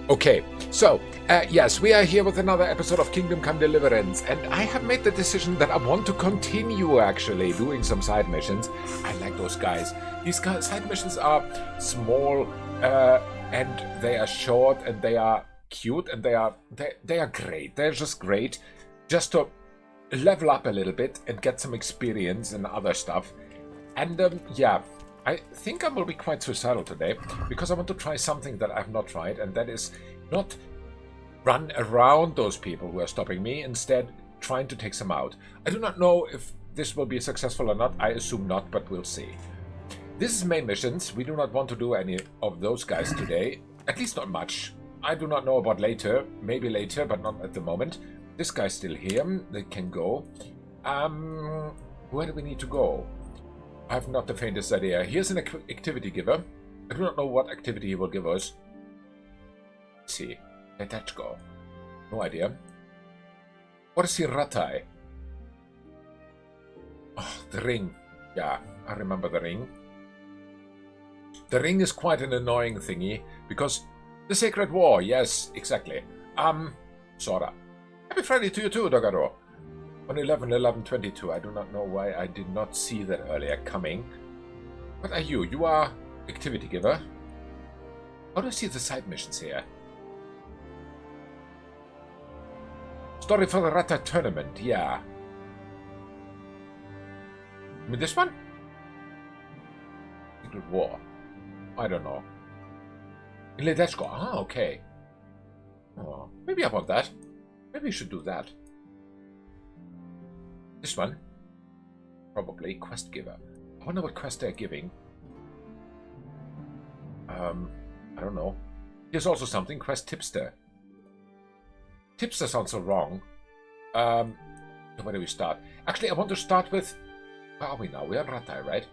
Okay, so, yes, we are here with another episode of Kingdom Come Deliverance, and I have made the decision that I want to continue, actually, doing some side missions. I like those guys. These side missions are small, and they are short, and they are cute, and they are great. They're just great, just to level up a little bit and get some experience and other stuff. And, yeah, I think I will be quite suicidal today, because I want to try something that I've not tried, and that is not run around those people who are stopping me, instead trying to take some out. I do not know if this will be successful or not. I assume not, but we'll see. This is main missions. We do not want to do any of those guys today, at least not much. I do not know about later, maybe later, but not at the moment. This guy's still here. They can go. Where do we need to go? I have not the faintest idea. Here's an activity giver. I do not know what activity he will give us. Let's see. Let that go. No idea. What is Hiratai? Oh, the ring. Yeah, I remember the ring. The ring is quite an annoying thingy, because the Sacred War, yes, exactly. Sora. Happy Friday to you too, Dogaro. On 11/11/22, I do not know why I did not see that earlier coming. What are you? You are activity giver. How do I see the side missions here? Story for the Rata tournament, yeah. You mean this one? Secret War. I don't know. Let's go. Ah, okay. Oh, maybe I want that. Maybe we should do that. This one? Probably. Quest giver. I wonder what quest they're giving. I don't know. Here's also something. Quest tipster. Tipster sounds so wrong. Where do we start? Actually, I want to start with... Where are we now? We're in Ratai, right?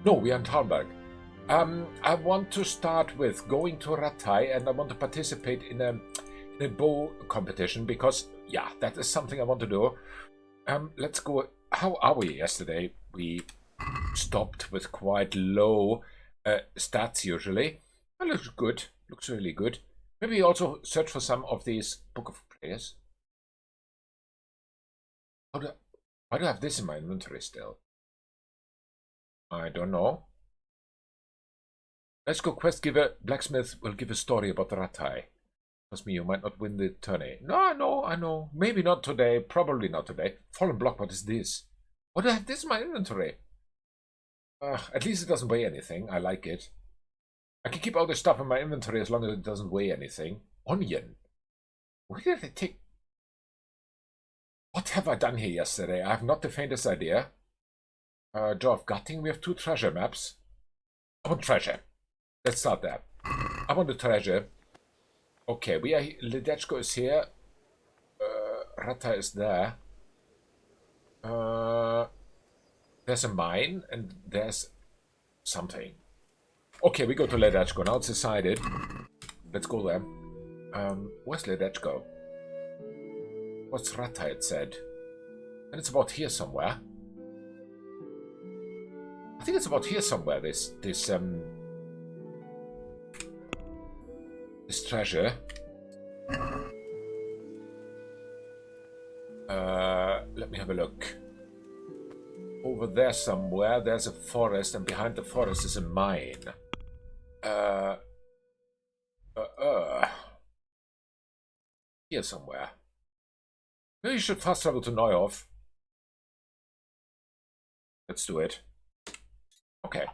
No, we are in Talberg. I want to start with going to Ratai, and I want to participate in a bow competition, because, yeah, that is something I want to do. Let's go. How are we yesterday? We stopped with quite low stats usually. That looks good. Looks really good. Maybe also search for some of these Book of Players. Why do I have this in my inventory still? I don't know. Let's go. Quest giver. Blacksmith will give a story about the Ratai. Trust me, you might not win the tourney. No, I know. Maybe not today. Probably not today. Fallen block, what is this? What do I have this in my inventory? At least it doesn't weigh anything. I like it. I can keep all this stuff in my inventory as long as it doesn't weigh anything. Onion. Where did I take... What have I done here yesterday? I have not the faintest idea. Jaw of Gutting. We have 2 treasure maps. I want treasure. Let's start there. I want the treasure. Okay, we are... Ledechko is here. Rata is there. There's a mine, and there's something. Okay, we go to Ledechko. Now it's decided. Let's go there. Where's Ledechko? What's Rata, it said? And it's about here somewhere. I think it's about here somewhere, this treasure. Let me have a look. Over there somewhere, there's a forest, and behind the forest is a mine. Here somewhere. Maybe you should fast travel to Neuhof. Let's do it. Okay.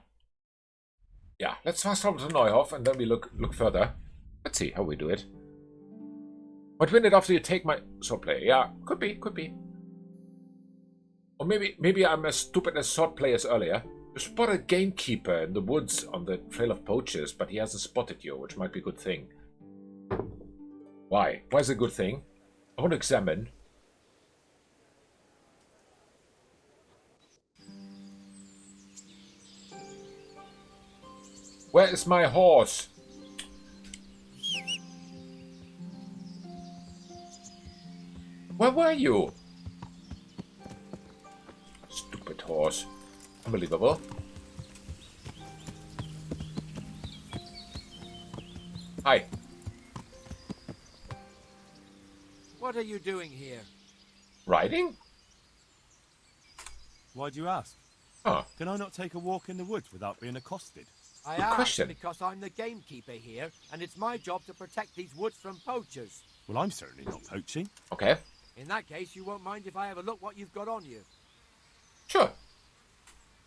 Yeah, let's fast travel to Neuhof, and then we look further. Let's see how we do it. Might win it after you take my sword player. Yeah, could be. Or maybe I'm as stupid as sword players earlier. You spot a gamekeeper in the woods on the Trail of Poachers, but he hasn't spotted you, which might be a good thing. Why? Why is it a good thing? I want to examine. Where is my horse? Where were you? Stupid horse. Unbelievable. Hi. What are you doing here? Riding? Why do you ask? Huh. Can I not take a walk in the woods without being accosted? I Good asked question. because I'm the gamekeeper here, and it's my job to protect these woods from poachers. Well, I'm certainly not poaching. Okay. In that case, you won't mind if I have a look what you've got on you. Sure.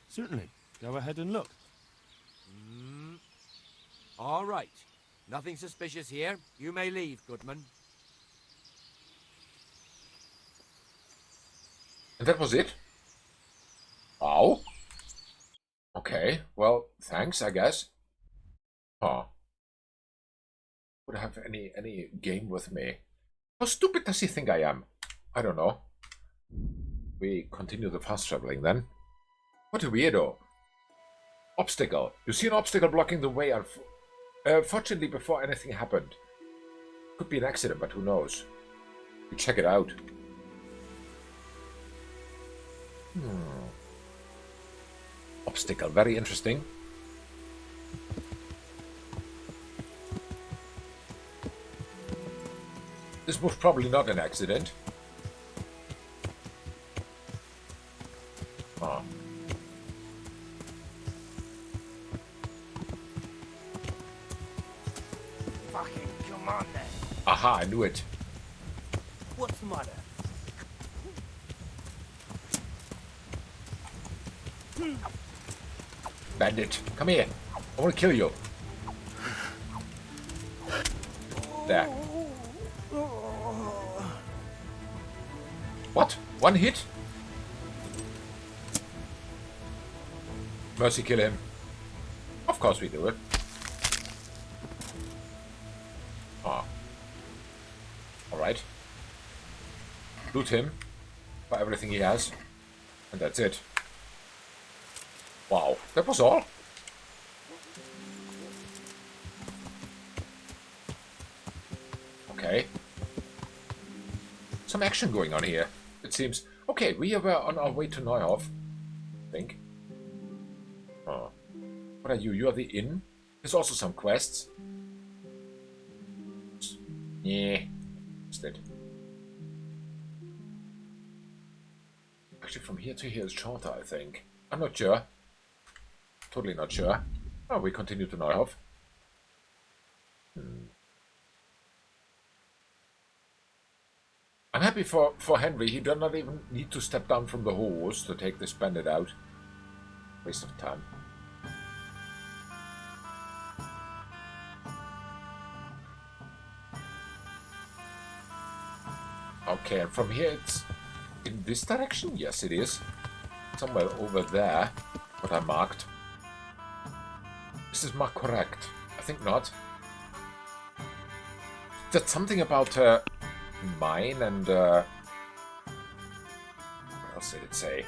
Certainly. Go ahead and look. All right. Nothing suspicious here. You may leave, Goodman. And that was it? Oh. Okay. Well, thanks, I guess. Huh. Would I have any game with me? How stupid does he think I am? I don't know. We continue the fast traveling then. What a weirdo. Obstacle. You see an obstacle blocking the way. Fortunately, before anything happened. Could be an accident, but who knows? We check it out. Obstacle. Very interesting. This was probably not an accident. Oh. Fucking come on then. Aha, I knew it. What's the matter? Bandit, come here. I want to kill you. There. What? One hit? Mercy, kill him. Of course we do it. Ah. Alright. Loot him for everything he has. And that's it. Wow, that was all? Okay. Some action going on here, it seems. Okay, we are on our way to Neuhof, I think. Oh. What are you? You are the inn? There's also some quests. Yeah. What's that? Actually, from here to here is shorter, I think. I'm not sure. Totally not sure. Oh, we continue to Neuhof. I'm happy for Henry. He does not even need to step down from the horse to take this bandit out. Waste of time. Okay, and from here it's in this direction? Yes, it is. Somewhere over there, what I marked. Is this mark correct? I think not. That's something about mine and what else did it say?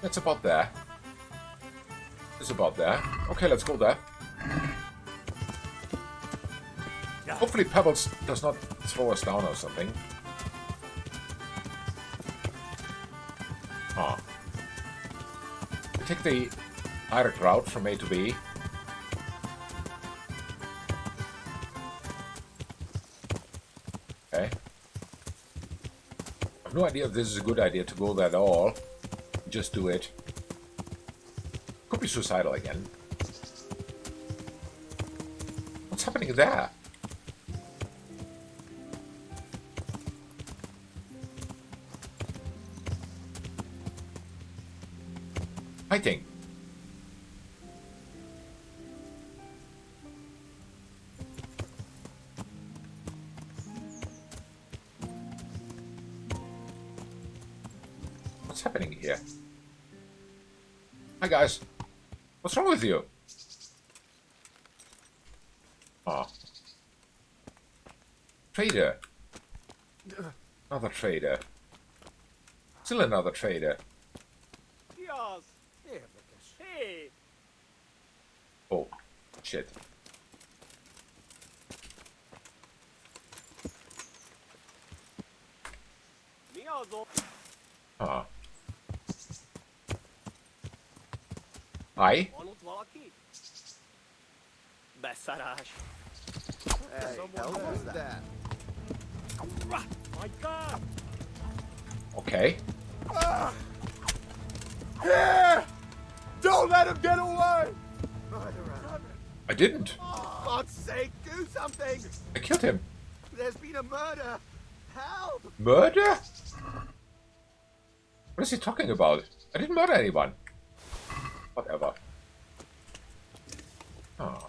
It's about there. It's about there. Okay, let's go there. Hopefully Pebbles does not throw us down or something. Ah. We take the direct route from A to B. Okay. I have no idea if this is a good idea to go there at all. Just do it. Could be suicidal again. What's happening there? Fighting. What's happening here? Hi guys. What's wrong with you? Ah. Trader. Another trader. Still another trader. Yes. Here, Lucas. Hey. Oh, shit. Ah. Hi. Okay. Here! Don't let him get away! I didn't. For God's sake, do something! I killed him. There's been a murder! Help! Murder? What is he talking about? I didn't murder anyone. Whatever. Oh.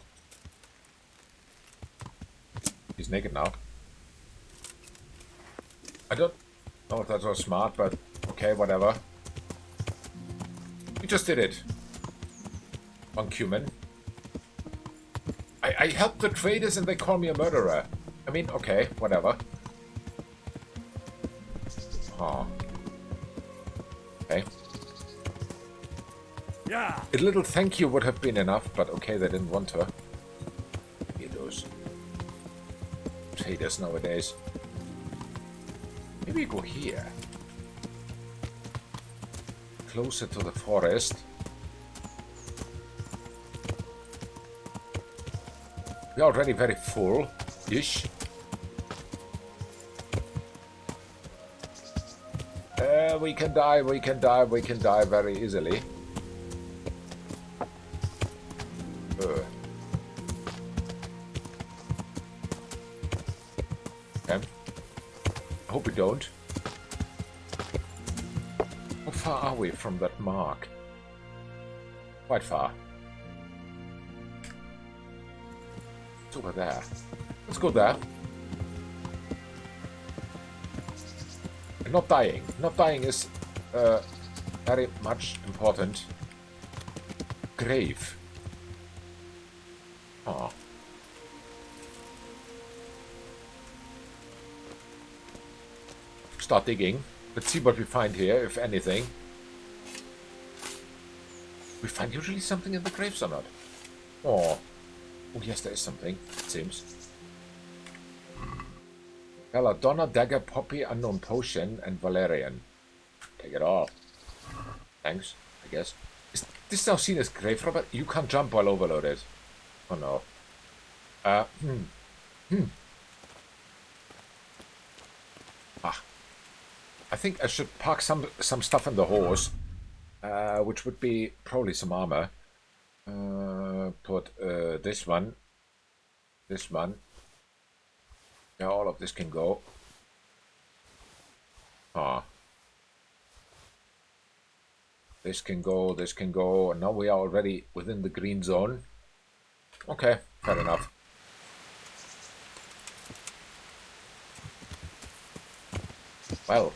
He's naked now. I don't know if that's so smart, but okay, whatever. We just did it. On Cumin. I helped the traders and they call me a murderer. I mean, okay, whatever. Oh. Okay. Yeah. A little thank you would have been enough, but okay, they didn't want to. Here those traders nowadays. Maybe go here. Closer to the forest. We're already very full-ish. We can die, we can die, we can die very easily. Okay. I hope we don't. How far are we from that mark? Quite far. It's over there. Let's go there. And not dying. Not dying is very much important. Grave. Oh. Start digging. Let's see what we find here, if anything. We find usually something in the graves or not? Oh. Oh, yes, there is something, it seems. Belladonna, Dagger, Poppy, Unknown Potion, and Valerian. Take it all. Thanks, I guess. Is this now seen as grave robber? You can't jump while overloaded. Oh no. Ah. I think I should park some stuff in the horse. Which would be probably some armor. Put this one. This one. Yeah, all of this can go. Ah. This can go, this can go. And now we are already within the green zone. Okay, fair enough. Well,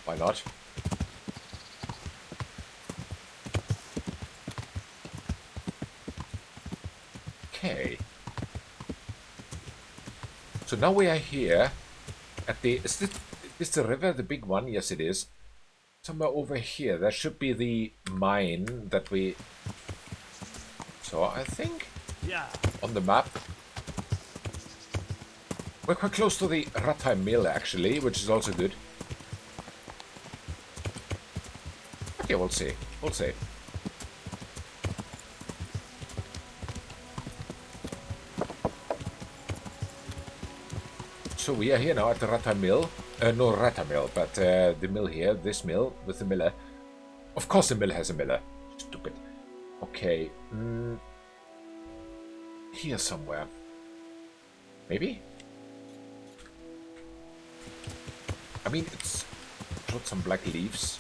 why not? Okay. So now we are here at the... Is this the river, the big one? Yes, it is. Somewhere over here. There should be the mine that we saw, I think. Yeah. On the map. We're quite close to the Rattay Mill, actually, which is also good. Okay, we'll see. We'll see. So we are here now at the Rattay Mill. No Rattay Mill, but the mill here, this mill with the miller. Of course the mill has a miller. Stupid. Okay. Here somewhere. Maybe? I mean, it's got some black leaves.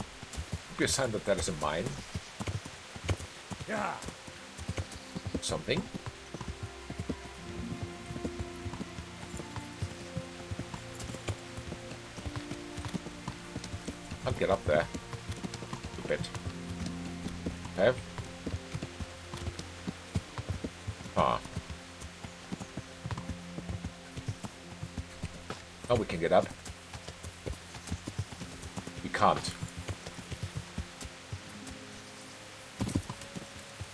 Could be a sign that there is a mine. Yeah. Something. Can't get up there. A bit. Okay. Ah. Now we can get up. We can't.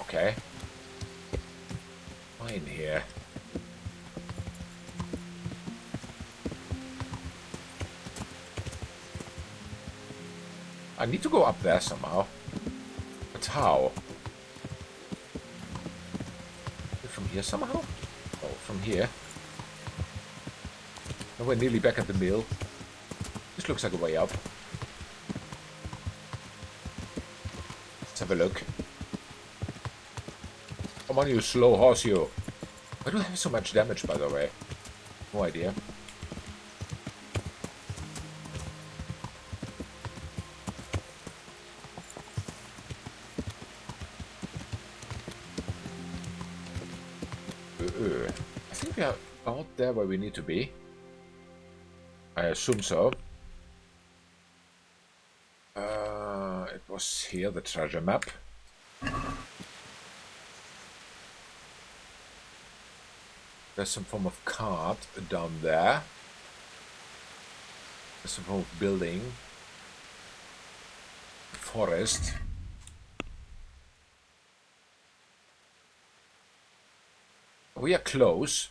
Okay. Mine here. I need to go up there somehow. But how? here somehow? Oh, from here. And we're nearly back at the mill. This looks like a way up. Let's have a look. Come on, you slow horse, you. Why do I have so much damage, by the way? No idea. I think we are about there where we need to be. I assume so. It was here, the treasure map. There's some form of cart down there. There's some form of building. Forest. We are close.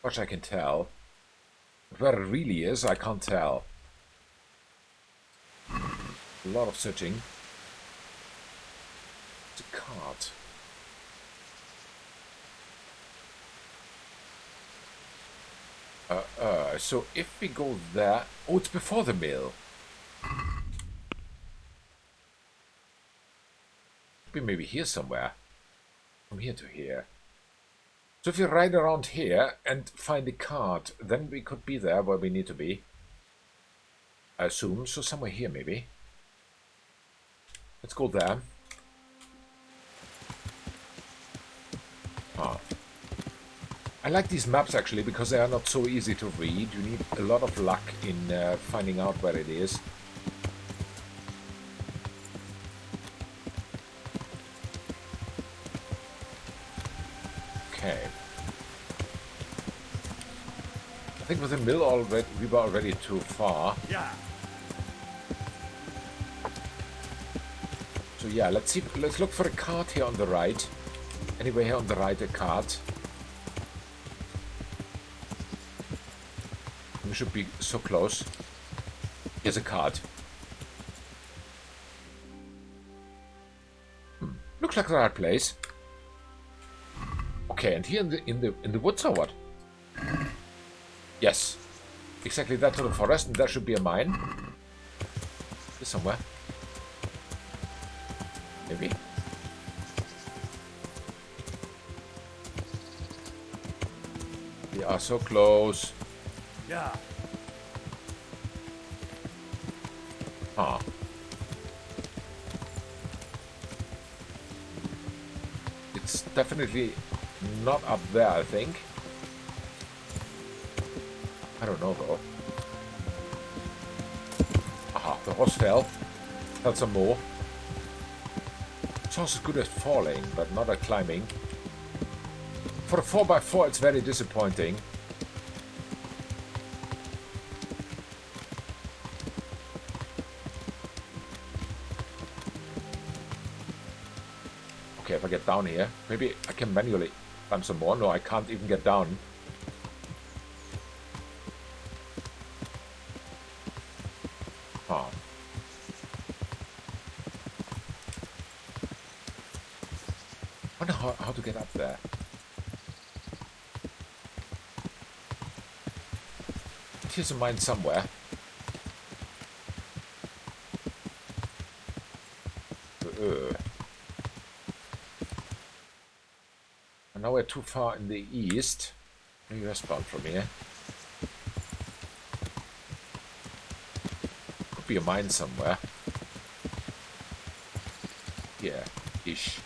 What I can tell. But where it really is, I can't tell. A lot of searching. It's a cart. So if we go there... Oh, it's before the mill. Be maybe here somewhere. From here to here. So if we ride around here and find a cart, then we could be there where we need to be. I assume. So somewhere here maybe. Let's go there. Ah. I like these maps actually because they are not so easy to read. You need a lot of luck in finding out where it is. Okay. I think with the mill already, we were already too far. Yeah. So yeah, let's see. Let's look for a cart here on the right. Anyway, here on the right, a cart. We should be so close. Here's a cart. Looks like the right place. Okay, and here in the woods or what? Yes, exactly that to the forest, and there should be a mine. Here somewhere. Maybe. We are so close. Yeah. Ah. It's definitely not up there, I think. I don't know though. Aha, the horse fell. Fell some more. This horse is good at falling, but not at climbing. For a 4x4, it's very disappointing. Okay, if I get down here, maybe I can manually climb some more. No, I can't even get down. Huh. Wonder how to get up there. Here's a mine somewhere. And now we're too far in the east. Maybe westbound from here. Could be a mine somewhere. Yeah, ish.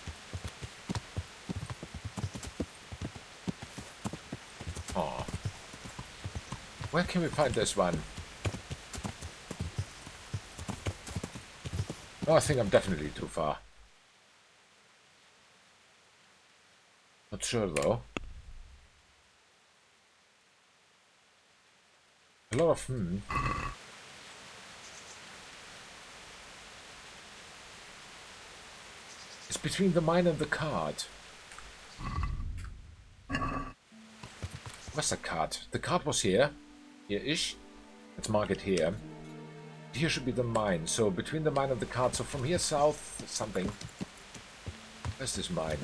Oh. Where can we find this one? Oh, I think I'm definitely too far. Not sure though. A lot of It's between the mine and the cart. Where's the cart? The cart was here. Here-ish. Let's mark it here. Here should be the mine. So between the mine and the cart. So from here south, something. Where's this mine?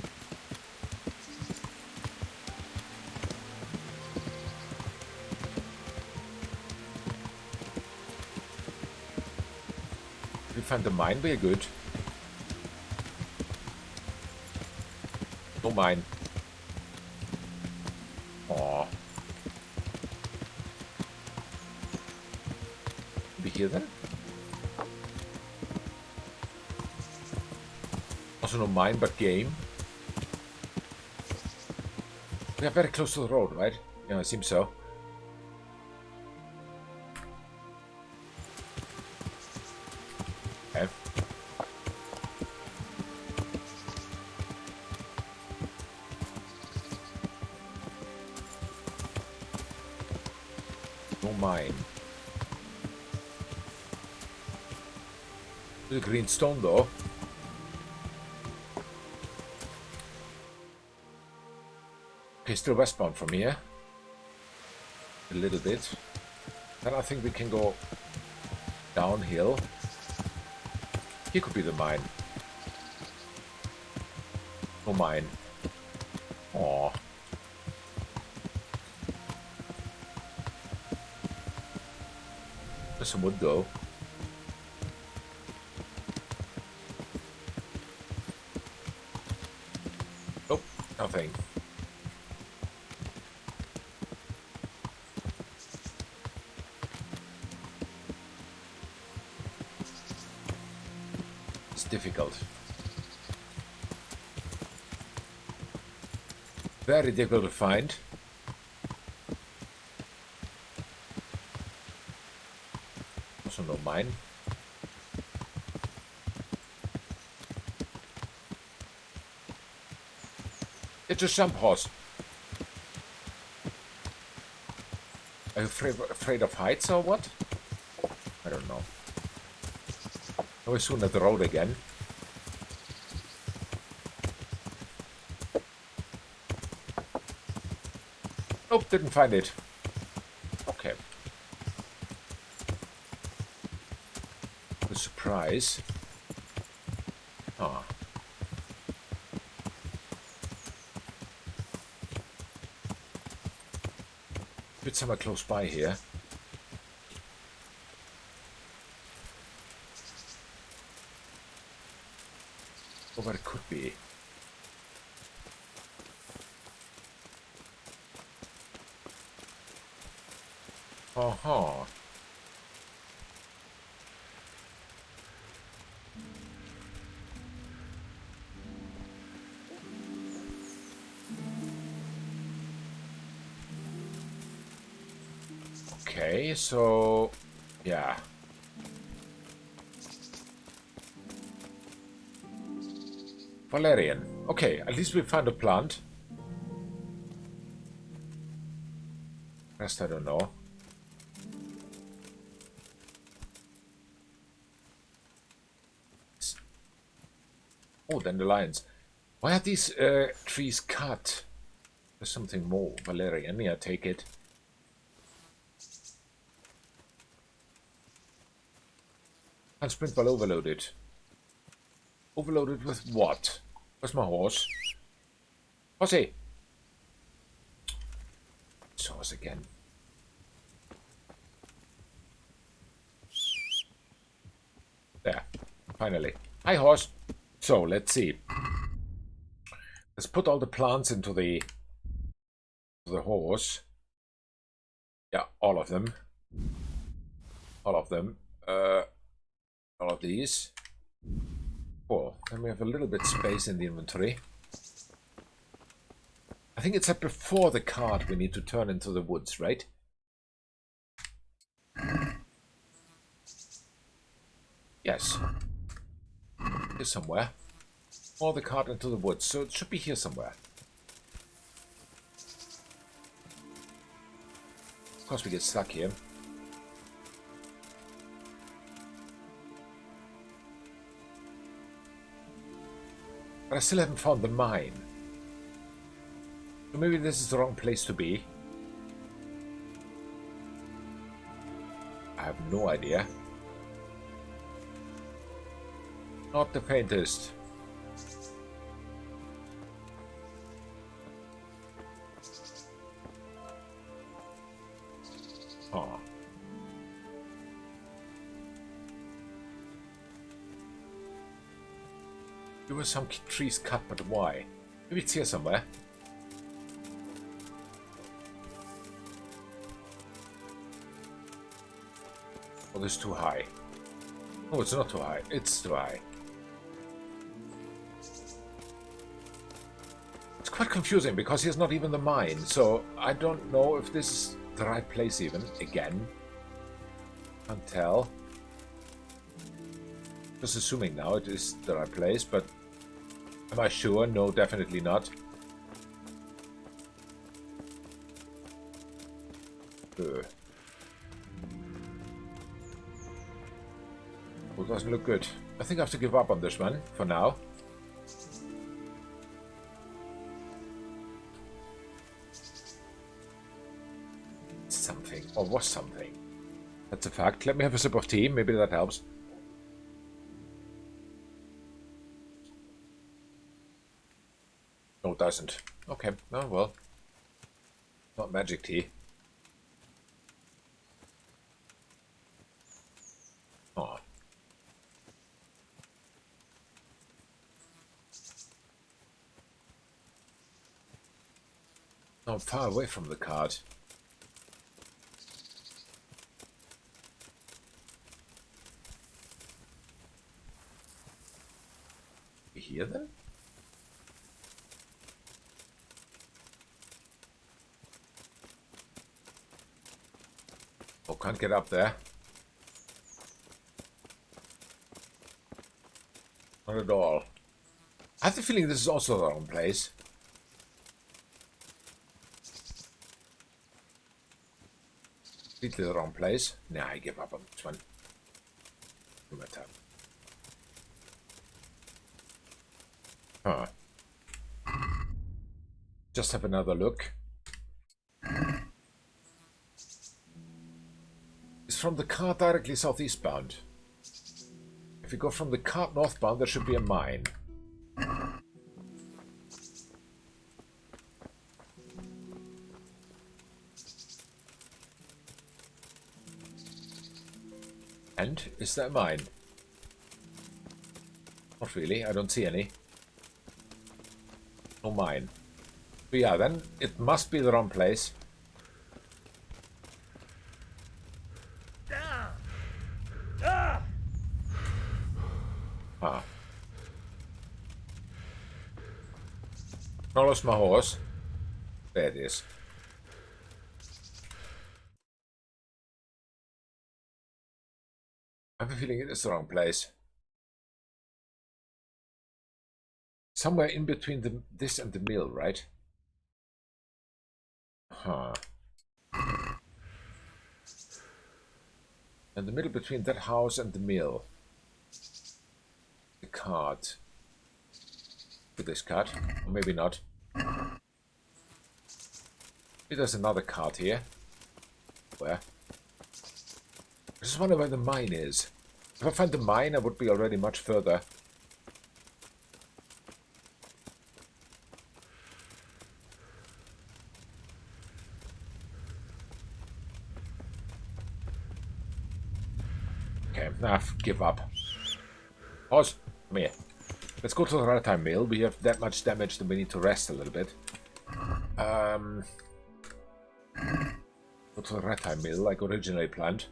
find the mine, we're good. No mine. Aw. Be here then? Also no mine, but game. We are very close to the road, right? Yeah, it seems so. Okay. No mine. The green stone though. Okay, still westbound from here. A little bit. Then I think we can go downhill. Here could be the mine. No mine. Aww. There's some wood though. Nope, nothing. It's difficult. Very difficult to find. Also no mine. It's a jump horse. Are you afraid of heights or what? I don't know. We're soon at the road again. Nope, didn't find it. Okay. A surprise. Ah. Bit somewhere close by here. Or what it could be. Uh-huh. Okay, so yeah. Valerian. Okay, at least we found a plant. Rest I don't know. Oh, dandelions. Why are these trees cut? There's something more. Valerian, yeah, take it. And sprint ball overloaded. Overloaded with what? Where's my horse? Horsey! It's horse again. There. Finally. Hi, horse. So, let's see. Let's put all the plants into the horse. Yeah, all of them. All of them. All of these. Cool. Then we have a little bit space in the inventory. I think it's at before the cart we need to turn into the woods, right? Yes. Here somewhere. Or the cart into the woods, so it should be here somewhere. Of course we get stuck here. But I still haven't found the mine. So maybe this is the wrong place to be. I have no idea. Not the faintest. Oh. There were some trees cut, but why? Maybe it's here somewhere. Oh, this is too high. Oh, it's not too high. It's too high. It's quite confusing because here's not even the mine, so I don't know if this is the right place even. Again. Can't tell. Just assuming now it is the right place, but am I sure? No, definitely not. Well, doesn't look good. I think I have to give up on this one for now. Something, or was something. That's a fact. Let me have a sip of tea. Maybe that helps. No, it doesn't. Okay. Oh, well. Not magic tea. Oh. No, I'm far away from the card. You hear them? Oh, can't get up there. Not at all. I have the feeling this is also the wrong place. Completely the wrong place. Nah, I give up on this one. No matter. Huh. Just have another look. It's from the cart directly southeastbound. If you go from the cart northbound, there should be a mine. And is there a mine? Not really, I don't see any. No mine. But yeah, then it must be the wrong place. Ah. I lost my horse. There it is. I have a feeling it is the wrong place. Somewhere in between this and the mill, right? Huh. And the middle between that house and the mill. The cart. To this cart. Or maybe not. Maybe there's another cart here. Where? I just wonder where the mine is. If I find the mine, I would be already much further. Okay, nah, give up. Horse, come here. Let's go to the Ratime Mill. We have that much damage that we need to rest a little bit. Go to the Ratime Mill like originally planned.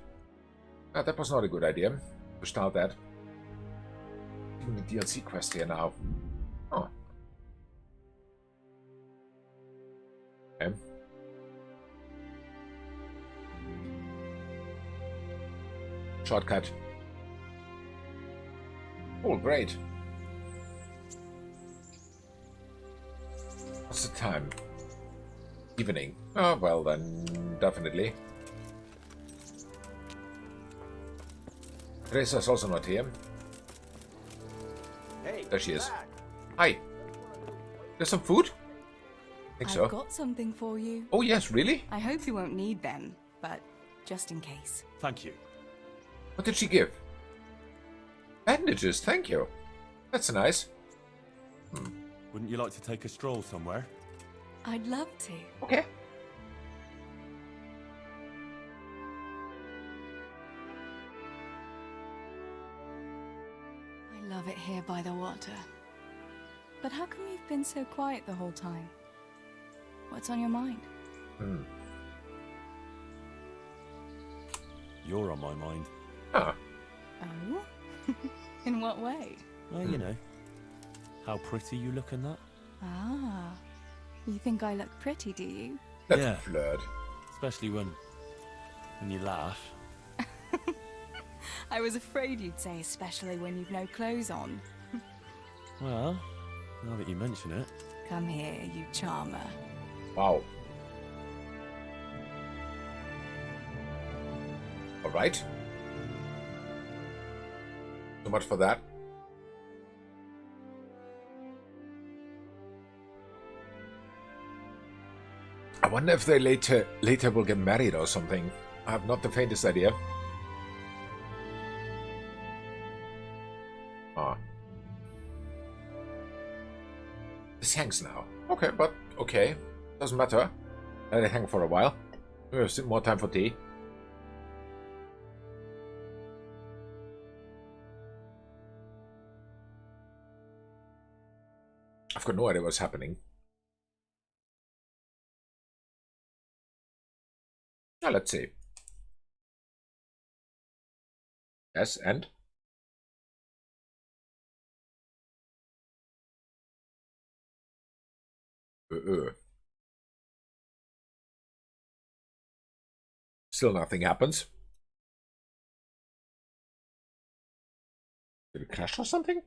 Ah, that was not a good idea. To start that. Even the DLC quest here now. Oh. Okay. Shortcut. Oh, great. What's the time? Evening. Oh, well then, definitely. Teresa's also not here. Hey, There she is. back. Hi. There's some food? I think so. I've got something for you. Oh, yes, really? I hope you won't need them, but just in case. Thank you. What did she give? Bandages, thank you. That's nice. Wouldn't you like to take a stroll somewhere? I'd love to. Okay. I love it here by the water. But how come you've been so quiet the whole time? What's on your mind? You're on my mind. Ah, Oh? In what way? Well, you know, how pretty you look in that. Ah. You think I look pretty, do you? that's Yeah. a flirt. Especially when you laugh. I was afraid you'd say especially when you've no clothes on. Well, now that you mention it. Come here, you charmer. Wow. Alright. So much for that. I wonder if they later will get married or something. I have not the faintest idea. Ah. This hangs now. Okay, but okay. Doesn't matter. Let it hang for a while. We have more time for tea. I've got no idea what's happening. Now let's see. Yes, and? Still nothing happens. Did it crash or something?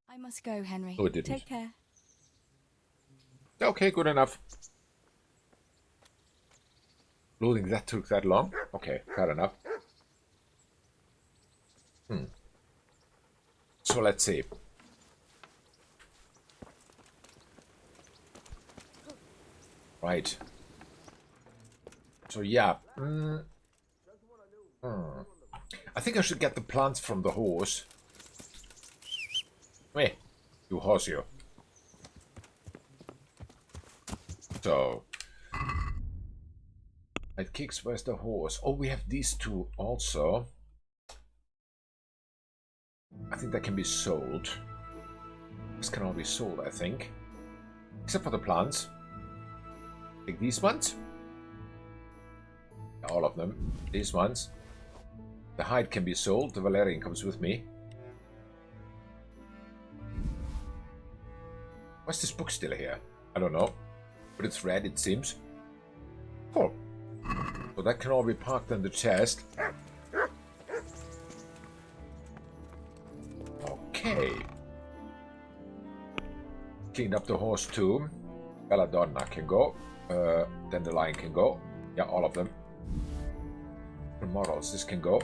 I must go, Henry. Oh, it didn't. Take care. Okay, good enough. Loading that took that long? Okay, fair enough. So let's see. Right. So yeah. I think I should get the plants from the horse. Hey, you horse you. So. It kicks, where's the horse? Oh, we have these two also. I think that can be sold. This can all be sold, I think. Except for the plants. Take these ones. All of them. These ones. The hide can be sold. The Valerian comes with me. Why's this book still here? I don't know. But it's red, it seems. Cool. So that can all be parked in the chest. Okay. Cleaned up the horse too. Belladonna can go. Then the lion can go. Yeah, all of them. The models, this can go.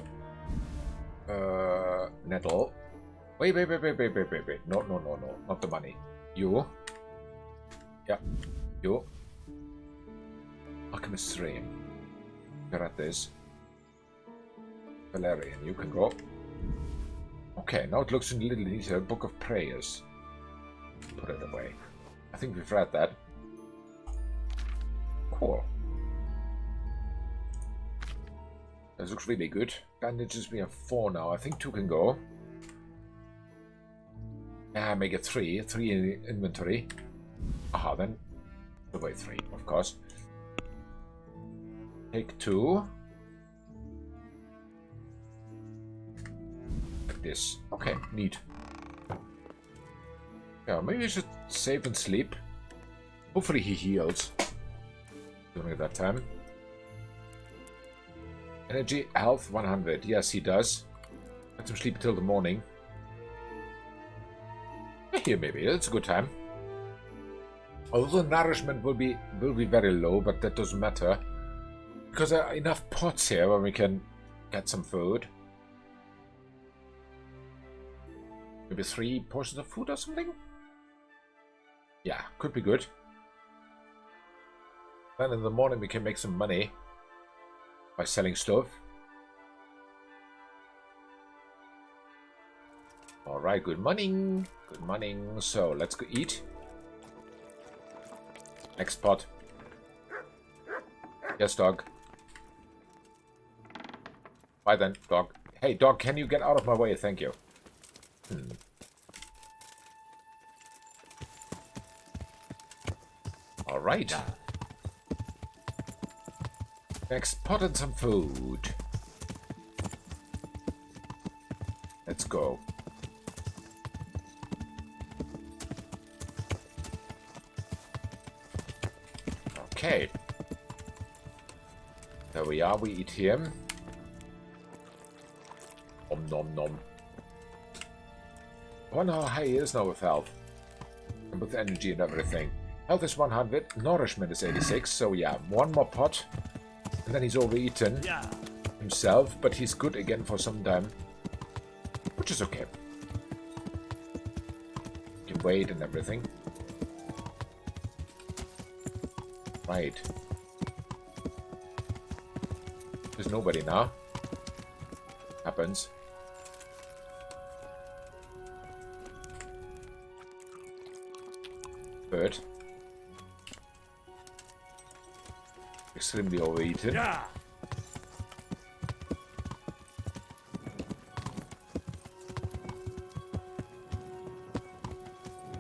Nettle. Wait. No. Not the money. You. Yeah. You. Alchemist Stream. You're at this. Valerian, you can go. Okay, now it looks a little easier. Book of Prayers. Put it away. I think we've read that. Cool. This looks really good. Bandages, we have 4 now. I think 2 can go. Make it 3. 3 in the inventory. Aha, then. Away 3, of course. Take 2. Like this. Okay, neat. Yeah, maybe we should save and sleep. Hopefully he heals during that time. Energy, health, 100. Yes, he does. Let him sleep till the morning. Here, maybe. It's a good time. Although nourishment will be very low, but that doesn't matter. Because there are enough pots here where we can get some food. Maybe 3 portions of food or something? Yeah, could be good. Then in the morning we can make some money by selling stuff. Alright, good morning. Good morning. So, let's go eat. Next pot. Yes, dog. Bye then, dog. Hey, dog, can you get out of my way? Thank you. Alright. Next pot and some food. Let's go. Okay. There we are, we eat him. Nom nom nom. I wonder how high he is now with health. And with energy and everything. Health is 100, nourishment is 86, so yeah, one more pot. And then he's overeaten himself, but he's good again for some time. Which is okay. He can wait and everything. Right. There's nobody now. Happens. Bird. Extremely overeaten. Yeah.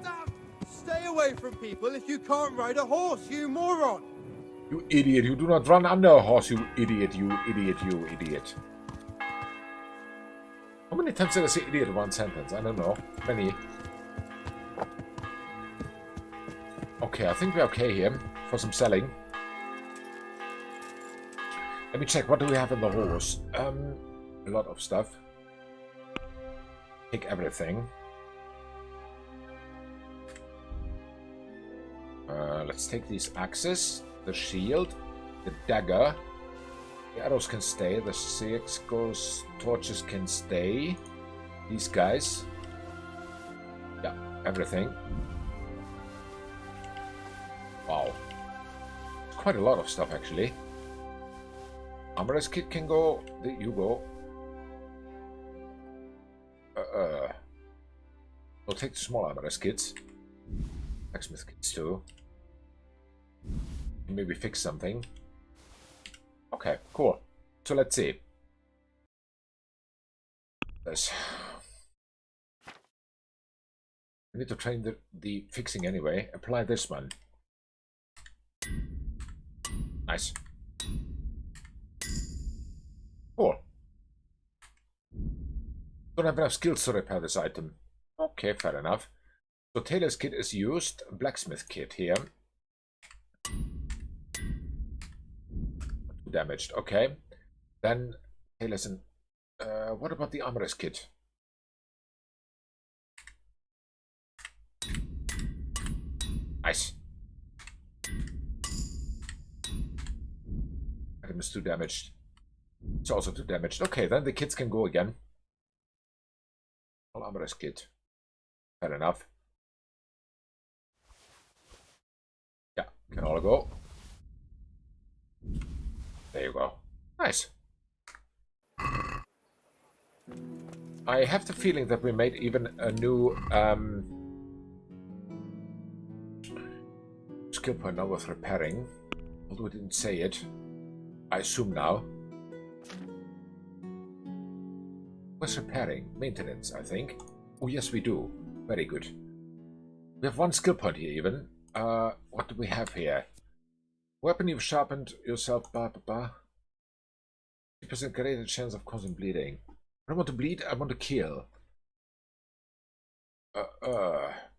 Damn! Stay away from people if you can't ride a horse, you moron! You idiot, you do not run under a horse, you idiot, you idiot, you idiot. How many times did I say idiot in one sentence? I don't know. Many. Okay, I think we're okay here for some selling. Let me check, what do we have in the horse? A lot of stuff. Take everything. Let's take these axes, the shield, the dagger. The arrows can stay, the six goes torches can stay. These guys. Yeah, everything. Wow. It's quite a lot of stuff actually. Armorer's kit can go. You go. We'll take the small armorer's kits. Blacksmith kits too. Maybe fix something. Okay, cool. So let's see. This. We need to train the fixing anyway. Apply this one. Nice. Cool. Don't have enough skills to repair this item. Okay, fair enough. So tailor's kit is used. Blacksmith kit here. Damaged. Okay. Then tailor's and what about the armorer's kit? Nice. Item is too damaged. It's also too damaged. Okay, then the kits can go again. All armorer's kit. Fair enough. Yeah, can all go. There you go. Nice. I have the feeling that we made even a new skill point now with repairing. Although we didn't say it. I assume now. What's repairing? Maintenance, I think. Oh, yes, we do. Very good. We have one skill point here, even. What do we have here? Weapon you've sharpened yourself, 50% greater chance of causing bleeding. I don't want to bleed, I want to kill.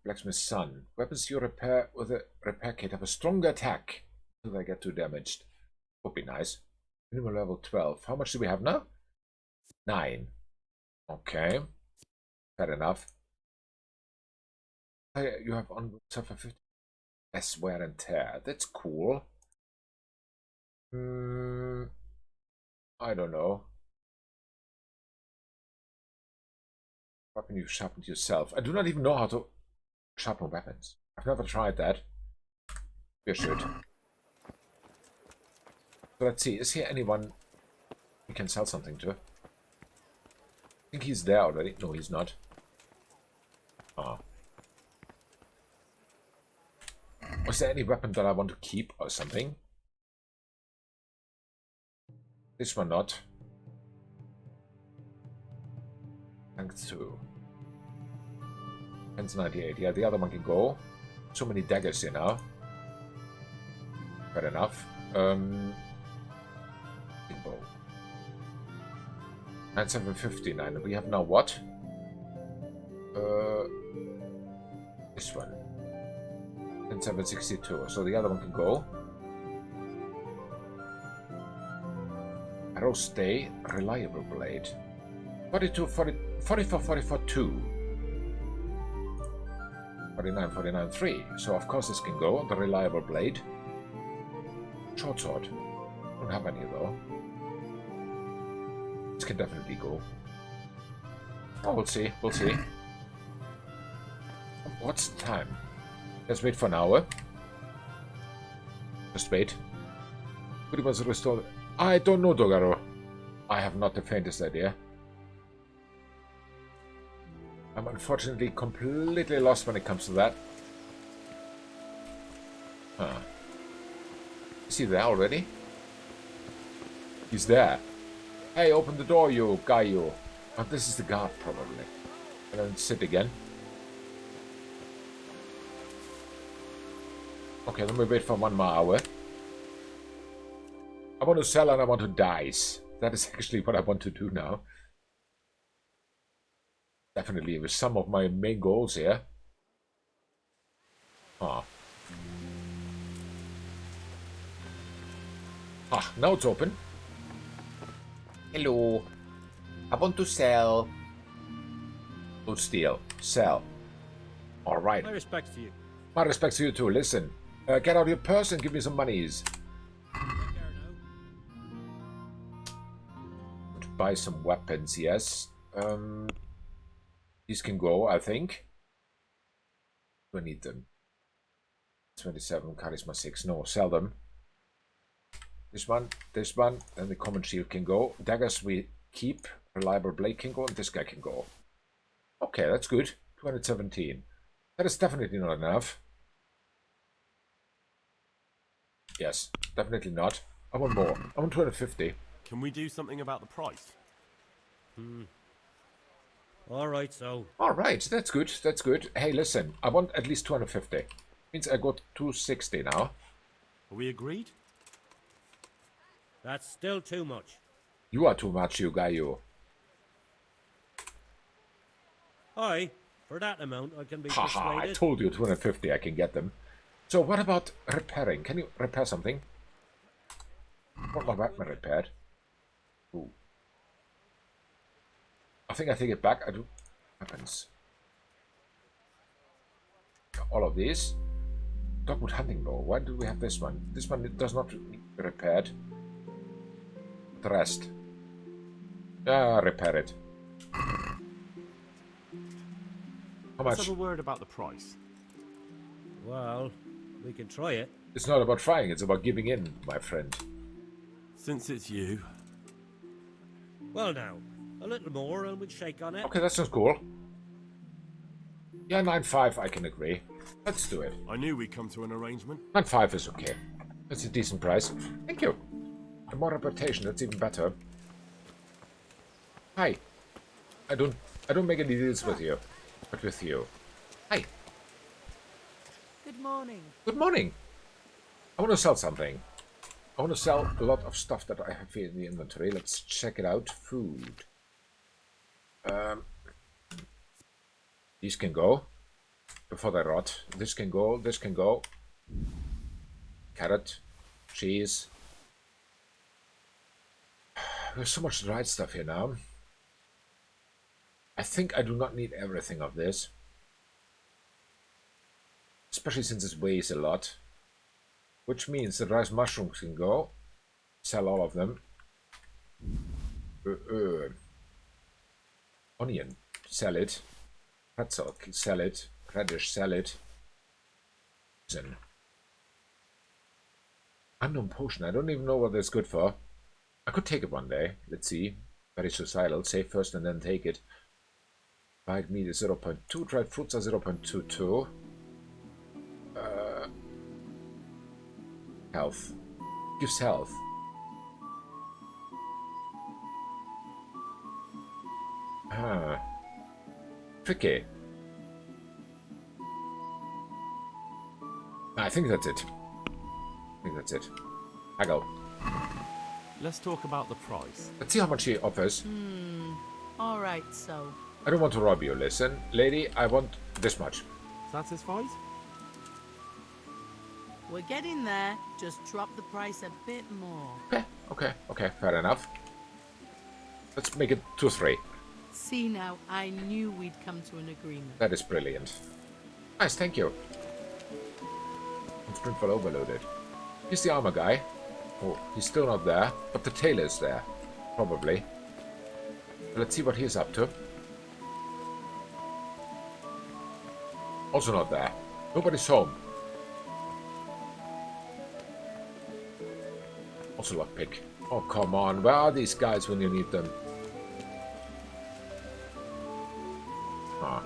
Blacksmith's son. Weapons you repair with a repair kit have a stronger attack until they get too damaged. Would be nice. Minimum level 12. How much do we have now? 9. Okay. Fair enough. You have on suffer 50 less wear and tear. That's cool. I don't know. Weapon you've sharpened yourself. I do not even know how to sharpen weapons. I've never tried that. We should. So let's see. Is here anyone we can sell something to? I think he's there already. No, he's not. Ah. Was there any weapon that I want to keep or something? This one not. Thanks to. Hence 98. Yeah, the other one can go. So many daggers here now. Fair enough. Bow. 9759. We have now what? This one. 10762. So the other one can go. Arrow stay. Reliable blade. 42, 40, 44, 44, 2. 49, 49, 3. So of course this can go. The reliable blade. Short sword. Don't have any though. This can definitely go. Oh, we'll see. We'll see. What's the time? Let's wait for an hour. Just wait. Pretty much restore. I don't know, Dogaro. I have not the faintest idea. I'm unfortunately completely lost when it comes to that. Huh. Is he there already? He's there. Hey, open the door, you guy, you. Oh, this is the guard, probably. And then sit again. Okay, let me wait for 1 more hour. I want to sell and I want to dice. That is actually what I want to do now. Definitely with some of my main goals here. Ah. Ah, now it's open. Hello. I want to sell. Don't steal. Sell. Alright. My respects to you. My respects to you too. Listen. Get out your purse and give me some monies. To buy some weapons, yes. These can go, I think. Do I need them? 27, Charisma 6. No, sell them. This one, and the common shield can go. Daggers we keep. Reliable blade can go, and this guy can go. Okay, that's good. 217. That is definitely not enough. Yes, definitely not. I want more. I want 250. Can we do something about the price? All right, so. All right, that's good. That's good. Hey, listen, I want at least 250. Means I got 260 now. Are we agreed? That's still too much. You are too much, you guy, you. Aye, for that amount I can be Haha, I persuaded. told you 250 I can get them. So what about repairing? Can you repair something? I want my weapon repaired. Ooh. I think I take it back. I do weapons. All of these. Dogwood hunting bow. Why do we have this one? This one does not need to be repaired. The rest. Repair it. How Let's much? have a word about the price. Well, we can try it. It's not about trying, it's about giving in, my friend. Since it's you. Well, now, a little more and we'd shake on it. Okay, that sounds cool. Yeah, 9.5, I can agree. Let's do it. I knew we'd come to an arrangement. 9.5 is okay. That's a decent price. Thank you. And more reputation, that's even better. Hi. I don't make any deals with you, but with you. Hi. Good morning. Good morning. I want to sell something. I want to sell a lot of stuff that I have here in the inventory. Let's check it out. Food. These can go before they rot. This can go. This can go. Carrot. Cheese. There's so much dried stuff here now. I think I do not need everything of this. Especially since it weighs a lot. Which means the rice mushrooms can go. Sell all of them. Onion. Sell it. Pretzel. Sell it. Radish. Sell it. Poison. Unknown potion. I don't even know what that's good for. I could take it one day. Let's see. Very suicidal. Save first and then take it. Dried meat is 0.2. Dried fruits are 0.22. Health. Gives health. Ah. Tricky. I think that's it. I think that's it. Haggle. Let's talk about the price. Let's see how much he offers. All right, so. I don't want to rob you. Listen, lady, I want this much. Satisfied? We're getting there. Just drop the price a bit more. Okay, fair enough. Let's make it 2-3. See now, I knew we'd come to an agreement. That is brilliant. Nice, thank you. And Sprintful overloaded. Here's the armor guy. Oh, he's still not there, but the tailor is there. Probably. Let's see what he's up to. Also not there. Nobody's home. Also lockpick. Oh, come on. Where are these guys when you need them? Ah.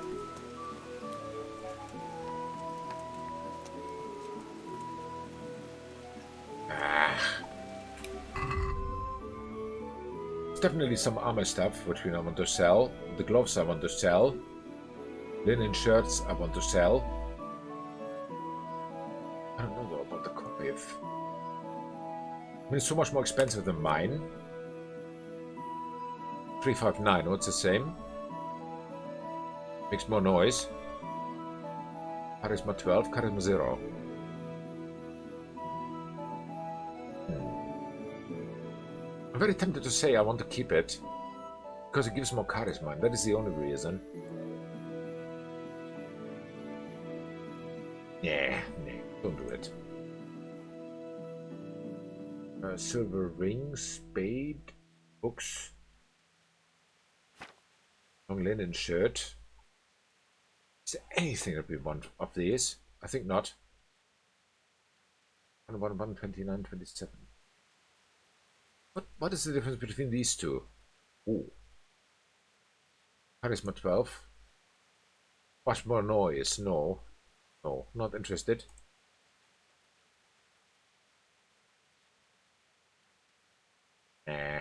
There's definitely some armor stuff which we don't want to sell. The gloves I want to sell. Linen shirts I want to sell. I don't know about the copy. I mean, it's so much more expensive than mine. 359, what's the same? Makes more noise. Charisma 12, Charisma 0. I'm very tempted to say I want to keep it. Because it gives more charisma, and that is the only reason. Yeah, don't do it. Silver ring, spade, books, long linen shirt. Is there anything that we want of these? I think not. 129, 27. What is the difference between these two? Ooh. Charisma 12. Much more noise. No, not interested. Nah.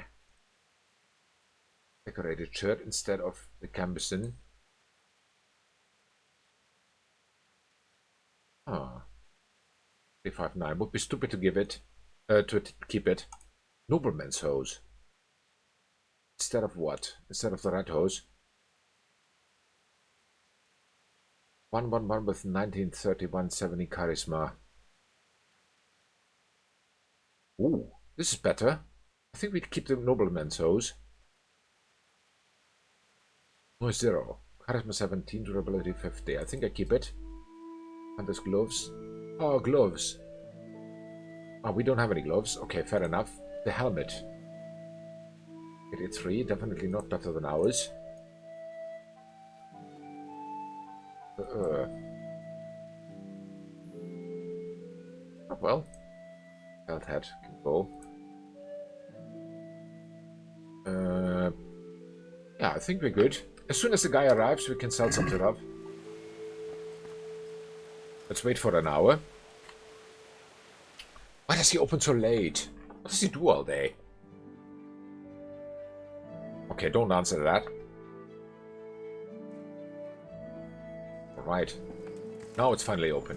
Decorated shirt instead of the cambison. Ah. 359. Would be stupid to give it. To keep it. Nobleman's hose. Instead of what? Instead of the red hose. 111 with 1931 70 charisma. Ooh, this is better. I think we'd keep the nobleman's hose. Noise 0. Charisma 17, durability 50. I think I keep it. And there's gloves. Oh, gloves. Oh, we don't have any gloves. Okay, fair enough. The helmet. 83, definitely not better than ours. Oh, well. Belt head can go. Yeah, I think we're good. As soon as the guy arrives, we can sell some stuff. Let's wait for an hour. Why does he open so late? What does he do all day? Okay, don't answer that. Alright. Now it's finally open.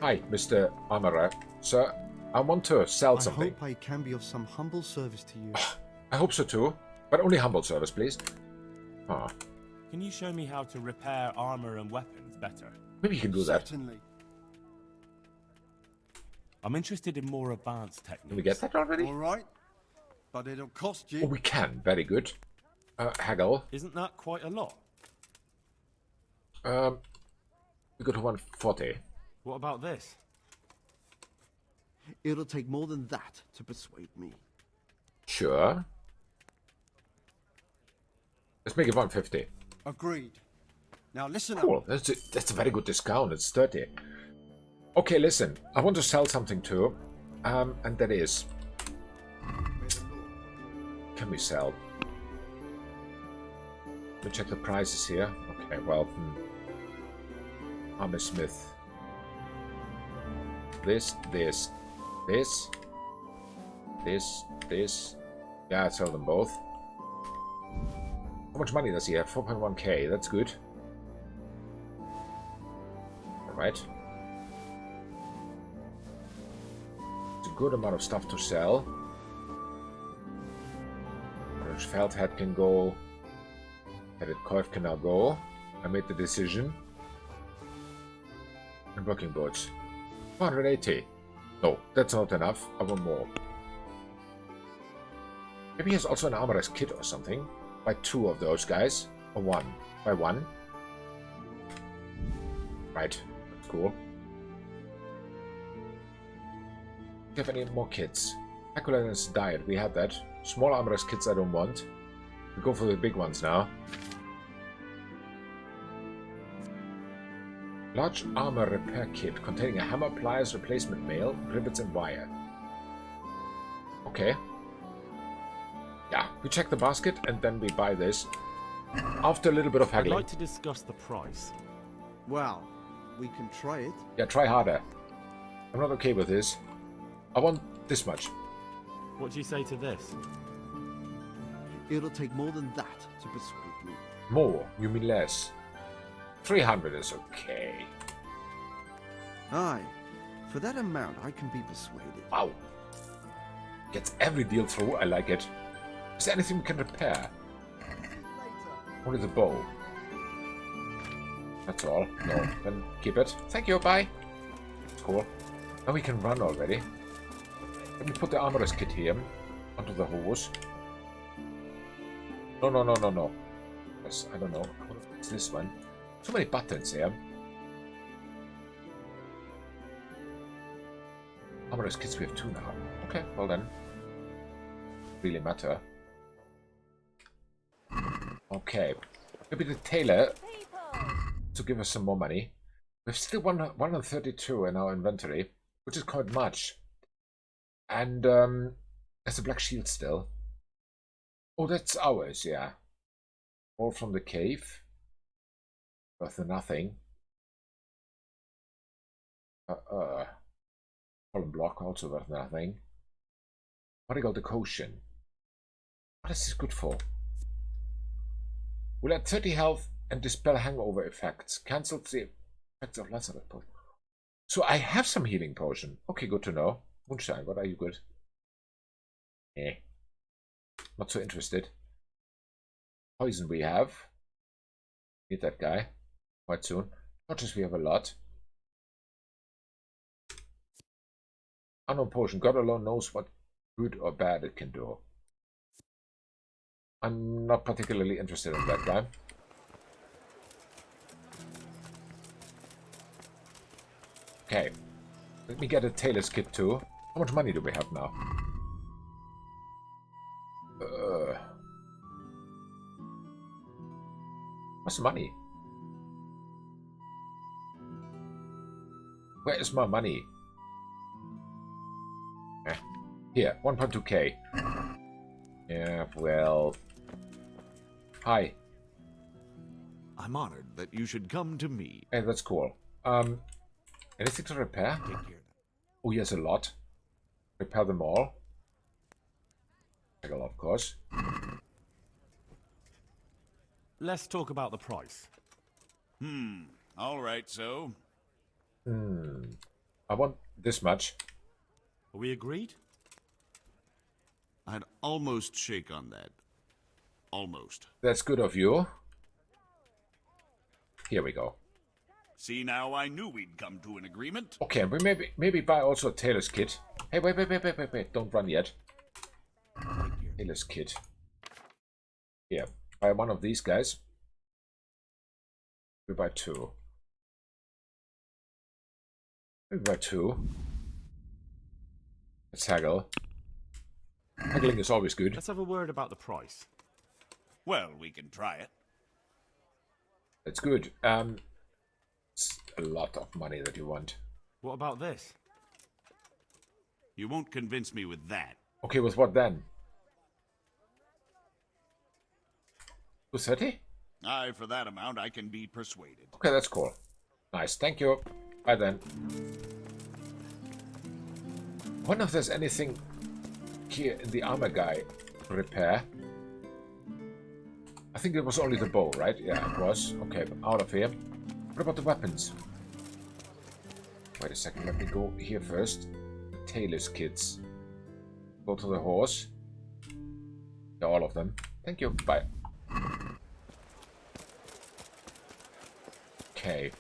Hi, Mr. Armorer. Sir, I want to sell something. I hope I can be of some humble service to you. I hope so too. But only humble service, please. Ah. Can you show me how to repair armor and weapons better? Maybe you can do that. Certainly. I'm interested in more advanced techniques. Can we get that already? All right, but it'll cost Oh, you. we can. Very good. Haggle. Isn't that quite a lot? We go to 140. What about this? It'll take more than that to persuade me. Sure. Let's make it 150. Agreed. Now listen Cool. up. That's a very good discount. It's 30. Okay, listen. I want to sell something too. And that is... Can we sell? Let me check the prices here. Okay, well... Armor Smith. This. Yeah, I'd sell them both. How much money does he have? 4.1k. That's good. Alright. good amount of stuff to sell. Orange Felt Hat can go. Headed Coif can now go. I made the decision. And working boats. 480. No, that's not enough. I want more. Maybe he has also an armorer's kit or something. Buy 2 of those guys. Or 1. Buy 1. Right. That's cool. Do you have any more kits? Acculinus diet. We had that. Small armorer's kits I don't want. We go for the big ones now. Large armor repair kit containing a hammer, pliers, replacement mail, rivets and wire. Okay. Yeah, we check the basket and then we buy this. After a little bit of I'd haggling. like to discuss the price. Well, we can try it. Yeah, try harder. I'm not okay with this. I want this much. What do you say to this? It'll take more than that to persuade me. More? You mean less? 300 is okay. Aye, for that amount I can be persuaded. Wow. Gets every deal through. I like it. Is there anything we can repair? Only the bow. That's all. No, then keep it. Thank you, bye. That's cool. Now we can run already. Let me put the armorer's kit here onto the hose. No, no, no, no, no. Yes, I don't know. What's this one? Too many buttons here. Armorer's kits we have 2 now. Okay, well then. Really matter. Okay. Maybe the tailor to give us some more money. We've still 132 in our inventory, which is quite much. And there's a black shield still. Oh, that's ours, yeah. All from the cave. Worth nothing. Column block also worth nothing. Prodigal decoction. What is this good for? Will add 30 health and dispel hangover effects. Cancels the effects of Lazarus potion. So I have some healing potion. Okay, good to know. Moonshine, what are you good? Eh. Not so interested. Poison we have. Need that guy. Quite soon. Torches we have a lot. Unknown potion. God alone knows what good or bad it can do. I'm not particularly interested in that guy. Okay. Let me get a tailor's kit too. How much money do we have now? What's money? Where is my money? Here, 1.2k. Yeah, well... Hi. I'm honored that you should come to me. Hey, that's cool. Anything to repair? Take care of them. Oh, yes, a lot. Repair them all. Of course. Let's talk about the price. All right, so. I want this much. Are we agreed? I'd almost shake on that. Almost. That's good of you. Here we go. See, now I knew we'd come to an agreement. Okay, we maybe buy also a tailor's kit. Hey, wait. Don't run yet. Tailor's kit. Here, buy one of these guys. We buy 2. We buy 2. Let's haggle. Haggling is always good. Let's have a word about the price. Well, we can try it. That's good. It's a lot of money that you want. What about this? You won't convince me with that. Okay, with what then? 230? Aye, for that amount I can be persuaded. Okay, that's cool. Nice, thank you. Bye then. Wonder if there's anything here in the armor guy to repair. I think it was only the bow, right? Yeah, it was. Okay, out of here. What about the weapons? Wait a second, let me go here first. The tailor's kits. Go to the horse. Yeah, all of them. Thank you. Bye. Okay.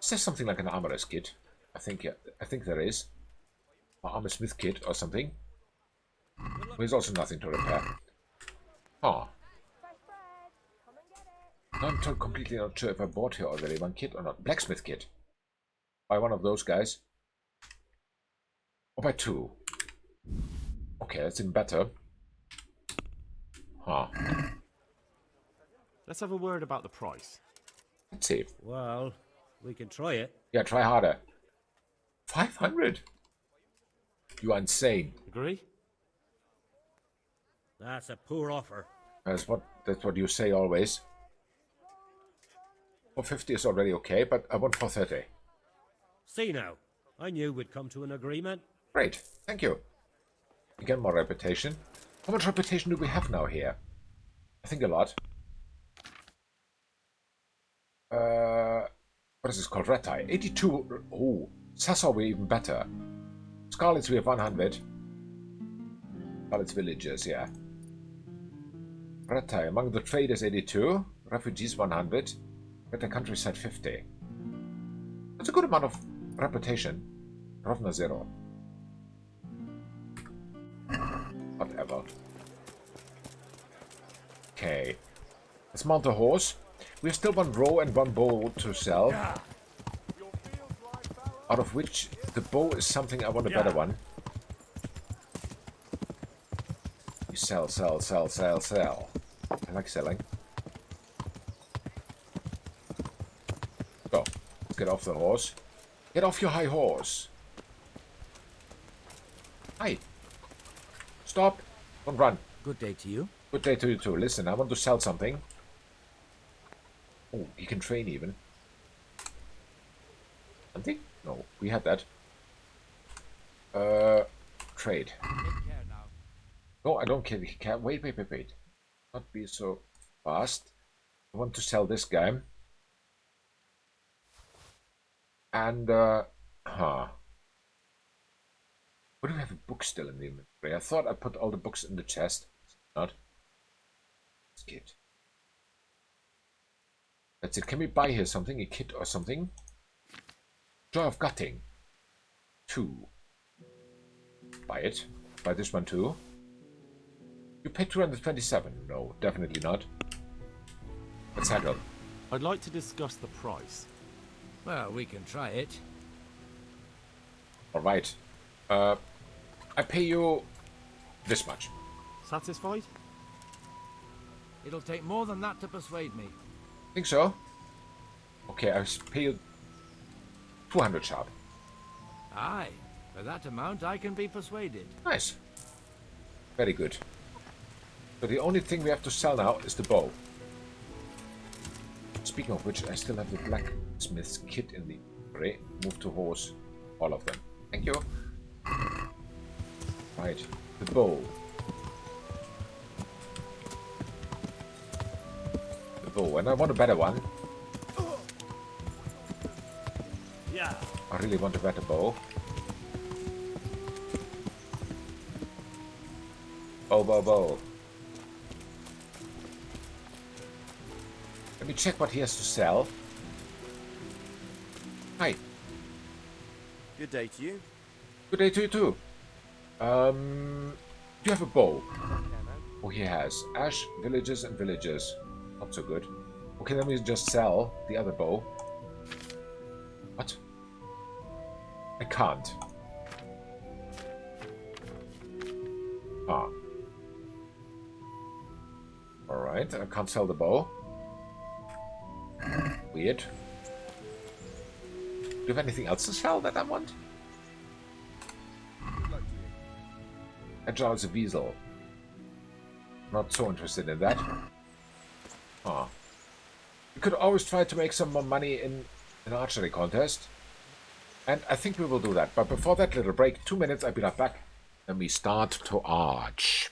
Is there something like an armorer's kit? I think, yeah. I think there is. Or armorsmith kit or something. There's also nothing to repair. Huh. I'm completely not sure if I bought here already one kit or not. Blacksmith kit. Buy one of those guys. Or buy two. Okay, that's even better. Huh. Let's have a word about the price. Let's see. Well, we can try it. Yeah, try harder. 500? You are insane. Agree? That's a poor offer. That's what you say always. 450 is already okay, but I want 430. See now, I knew we'd come to an agreement. Great, thank you. Again, more reputation. How much reputation do we have now here? I think a lot. What is this called? Red tie. 82. Oh, Sassor we're even better. Scarlets we have 100. Scarlet's villagers, yeah. Red tie. Among the traders 82. Refugees 100. Red tie countryside 50. That's a good amount of reputation. Rovna 0. Whatever. Okay. Let's mount the horse. We have still one row and one bow to sell. Out of which the bow is something I want a better one. You sell, sell, sell, sell, sell. I like selling. Go. Let's get off the horse. Get off your high horse. Hi. Stop. Don't run. Good day to you. Good day to you too. Listen, I want to sell something. Oh, he can train even. Something? No, we had that. Trade. Take care now. No, I don't care. Wait. Not be so fast. I want to sell this guy. And, What do we have a book still in the inventory? I thought I put all the books in the chest. Not. Let's get. That's it. Can we buy here something? A kit or something? Joy of Gutting. 2. Buy it. Buy this one too. You paid 227. No, definitely not. Let's handle. I'd like to discuss the price. Well, we can try it. Alright. I pay you this much. Satisfied? It'll take more than that to persuade me. Think so? Okay, I pay you 200 sharp. Aye, for that amount I can be persuaded. Nice. Very good. So the only thing we have to sell now is the bow. Speaking of which, I still have the blacksmith's kit in the inventory. Move to horse. All of them. Thank you. Right. The bow. The bow. And I want a better one. Yeah. I really want a better bow. Bow. Let me check what he has to sell. Hi. Good day to you. Good day to you too. Do you have a bow? Oh, he has. Ash, villages and villagers. Not so good. Okay, then we just sell the other bow. What? I can't. Ah. Alright, I can't sell the bow. Weird. Do you have anything else to sell that I want? Agile's a weasel. Not so interested in that. Ah. We could always try to make some more money in an archery contest. And I think we will do that. But before that little break, 2 minutes, I'll be right back. And we start to arch.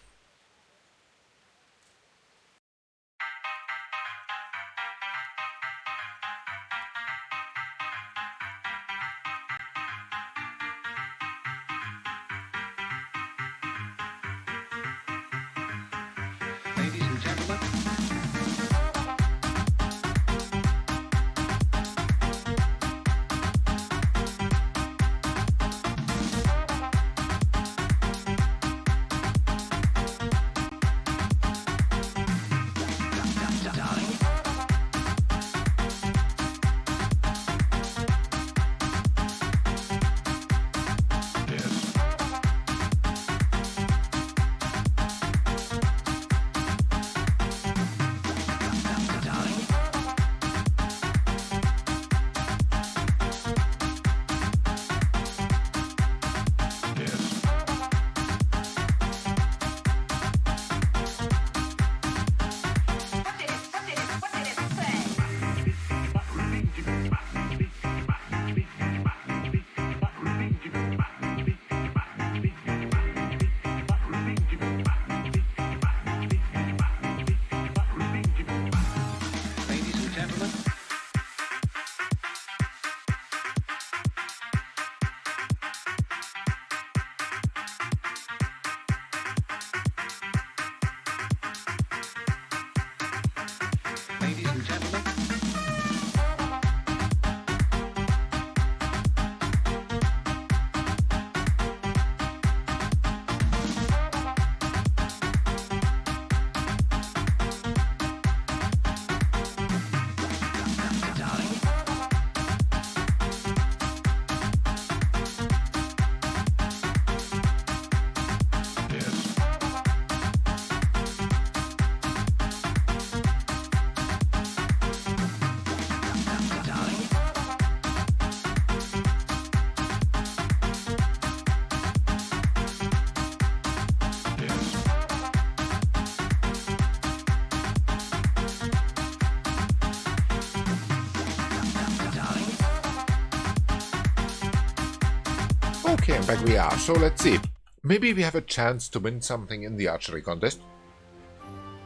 Okay, and back we are. So let's see. Maybe we have a chance to win something in the archery contest.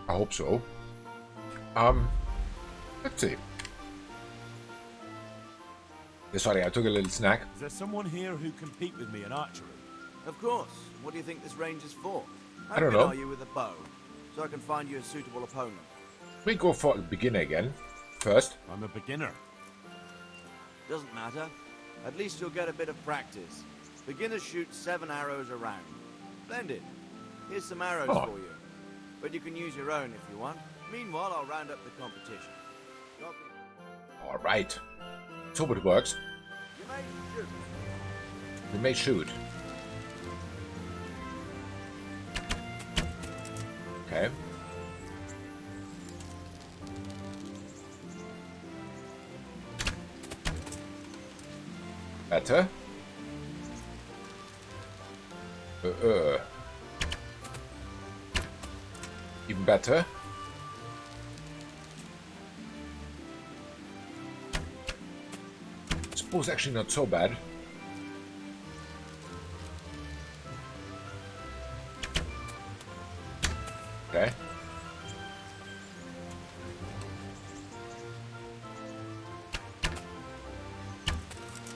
I hope so. Let's see. Sorry, I took a little snack. Is there someone here who can compete with me in archery? Of course. What do you think this range is for? How I don't good know. are you with a bow? So I can find you a suitable opponent. We go for a beginner again. First. I'm a beginner. Doesn't matter. At least you'll get a bit of practice. Beginners shoot 7 arrows a round. Splendid. Here's some arrows for you. But you can use your own if you want. Meanwhile, I'll round up the competition. Alright. Let's hope it works. You may shoot. We may shoot. Okay. Better. Even better. Suppose actually not so bad. Okay.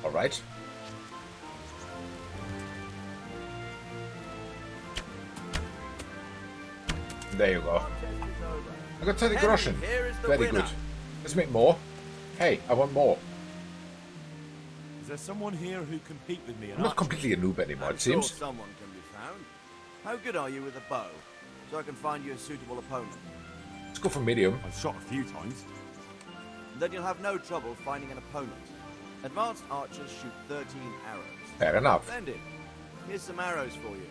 All right. There you go. I got 30 groschen. Very good. Let's make more. Hey, I want more. Is there someone here who can compete with me in I'm not archery? completely a noob anymore, I'm it seems. sure someone can be found. How good are you with a bow? So I can find you a suitable opponent. Let's go for medium. I've shot a few times. Then you'll have no trouble finding an opponent. Advanced archers shoot 13 arrows. Fair enough. Splendid. Here's some arrows for you.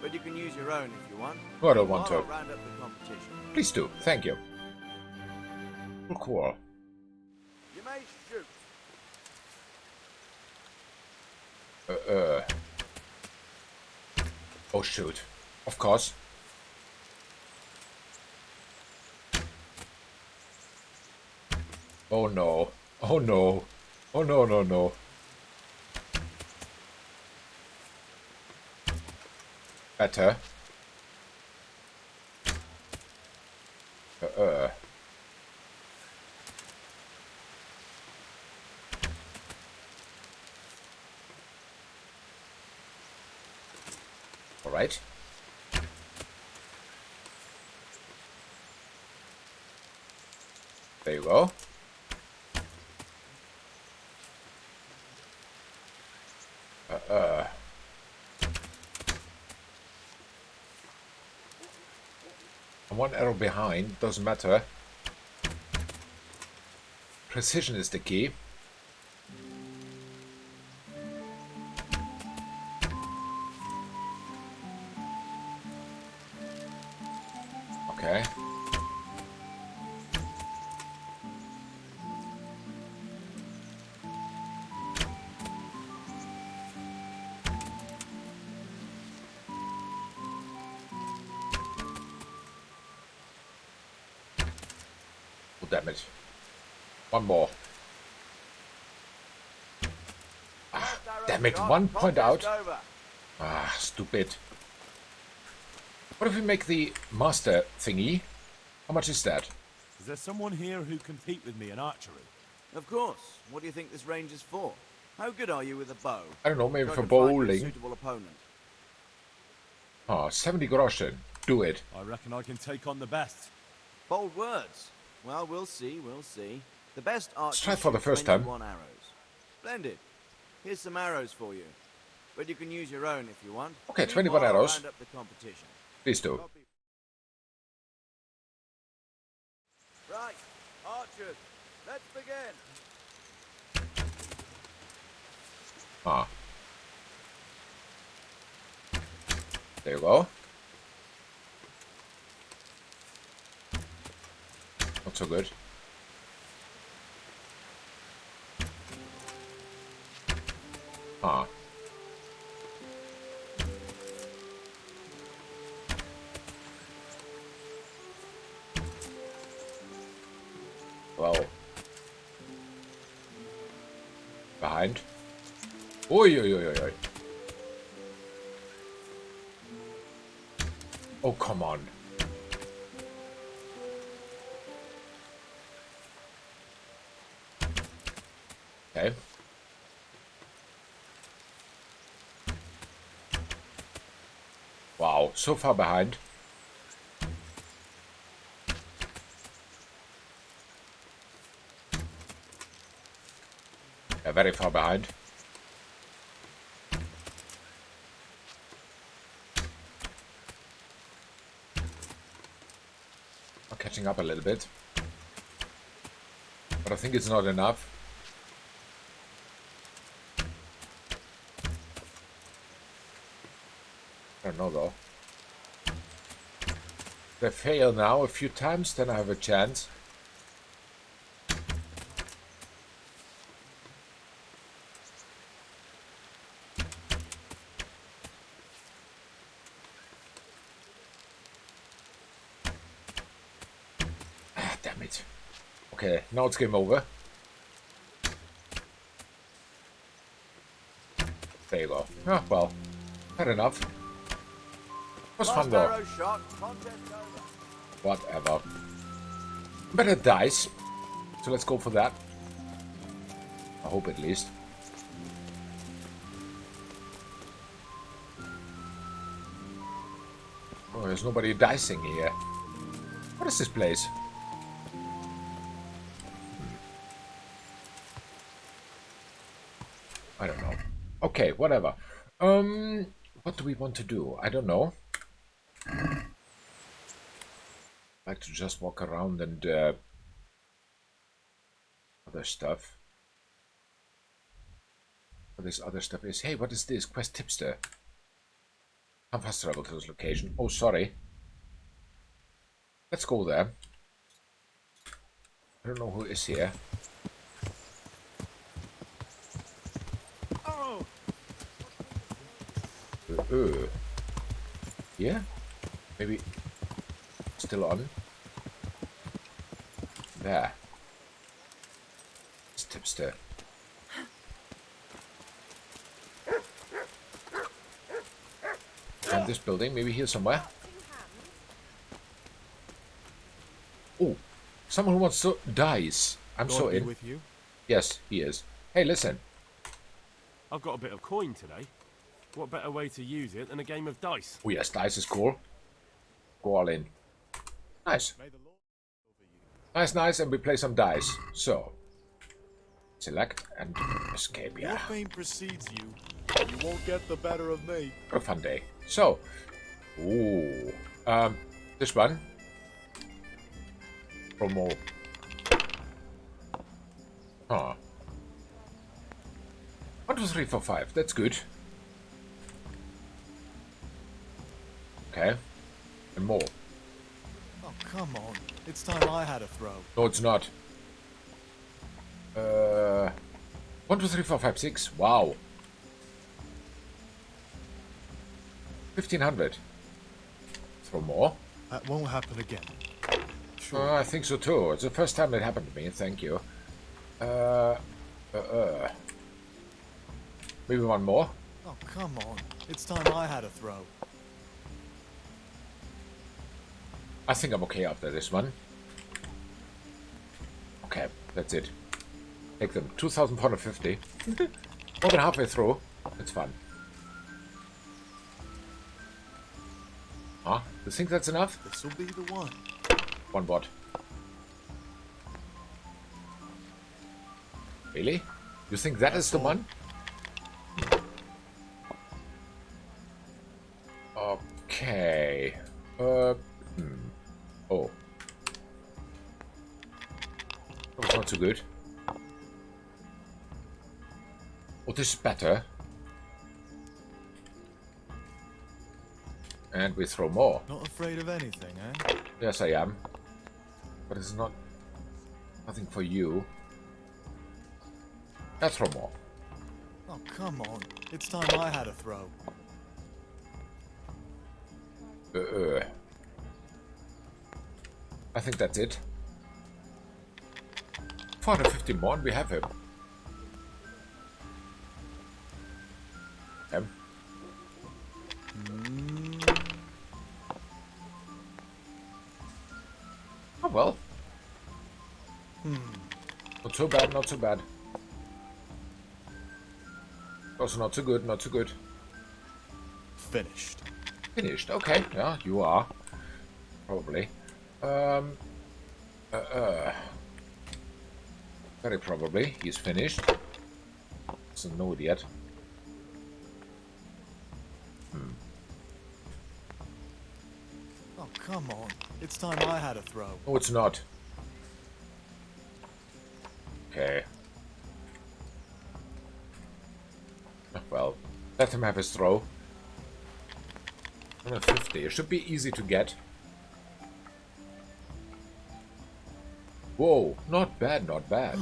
But you can use your own if you want. Oh, I don't want Meanwhile, to. I'll round up the competition. Please do. Thank you. Cool. You may shoot. Oh, shoot. Of course. Oh, no. Oh, no. Oh, no, no, no. Better. All right. you go. I'm one arrow behind, doesn't matter. Precision is the key. Okay. Oh, damn it. One more. Ah, damn it, 1 point out. Ah, stupid. What if we make the master thingy? How much is that? Is there someone here who can compete with me in archery? Of course. What do you think this range is for? How good are you with a bow? I don't know, maybe So I for can find you a bowling. suitable opponent. Ah, 70 groschen. Do it. I reckon I can take on the best. Bold words. Well, we'll see, we'll see. The best archer try for the first time. 21 arrows. Splendid. Here's some arrows for you. But you can use your own if you want. Okay, 21 Meanwhile, I'll arrows. round up the competition. Please do. Right, archers, let's begin. Ah. There you go. Not so good. Ah. Well. Behind. Oi, oi, oi, oi, oi. Oh, come on. Okay. Wow, so far behind. Yeah, very far behind. I'm catching up a little bit. But I think it's not enough. I don't know though. If I fail now a few times, then I have a chance. Ah, damn it. Okay, now it's game over. There you go. Ah, well, fair enough. It was fun though. Arrow shot, contest over. Whatever. Better dice. So let's go for that. I hope at least. Oh, there's nobody dicing here. What is this place? I don't know. Okay, whatever. What do we want to do? I don't know. Like to just walk around and other stuff. What this other stuff is. Hey, what is this? Quest tipster. How fast travel to this location? Oh, sorry. Let's go there. I don't know who is here. Oh! Yeah? Maybe still on? There. It's tipster. And this building, maybe here somewhere. Oh, someone who wants to dice. I'm so God be in. with you. Yes, he is. Hey, listen. I've got a bit of coin today. What better way to use it than a game of dice? Oh yes, dice is cool. Go all in. Nice. Nice, nice, and we play some dice. So, select and escape, Your yeah. fame precedes you. You won't get the better of me. A fun day. So, ooh, this one. Promo. Huh. 1, 2, 3, 4, 5. That's good. Okay. And more. Oh, come on. It's time I had a throw. No, it's not. 1, 2, 3, 4, 5, 6. Wow. 1500. Throw more. That won't happen again. I think so too. It's the first time it happened to me. Thank you. Maybe one more. Oh, come on. It's time I had a throw. I think I'm okay after this one. Okay, that's it. Take them. 2,450. More than halfway through. It's fun. Huh? You think that's enough? This'll be the one. One bot. Really? You think that is the one? Okay. Oh. That was not so good. Oh, this is better. And we throw more. Not afraid of anything, eh? Yes, I am. But it's not... nothing for you. Let's throw more. Oh, come on. It's time I had a throw. I think that's it. 450 more and we have him. Oh well. Not so bad, not so bad. Also not so good, not so good. Finished. Finished, okay. Yeah, you are. Probably. Very probably. He's finished. Doesn't know it yet. Oh, come on. It's time I had a throw. No, it's not. Okay. Well, let him have his throw. 150. It should be easy to get. Whoa, not bad, not bad.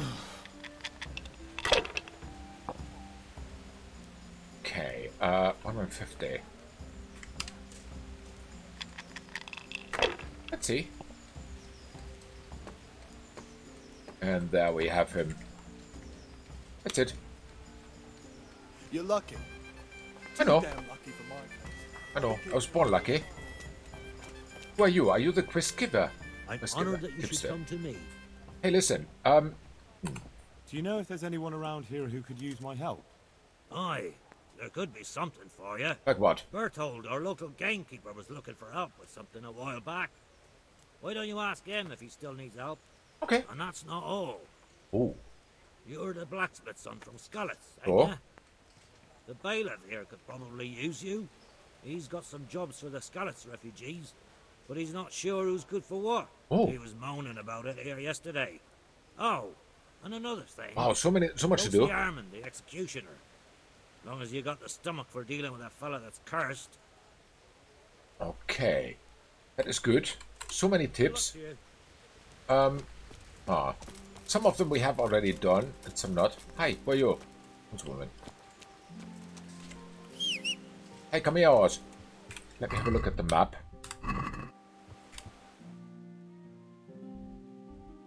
Okay, 150. Let's see. And there we have him. That's it. You're lucky. I know. Too damn lucky for my case. I know. I was born lucky. Who are you? Are you the quiz giver? I'm Quiz honored giver. that you should Hipster. come to me. Hey, listen. Do you know if there's anyone around here who could use my help? Aye, there could be something for you. Like what? Berthold, our local gamekeeper, was looking for help with something a while back. Why don't you ask him if he still needs help? Okay. And that's not all. Oh. You're the blacksmith's son from Scullets, ain't Oh. ya? The bailiff here could probably use you. He's got some jobs for the Scullets refugees, but he's not sure who's good for what. Oh. He was moaning about it here yesterday. Oh, and another thing. Wow, so much to Go do. see Armand, the executioner. As long as you got the stomach for dealing with a fella that's cursed. Okay. That is good. So many tips. Some of them we have already done, and some not. Hi, who are you? Who's woman? Hey, come here, Oz. Let me have a look at the map.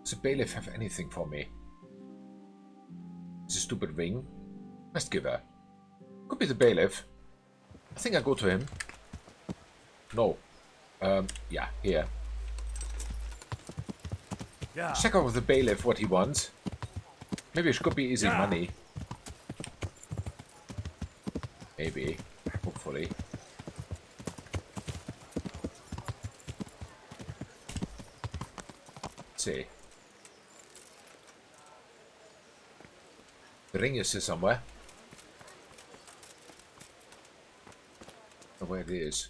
Does the bailiff have anything for me? It's a stupid ring. Quest giver. Could be the bailiff. I think I go to him. No. Yeah, here. Yeah. Check out with the bailiff what he wants. Maybe it could be easy money. Maybe. Hopefully. Let's see. ring is here somewhere. Where it is.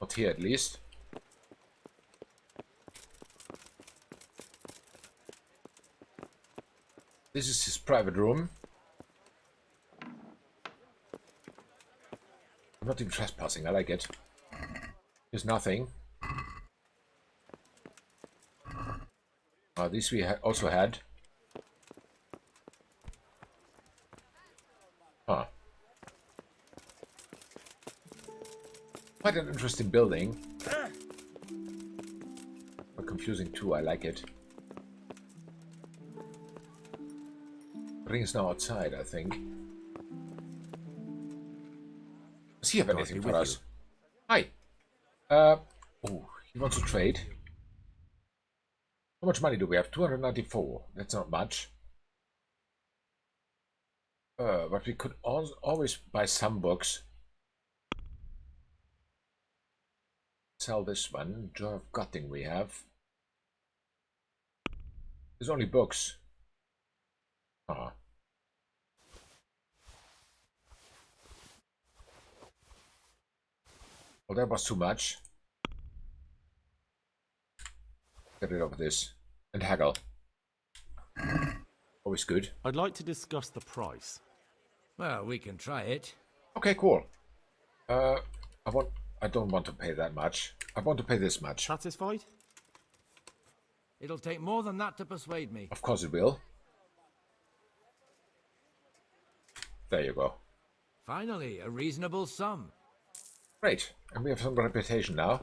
Not here, at least. This is his private room. I'm not even trespassing, I like it. There's nothing. These we also had. Huh. Quite an interesting building. But confusing too, I like it. The ring is now outside, I think. Does he have anything for us? Hi. Oh, he wants to trade. How much money do we have? 294. That's not much. But we could always buy some books. Sell this one. Joy of Gutting we have. There's only books. Ah. Well, that was too much. Get rid of this. And haggle. Always good. I'd like to discuss the price. Well, we can try it. Okay, cool. I don't want to pay that much. I want to pay this much. Satisfied? It'll take more than that to persuade me. Of course it will. There you go. Finally, a reasonable sum. Great. And we have some reputation now.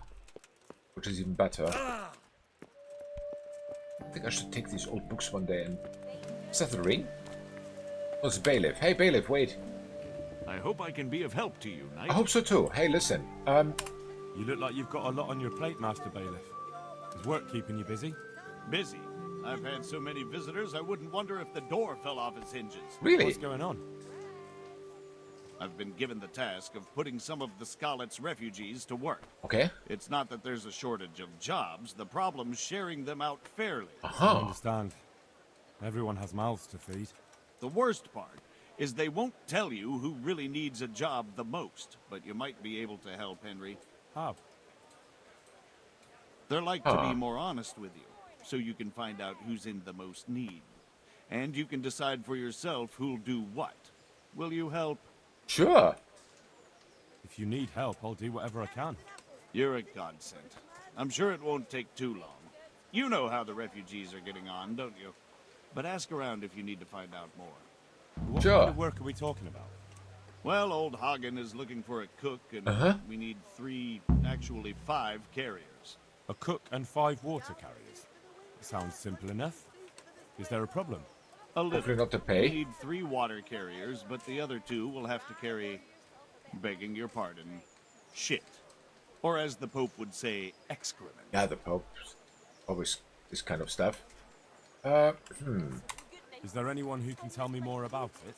Which is even better. I think I should take these old books one day and... Is that the ring? Oh, it's Bailiff. Hey, Bailiff, wait. I hope I can be of help to you, Knight. I hope so too. Hey, listen. You look like you've got a lot on your plate, Master Bailiff. Is work keeping you busy? Busy. I've had so many visitors, I wouldn't wonder if the door fell off its hinges. Really? What's going on? I've been given the task of putting some of the Scarlet's refugees to work. Okay. It's not that there's a shortage of jobs. The problem's sharing them out fairly. I understand. Everyone has mouths to feed. The worst part is they won't tell you who really needs a job the most, but you might be able to help, Henry. How? They're like to be more honest with you, so you can find out who's in the most need. And you can decide for yourself who'll do what. Will you help? Sure. If you need help, I'll do whatever I can. You're a godsend. I'm sure it won't take too long. You know how the refugees are getting on, don't you? But ask around if you need to find out more. What Sure. kind of work are we talking about? Well, old Hagen is looking for a cook, and we need 5 carriers. A cook and 5 water carriers. Sounds simple enough. Is there a problem? A little. Hopefully not to We pay. need 3 water carriers, but the other 2 will have to carry, begging your pardon, shit. Or as the Pope would say, excrement. Yeah, the Pope. Always this kind of stuff. Is there anyone who can tell me more about it?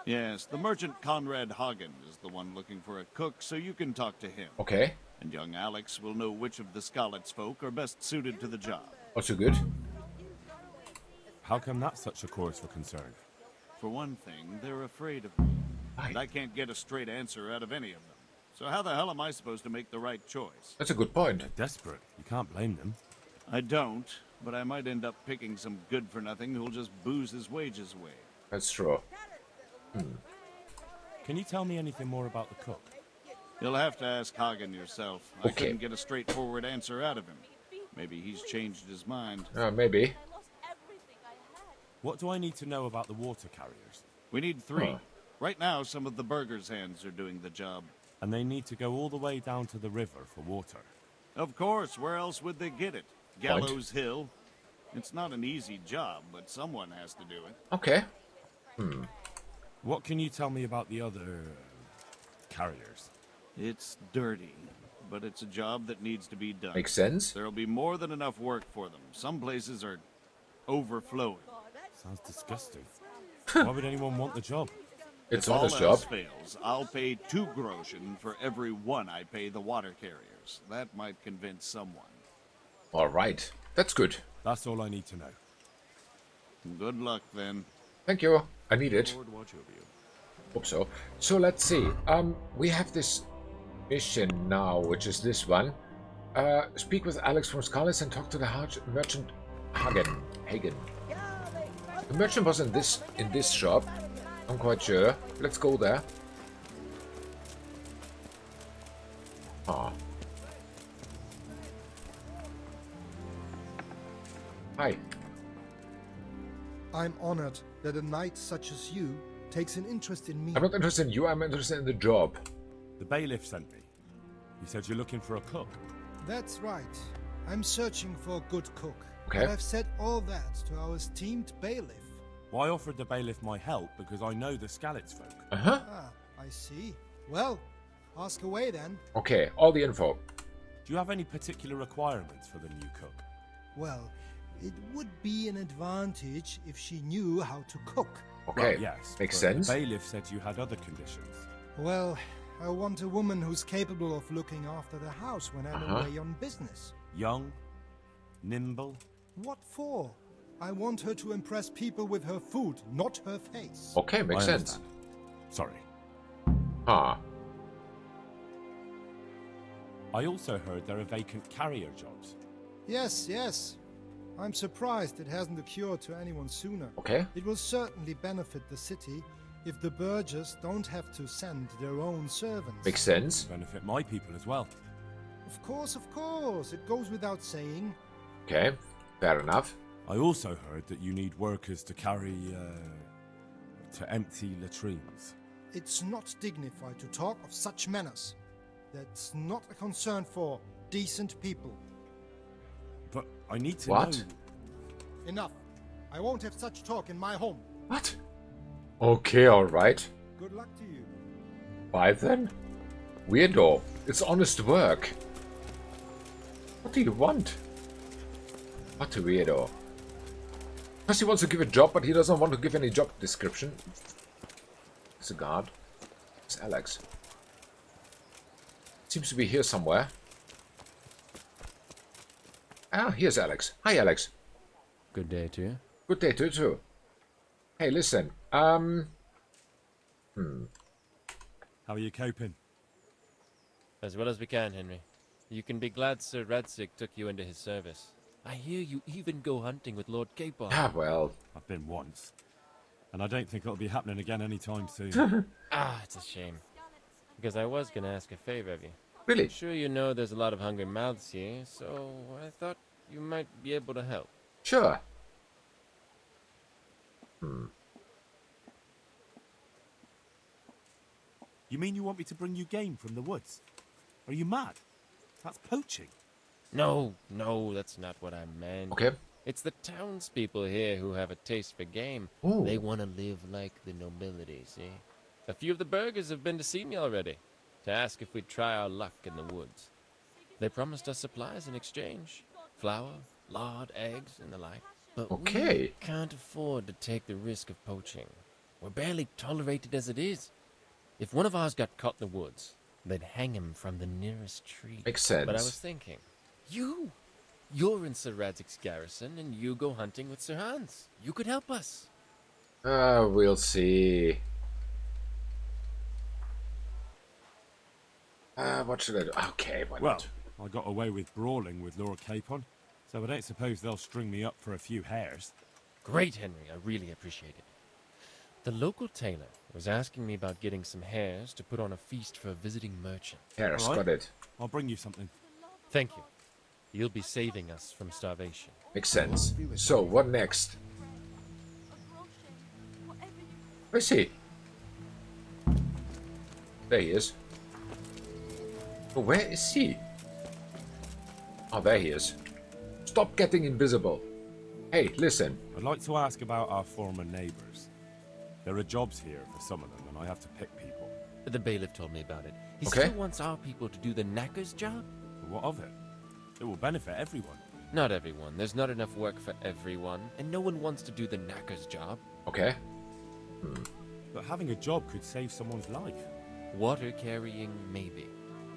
Yes, the merchant Conrad Hagen is the one looking for a cook, so you can talk to him. Okay. And young Alex will know which of the Scarlet's folk are best suited to the job. Also good. How come that's such a cause for concern? For one thing, they're afraid of me. And I can't get a straight answer out of any of them. So how the hell am I supposed to make the right choice? That's a good point. They're desperate. You can't blame them. I don't, but I might end up picking some good-for-nothing who'll just booze his wages away. That's true. Can you tell me anything more about the cook? You'll have to ask Hagen yourself. I Okay. couldn't get a straightforward answer out of him. Maybe he's changed his mind. Maybe. What do I need to know about the water carriers? We need 3. Right now, some of the burgers' hands are doing the job. And they need to go all the way down to the river for water. Of course, where else would they get it? Gallows Hill? It's not an easy job, but someone has to do it. Okay. What can you tell me about the other carriers? It's dirty, but it's a job that needs to be done. Makes sense. There'll be more than enough work for them. Some places are overflowing. Sounds disgusting. Why would anyone want the job? It's If all honest else job. fails, I'll pay 2 groschen for every 1 I pay the water carriers. That might convince someone. All right. That's good. That's all I need to know. Good luck, then. Thank you. I need it. Lord watch over you. Hope so. So let's see. We have this mission now, which is this one. Speak with Alex from Scarlet and talk to the merchant Hagen. The merchant was in this shop. I'm quite sure. Let's go there. Ah. Hi. I'm honored that a knight such as you takes an interest in me. I'm not interested in you, I'm interested in the job. The bailiff sent me. He said you're looking for a cook. That's right. I'm searching for a good cook. Okay. And I've said all that to our esteemed bailiff. Well, I offered the bailiff my help because I know the Skalitz folk. Uh-huh. Ah, I see. Well, ask away then. Okay, all the info. Do you have any particular requirements for the new cook? Well, it would be an advantage if she knew how to cook. Okay, Well, yes, makes but sense. The bailiff said you had other conditions. Well, I want a woman who's capable of looking after the house when I'm away on business. Young, nimble. What for? I want her to impress people with her food, not her face. Okay, makes I sense. understand. Sorry. Ah. I also heard there are vacant carrier jobs. Yes, yes. I'm surprised it hasn't occurred to anyone sooner. Okay. It will certainly benefit the city if the burghers don't have to send their own servants. Makes sense. Benefit my people as well. Of course, of course. It goes without saying. Okay, fair enough. I also heard that you need workers to carry, to empty latrines. It's not dignified to talk of such manners. That's not a concern for decent people. But I need to What? know... Enough. I won't have such talk in my home. What? Okay, alright. Good luck to you. Bye then. Weirdo. It's honest work. What do you want? What a weirdo. Plus he wants to give a job, but he doesn't want to give any job description. It's a guard. It's Alex. Seems to be here somewhere. Ah, here's Alex. Hi, Alex. Good day to you. Good day to you too. Hey, listen. How are you coping? As well as we can, Henry. You can be glad Sir Radzig took you into his service. I hear you even go hunting with Lord Capon. Ah, well. I've been once. And I don't think it'll be happening again anytime soon. It's a shame. Because I was going to ask a favor of you. Really? I'm sure you know there's a lot of hungry mouths here, so I thought you might be able to help. Sure. You mean you want me to bring you game from the woods? Are you mad? That's poaching. No, that's not what I meant. Okay. It's the townspeople here who have a taste for game. Ooh. They want to live like the nobility, see? A few of the burghers have been to see me already, to ask if we'd try our luck in the woods. They promised us supplies in exchange. Flour, lard, eggs, and the like. But Okay. we can't afford to take the risk of poaching. We're barely tolerated as it is. If one of ours got caught in the woods, they'd hang him from the nearest tree. Makes sense. But I was thinking, you're in Sir Radzig's garrison, and you go hunting with Sir Hans. You could help us. We'll see. What should I do? Okay, why Well, not? I got away with brawling with Lord Capon, so I don't suppose they'll string me up for a few hares. Great, Henry. I really appreciate it. The local tailor was asking me about getting some hares to put on a feast for a visiting merchant. Harris, All right. got it. I'll bring you something. Thank you. You'll be saving us from starvation. Makes sense. So, what next? Where is he? There he is. Oh, where is he? Oh, there he is. Stop getting invisible. Hey, listen. I'd like to ask about our former neighbours. There are jobs here for some of them, and I have to pick people. The bailiff told me about it. He Okay. still wants our people to do the knacker's job? But what of it? It will benefit everyone. Not everyone. There's not enough work for everyone, and no one wants to do the knacker's job. Okay. But having a job could save someone's life. Water carrying, maybe.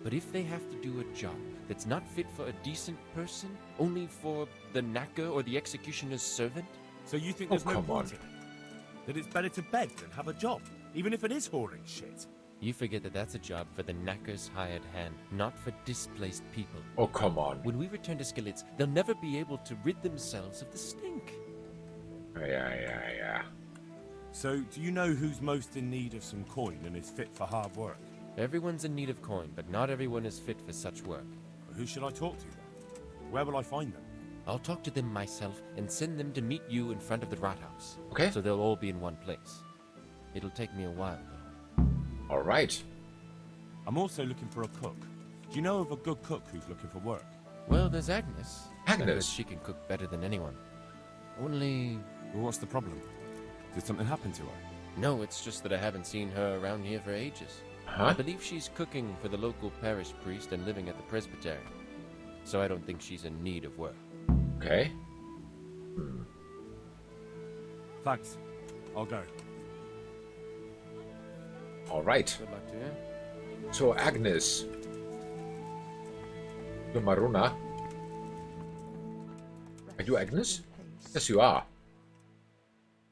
But if they have to do a job that's not fit for a decent person, only for the knacker or the executioner's servant? So you think Oh, there's no come point on. in it? That it's better to beg than have a job, even if it is hauling shit? You forget that that's a job for the knacker's hired hand, not for displaced people. Oh, come on. When we return to Skillets, they'll never be able to rid themselves of the stink. Yeah. So, do you know who's most in need of some coin and is fit for hard work? Everyone's in need of coin, but not everyone is fit for such work. Who should I talk to then? Where will I find them? I'll talk to them myself and send them to meet you in front of the Rathaus. Okay. So they'll all be in one place. It'll take me a while, though. All right. I'm also looking for a cook. Do you know of a good cook who's looking for work? Well, there's Agnes. I heard Agnes? she can cook better than anyone. Only... Well, what's the problem? Did something happen to her? No, it's just that I haven't seen her around here for ages. Huh? I believe she's cooking for the local parish priest and living at the presbytery. So I don't think she's in need of work. Okay. Thanks. I'll go. All right. Good luck to you. So, Agnes. You're Maruna. Are you Agnes? Yes, you are.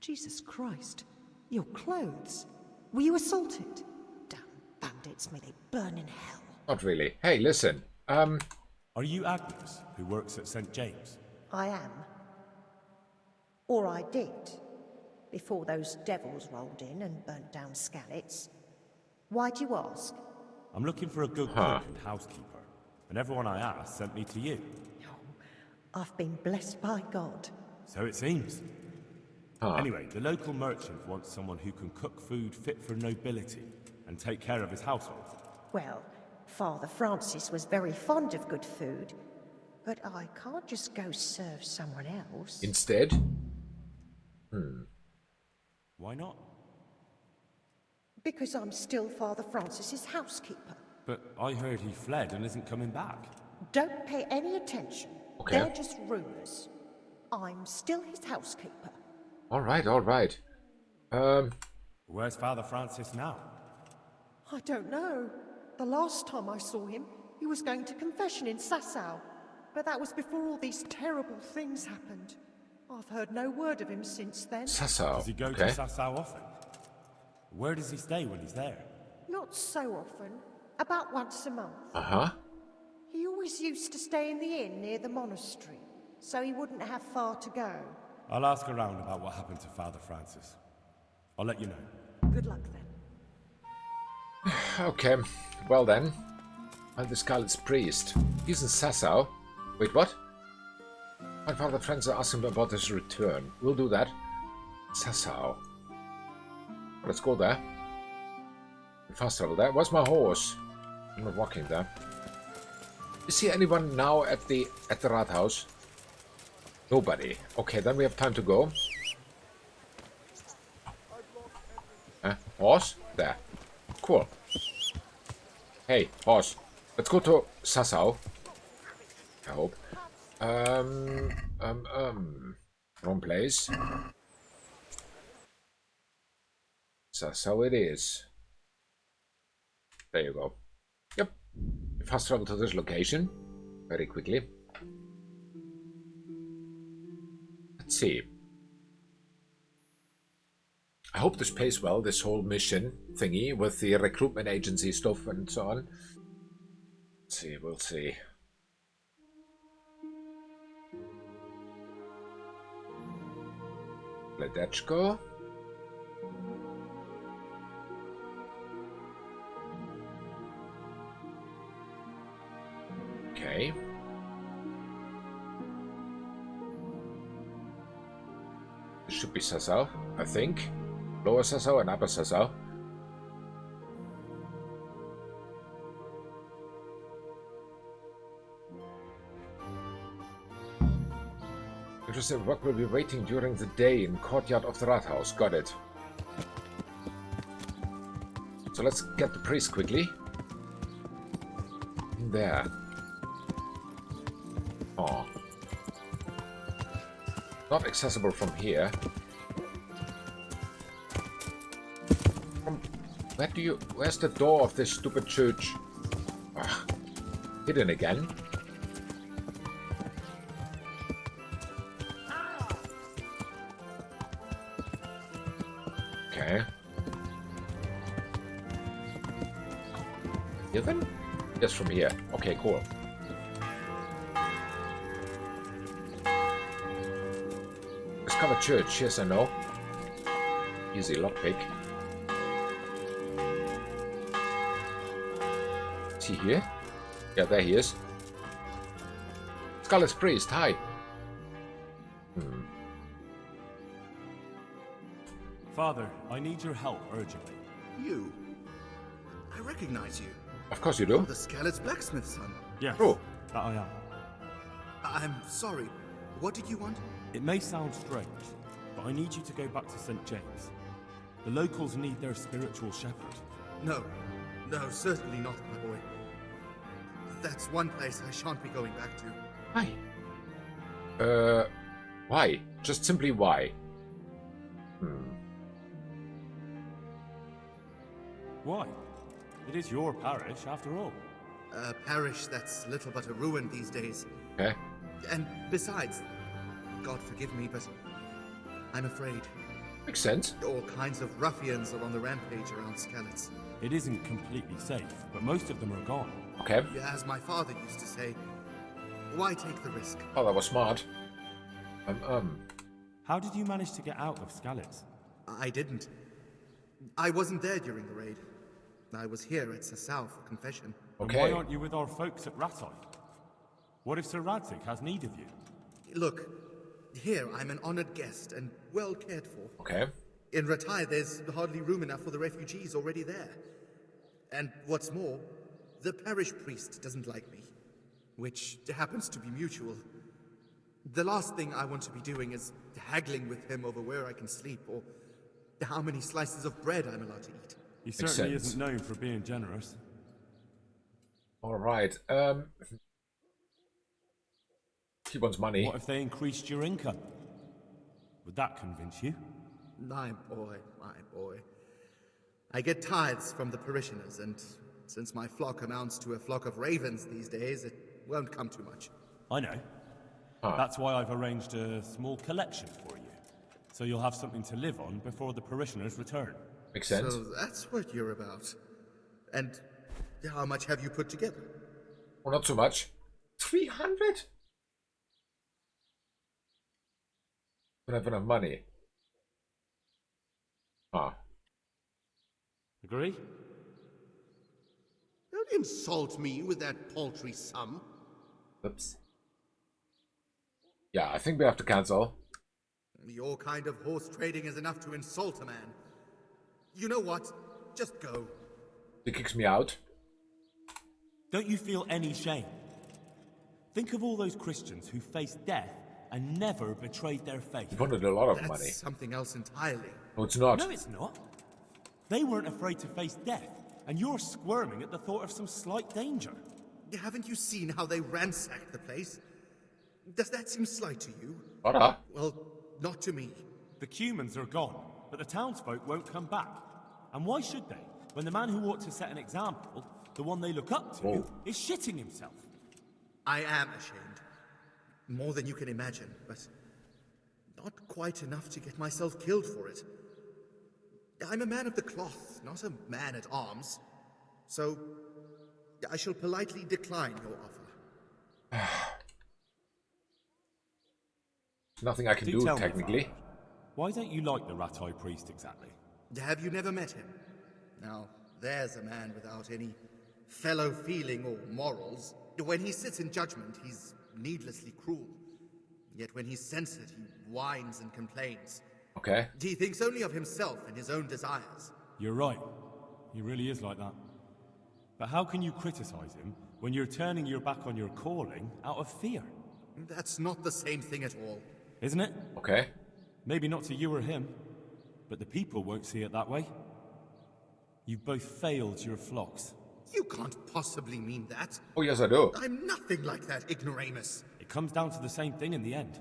Jesus Christ. Your clothes. Were you assaulted? Damn bandits, may they burn in hell. Not really. Hey, listen. Are you Agnes, who works at St. James? I am. Or I did. Before those devils rolled in and burnt down Skalitz. Why do you ask? I'm looking for a good cook and housekeeper, and everyone I asked sent me to you. I've been blessed by God. So it seems. Anyway, the local merchant wants someone who can cook food fit for nobility and take care of his household. Well, Father Francis was very fond of good food, but I can't just go serve someone else. Instead? Why not? Because I'm still Father Francis's housekeeper. But I heard he fled and isn't coming back. Don't pay any attention. Okay. They're just rumors. I'm still his housekeeper. All right. Where's Father Francis now? I don't know. The last time I saw him, he was going to confession in Sasau. But that was before all these terrible things happened. I've heard no word of him since then. Sasau. Does he go to Sasau often? Where does he stay when he's there? Not so often. About once a month. Uh-huh. He always used to stay in the inn near the monastery, so he wouldn't have far to go. I'll ask around about what happened to Father Francis. I'll let you know. Good luck then. Okay. Well then. Find the Scarlet's priest. He's in Sasau. Wait, what? My Father Francis asked him about his return. We'll do that. Sasau. Let's go there. Fast travel there. Where's my horse? I'm not walking there. Is here anyone now at the Rathaus? Nobody. Okay, then we have time to go. Horse? There. Cool. Hey, horse. Let's go to Sasau. I hope. Wrong place. Sasau it is. There you go. Yep. Fast travel to this location. Very quickly. Let's see. I hope this pays well, this whole mission thingy with the recruitment agency stuff and so on. Let's see, we'll see. Ledechko. Okay. This should be Sasau, I think. Lower Sasau and Upper Sasau. Interesting work will be waiting during the day in courtyard of the Rathaus. Got it. So let's get the priest quickly. In there. Oh. Not accessible from here. Where's the door of this stupid church? Hidden again. Okay. Hidden? Yes, from here. Okay, cool. Discover church. Yes, I know. Easy lockpick. Is he here? Yeah, there he is. Scarlet's priest, hi. Father, I need your help urgently. You? I recognize you. Of course you You're do. the Scarlet's blacksmith son. Yes, Oh. that I am. I'm sorry. What did you want? It may sound strange, but I need you to go back to St. James. The locals need their spiritual shepherd. No. No, certainly not, my boy. That's one place I shan't be going back to. Why? Why? Just simply why? Why? It is your parish, after all. A parish that's little but a ruin these days. Okay. And besides, God forgive me, but I'm afraid. Makes sense. All kinds of ruffians are on the rampage around Skalitz. It isn't completely safe, but most of them are gone. Okay. As my father used to say, why take the risk? Oh, that was smart. How did you manage to get out of Skalitz? I didn't. I wasn't there during the raid. I was here at Sasau for confession. Okay. And why aren't you with our folks at Rattay? What if Sir Radzig has need of you? Look, here I'm an honored guest and well cared for. Okay. In Rattay, there's hardly room enough for the refugees already there. And what's more, the parish priest doesn't like me, which happens to be mutual. The last thing I want to be doing is haggling with him over where I can sleep or how many slices of bread I'm allowed to eat. He certainly isn't known for being generous. All right. He wants money. What if they increased your income? Would that convince you? My boy, my boy. I get tithes from the parishioners, and since my flock amounts to a flock of ravens these days, it won't come to much. I know. That's why I've arranged a small collection for you. So you'll have something to live on before the parishioners return. Makes sense. So that's what you're about. And how much have you put together? Well, not so much. 300? Don't have enough money. Agree? Don't insult me with that paltry sum. Oops. Yeah, I think we have to cancel. Your kind of horse trading is enough to insult a man. You know what? Just go. He kicks me out. Don't you feel any shame? Think of all those Christians who faced death and never betrayed their faith. He wanted a lot of That's money. something else entirely. No, it's not. No, it's not. They weren't afraid to face death, and you're squirming at the thought of some slight danger. Haven't you seen how they ransacked the place? Does that seem slight to you? What? Well, not to me. The Cumans are gone, but the townsfolk won't come back. And why should they, when the man who ought to set an example, the one they look up to, is shitting himself? I am ashamed. More than you can imagine, but not quite enough to get myself killed for it. I'm a man of the cloth, not a man at arms. So, I shall politely decline your offer. Nothing I can do, tell me, technically. Father, why don't you like the Rattay priest exactly? Have you never met him? Now, there's a man without any fellow feeling or morals. When he sits in judgment, he's needlessly cruel. Yet when he's censored, he whines and complains. Okay. He thinks only of himself and his own desires. You're right. He really is like that. But how can you criticize him when you're turning your back on your calling out of fear? That's not the same thing at all. Isn't it? Okay. Maybe not to you or him, but the people won't see it that way. You've both failed your flocks. You can't possibly mean that. Oh, yes, I do. I'm nothing like that ignoramus. It comes down to the same thing in the end.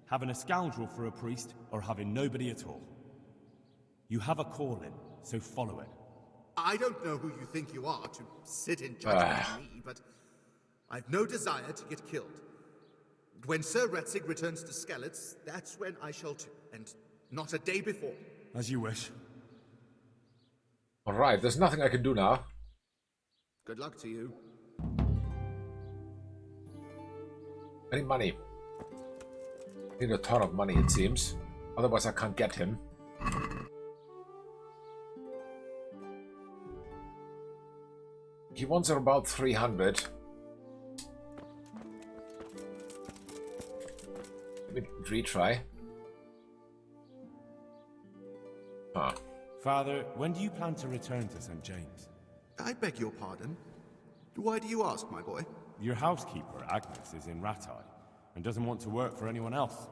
Having a scoundrel for a priest or having nobody at all. You have a calling, so follow it. I don't know who you think you are to sit in judgment of me, but I've no desire to get killed. When Sir Ratzig returns to Skalitz, that's when I shall too, and not a day before. As you wish. Alright, there's nothing I can do now. Good luck to you. I need money. I need a ton of money, it seems. Otherwise I can't get him. He wants about 300. Let me retry. Huh. Father, when do you plan to return to St. James? I beg your pardon. Why do you ask, my boy? Your housekeeper, Agnes, is in Rattay and doesn't want to work for anyone else.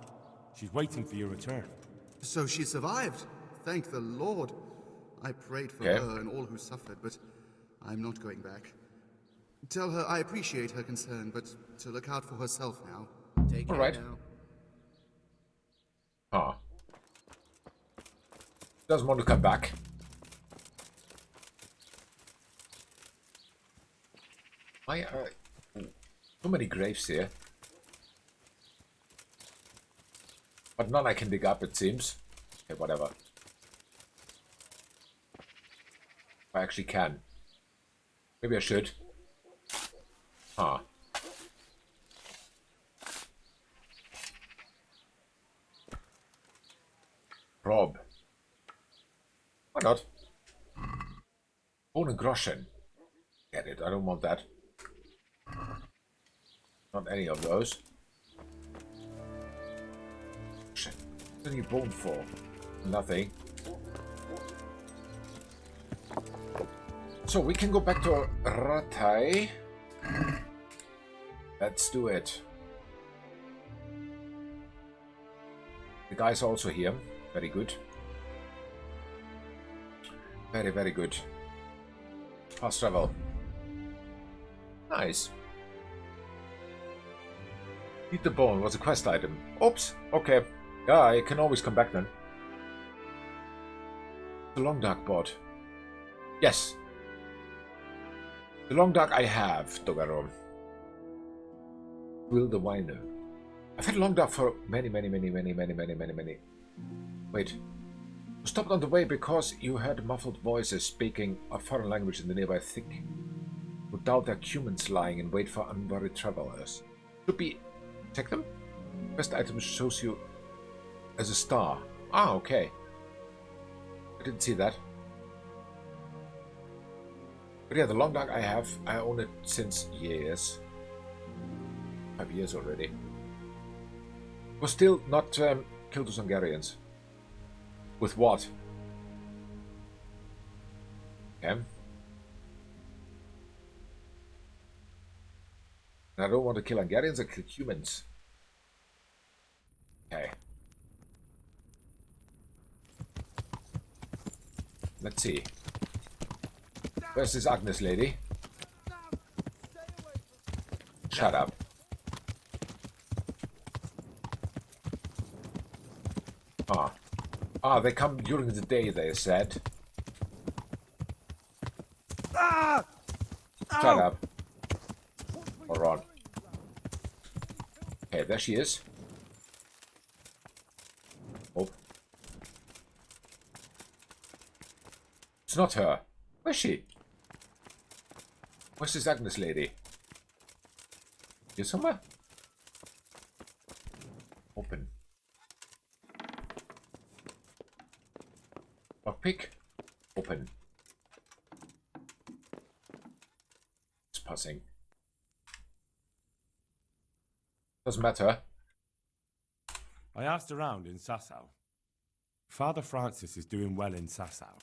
She's waiting for your return. So she survived. Thank the Lord. I prayed for Okay. her and all who suffered, but I'm not going back. Tell her I appreciate her concern, but to look out for herself now. Take care Alright. now. Huh. Doesn't want to come back. So many graves here. But none I can dig up, it seems. Okay, whatever. I actually can. Maybe I should. Huh. Rob. Why not? Ohne Groschen. Get it, I don't want that. Not any of those. Shit. What do you bone for? Nothing. So we can go back to Rattay. Let's do it. The guy's also here. Very good. Very, very good. Fast travel. Nice. Eat the bone was a quest item. Oops. Okay. Yeah, I can always come back then. The long dark bot. Yes. The long dark I have, Togaro. Will the Wino. I've had long dark for many. Wait. You stopped on the way because you heard muffled voices speaking a foreign language in the nearby thick. No doubt they're humans lying in wait for unworried travelers. Should be... Check them? Quest item shows you as a star. Ah, okay. I didn't see that. But yeah, the long dark I have, I own it since years. 5 years already. Was still not killed those Hungarians. With what? Okay. I don't want to kill Hungarians, I kill humans. Okay. Let's see. Where's this Agnes lady? Shut up. Ah, they come during the day, they said. Shut up. Moron. Okay, there she is. Oh. It's not her. Where's she? Where's this Agnes lady? Here somewhere? Open. Lockpick. Open. It's passing. Doesn't matter. I asked around in Sasau. Father Francis is doing well in Sasau.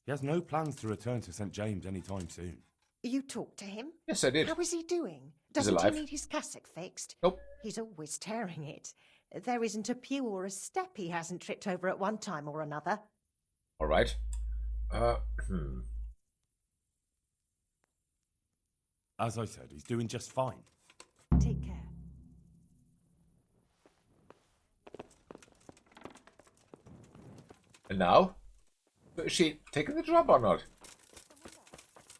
He has no plans to return to St. James anytime soon. You talked to him? Yes, I did. How is he doing? He's Doesn't he alive. need his cassock fixed? Nope. He's always tearing it. There isn't a pew or a step he hasn't tripped over at one time or another. Alright. As I said, he's doing just fine. Take care. And now? Is she taking the job or not?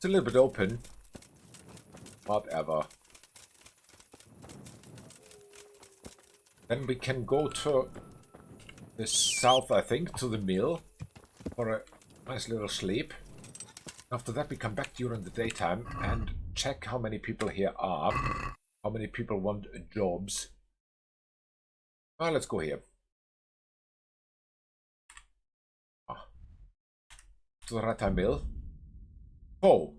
It's a little bit open. Whatever. Then we can go to the south, I think, to the mill for a nice little sleep. After that, we come back during the daytime and check how many people here are. How many people want jobs. Well, let's go here. To the Rata Mill. Oh.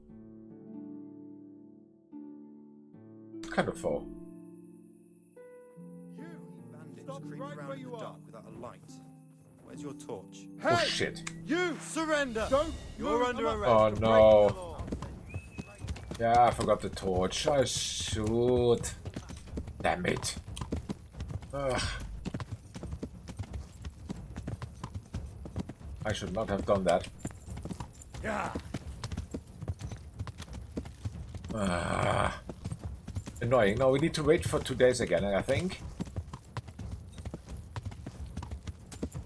Kind of full. Stop right where you are. Without a light. Where's your torch? Hey! Oh shit. You surrender. Don't. You're under arrest. Oh for no. breaking the law. Yeah, I forgot the torch. I should. Damn it. Ugh. I should not have done that. Yeah. Annoying. No, we need to wait for 2 days again, I think.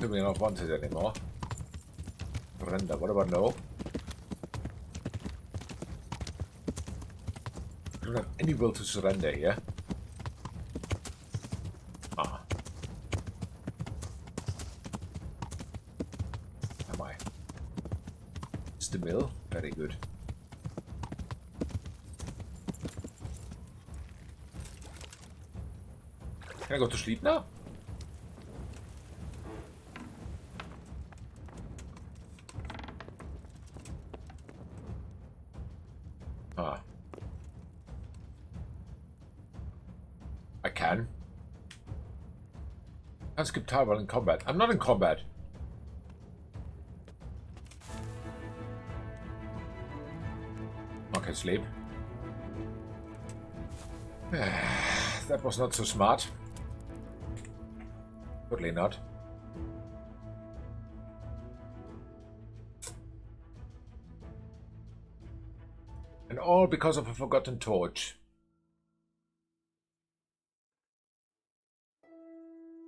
Do we not want it anymore? Surrender. What about no? I don't have any will to surrender here. Ah. Am I? It's the mill. Very good. Can I go to sleep now? Ah. I can. Can't skip time while in combat. I'm not in combat. Okay, sleep. That was not so smart. Totally not. And all because of a forgotten torch.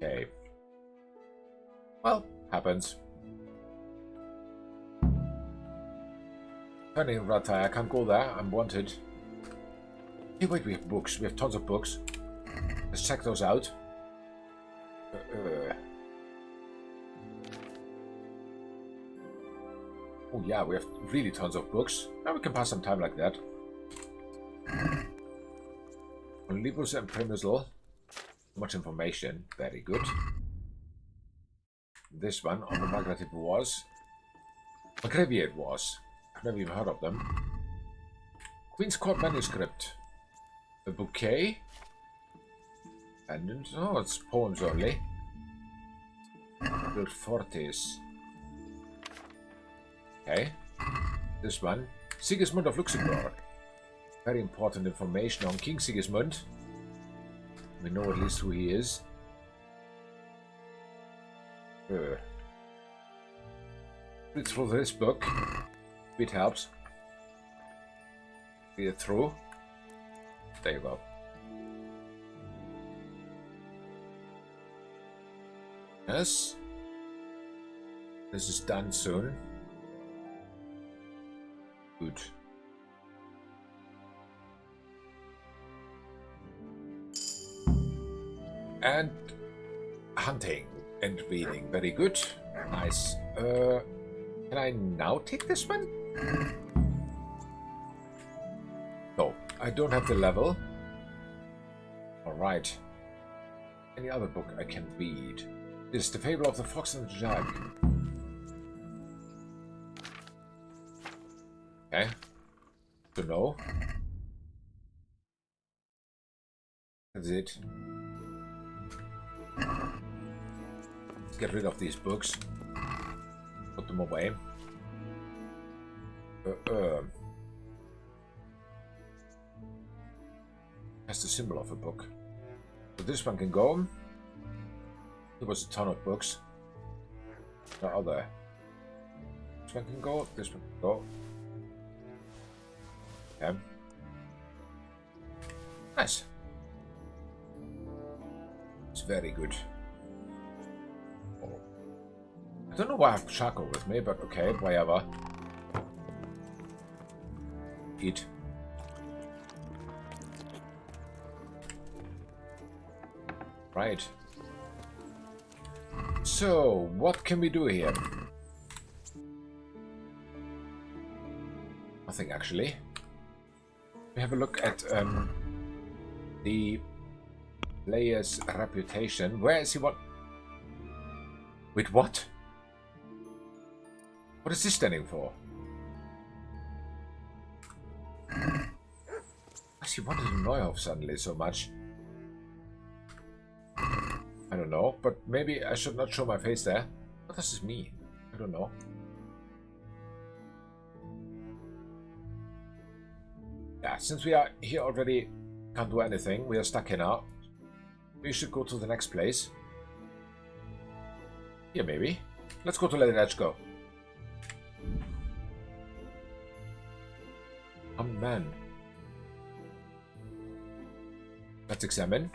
Okay. Well, happens. Turning Rata, I can't go there. I'm wanted. Hey, wait, we have books. We have tons of books. Let's check those out. Oh yeah, we have really tons of books. Now we can pass some time like that. On Libus and Premisal. Much information. Very good. This one on the Margrative Wars. Margraviate Wars. I've never even heard of them. Queen's Court Manuscript. A bouquet. And oh, it's poems only. Build forties. Okay. This one. Sigismund of Luxembourg. Very important information on King Sigismund. We know at least who he is. Read through this book. It helps. Read it through. There you go. Yes. This is done soon. Good. And hunting and reading. Very good. Nice. Can I now take this one? No, I don't have the level. Alright. Any other book I can read? This is The Fable of the Fox and the Jag. Okay. To know. That's it. Let's get rid of these books. Put them away. That's the symbol of a book. So this one can go. There was a ton of books. There are there. This one can go. This one can go. Okay. Nice. It's very good. Oh. I don't know why I have Chaco with me, but okay, whatever. Eat. Right. So, what can we do here? Nothing, actually. We have a look at the player's reputation. Where is he? What? Wait, what? What is this standing for? I see. What did Neuhoff suddenly so much? I don't know, but maybe I should not show my face there. What does this mean? I don't know. Yeah, since we are here already, can't do anything. We are stuck here now. We should go to the next place. Here, maybe. Let's go to Let It Edge Go. Man. Let's examine.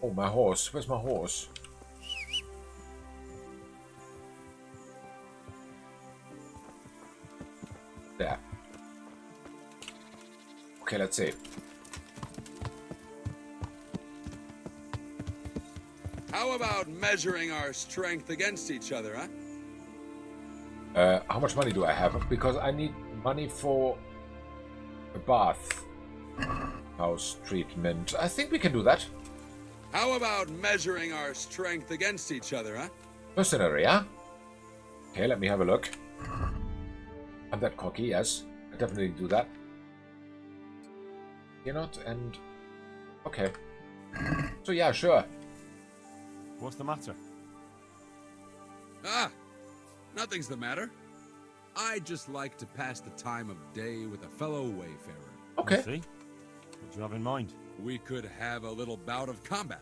Oh, my horse. Where's my horse? There. Okay, let's see. How about measuring our strength against each other, huh? How much money do I have? Because I need money for a bath house treatment. I think we can do that. How about measuring our strength against each other, huh? Mercenary, yeah? Okay, let me have a look. I'm that cocky, yes. I definitely do that. You're not, and... Okay. So yeah, sure. What's the matter? Ah! Nothing's the matter. I'd just like to pass the time of day with a fellow wayfarer. Okay. I see. What do you have in mind? We could have a little bout of combat.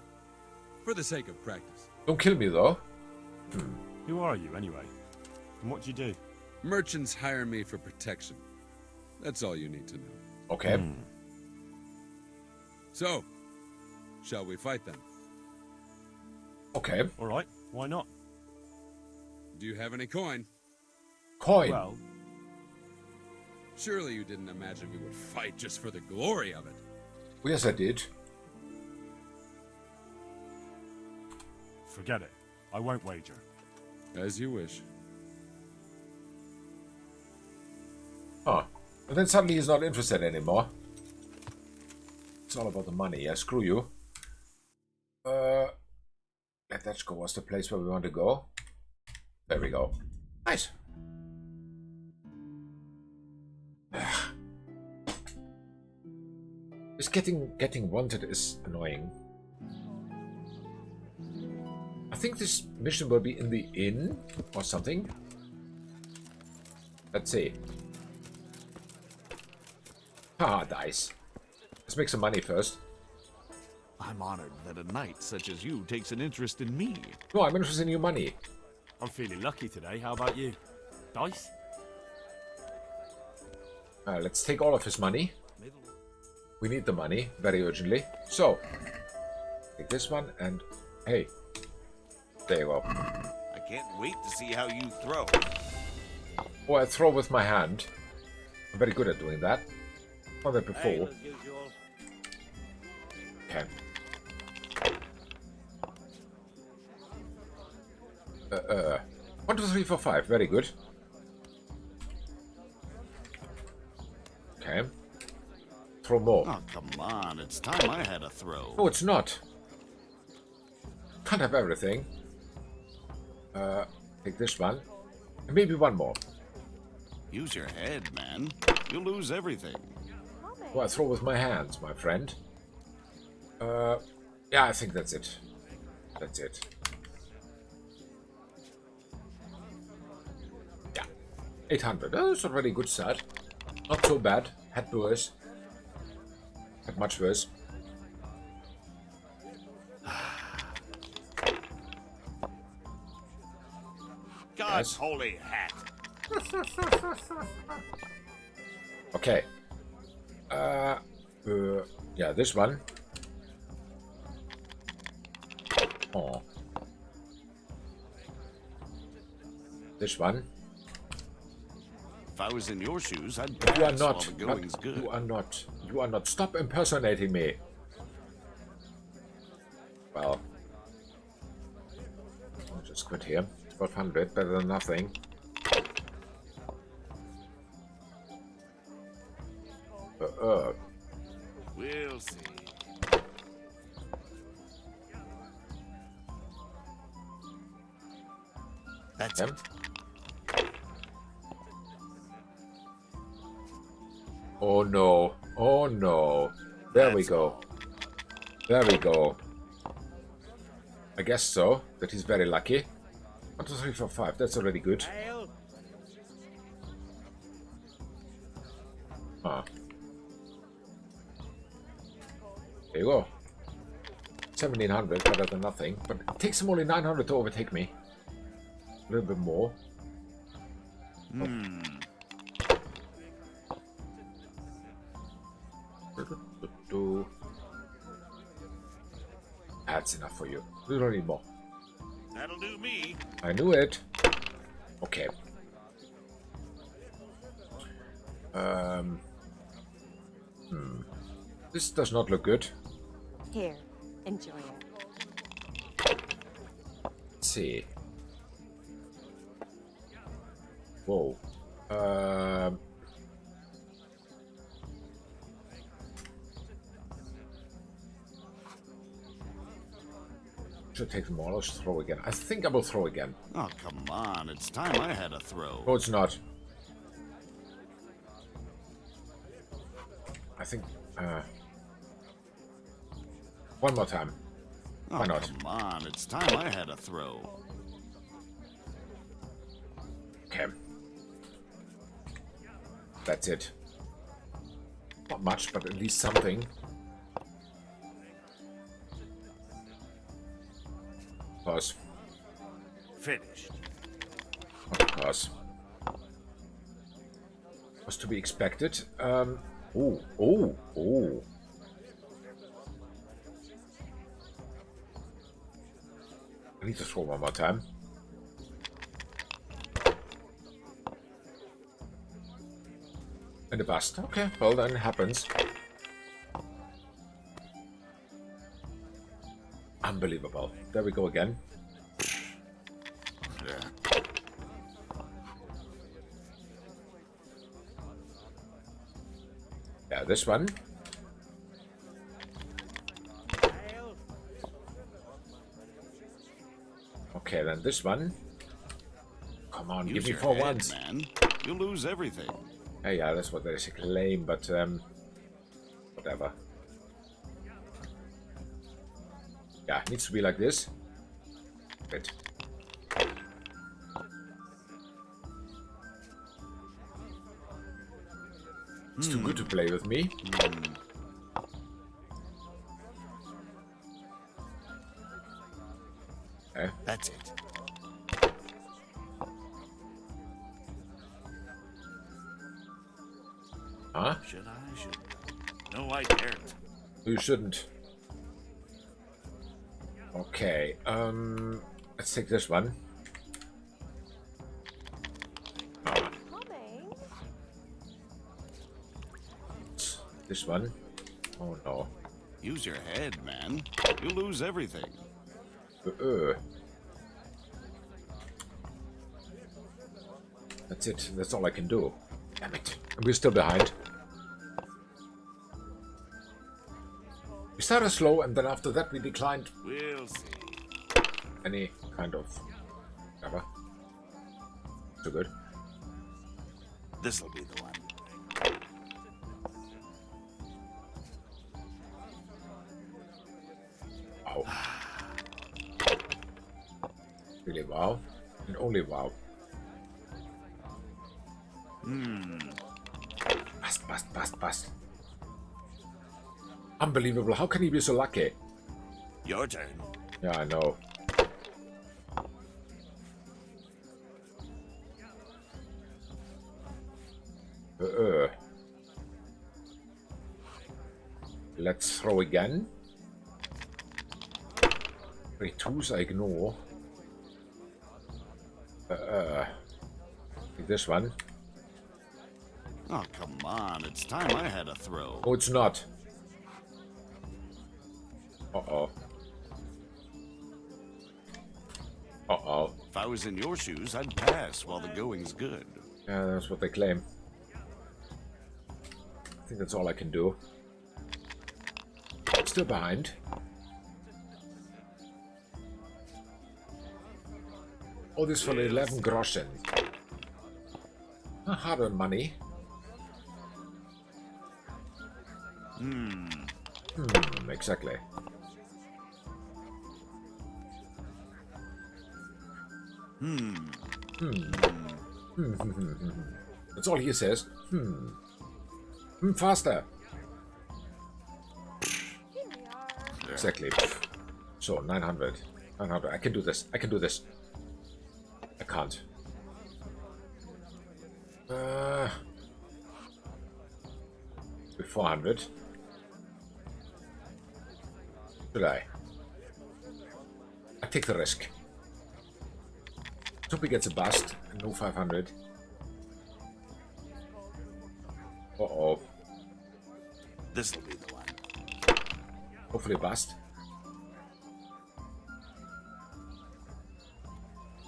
For the sake of practice. Don't kill me, though. Who are you, anyway? And what do you do? Merchants hire me for protection. That's all you need to know. Okay. So, shall we fight then? Okay. All right. Why not? Do you have any coin? Coin? Well... Surely you didn't imagine we would fight just for the glory of it. Well, yes, I did. Forget it. I won't wager. As you wish. Huh. And then suddenly he's not interested anymore. It's all about the money. Yeah, screw you. Let that go was the place where we want to go. There we go. Nice. This getting wanted is annoying. I think this mission will be in the inn or something. Let's see. Ah, dice. Let's make some money first. I'm honored that a knight such as you takes an interest in me. No, I'm interested in your money. I'm feeling lucky today. How about you? Dice? Let's take all of his money. We need the money very urgently. So, take this one and... Hey. There you go. I can't wait to see how you throw. Oh, I throw with my hand. I'm very good at doing that. Not that before. Okay. 1, 2, 3, 4, 5. Very good. Okay. Throw more. Oh, come on. It's time I had a throw. No, it's not. Can't have everything. Take this one. And maybe one more. Use your head, man. You'll lose everything. Oh, I throw with my hands, my friend. Yeah, I think that's it. That's it. Yeah. 800. Oh, that's already a good start. Not so bad. Had worse. Had much worse. God's holy hat. Okay. Yeah, this one. Oh. This one. If I was in your shoes, I'd But you are pass while not. the going's good. You are not. You are not. Stop impersonating me. Well, I'll just quit here. 1200, better than nothing. We'll see. That's it. Oh no. Oh no. There we go. There we go. I guess so. That is very lucky. 1, 2, 3, 4, 5. That's already good. Ah. There you go. 1700, better than nothing. But it takes him only 900 to overtake me. A little bit more. That's enough for you. We don't need more. That'll do me. I knew it. Okay. This does not look good. Here, enjoy it. Let's see. Whoa. Should take them all. Let's throw again. I think I will throw again. Oh, come on. It's time I had a throw. No, it's not. I think... one more time. Oh, Why not? Come on. It's time I had a throw. Okay. That's it. Not much, but at least something. Pause. Finished. Of course. Was to be expected. Oh. I need to throw one more time. And a bust. Okay, well then it happens. Unbelievable. There we go again. Yeah, this one. Okay, then this one. Come on, Use give me your 4 head, ones. man. You'll lose everything. Yeah, that's what they claim, but whatever. Yeah, it needs to be like this. Good. It's too good to play with me. Okay. That's it. Huh? Should I? Should... No, I daren't. You shouldn't. Okay, let's take this one. This one. Oh no. Use your head, man. You'll lose everything. That's it. That's all I can do. Damn it. And we're still behind. We started slow, and then after that we declined. We'll see. Any kind of cover. So good. This'll be the one. Wow. Really wow. And only wow. Bust. Unbelievable. How can he be so lucky? Your turn. Yeah, I know. Let's throw again. 3 twos I ignore. Take this one. Oh, come on. It's time I had a throw. Oh, it's not. Uh-oh. Uh-oh. If I was in your shoes, I'd pass while the going's good. Yeah, that's what they claim. I think that's all I can do. Still behind. Oh, this for 11 groschen. Hard-earned money. Exactly. That's all he says. Faster. Exactly. So, 900. 900. I can do this. I can do this. I can't. 400. Should I? I take the risk. Hope he gets a bust. No 500. Uh-oh. This'll be the one. Hopefully a bust.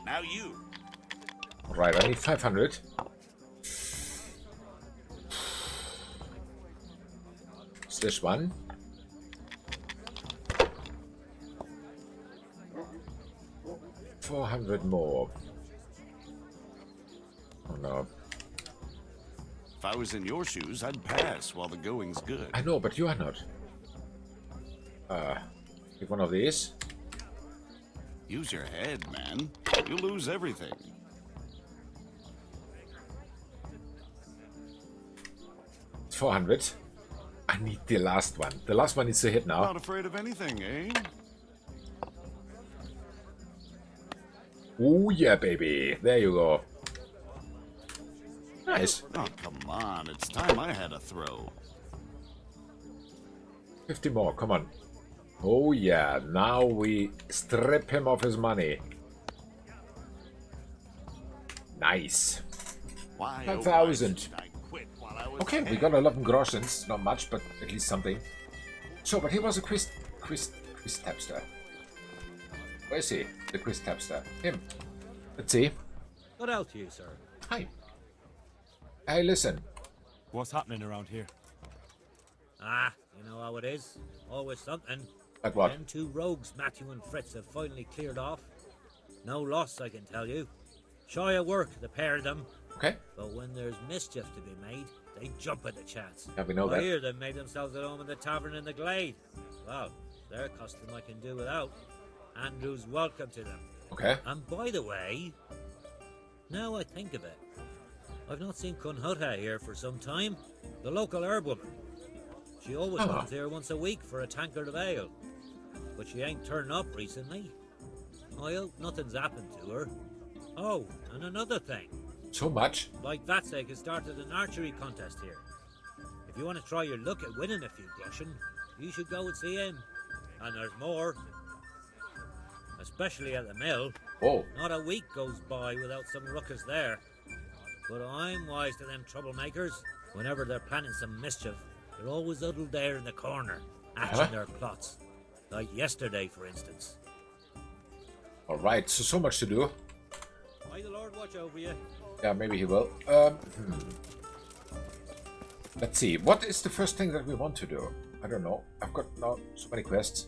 Now you. Alright, I need 500. Is this one? $400 more. Oh no. If I was in your shoes, I'd pass while the going's good. I know, but you are not. Pick one of these. Use your head, man. You'll lose everything. It's 400. I need the last one. The last one needs to hit now. Not afraid of anything, eh? Oh yeah, baby. There you go. Nice. Oh, come on. It's time I had a throw. 50 more. Come on. Oh yeah. Now we strip him of his money. Nice. Why, 5,000. I quit while I was Okay, we ahead. got 11 groschens. Not much, but at least something. So, but he was a quiz tapster. Where is he? The quiz tapster. Him. Let's see. What else to you, sir? Hi. Hey, listen. What's happening around here? Ah, you know how it is. Always something. Like what? Them two rogues, Matthew and Fritz, have finally cleared off. No loss, I can tell you. Shy of work, the pair of them. Okay. But when there's mischief to be made, they jump at the chance. Yeah, we know I that. hear they've made themselves at home in the tavern in the glade. Well, their custom I can do without. Andrew's welcome to them. Okay. And by the way, now I think of it, I've not seen Cunhutta here for some time. The local herbwoman. She always comes here once a week for a tankard of ale. But she ain't turned up recently. I hope nothing's happened to her. Oh, and another thing. So much? Like Vatsek has started an archery contest here. If you want to try your luck at winning a few groschen, you should go and see him. And there's more. Especially at the mill. Oh. Not a week goes by without some ruckus there. But I'm wise to them troublemakers. Whenever they're planning some mischief, they're always huddled there in the corner, hatching their plots. Like yesterday, for instance. Alright, so much to do. May the Lord watch over you. Yeah, maybe he will. Let's see. What is the first thing that we want to do? I don't know. I've got now so many quests.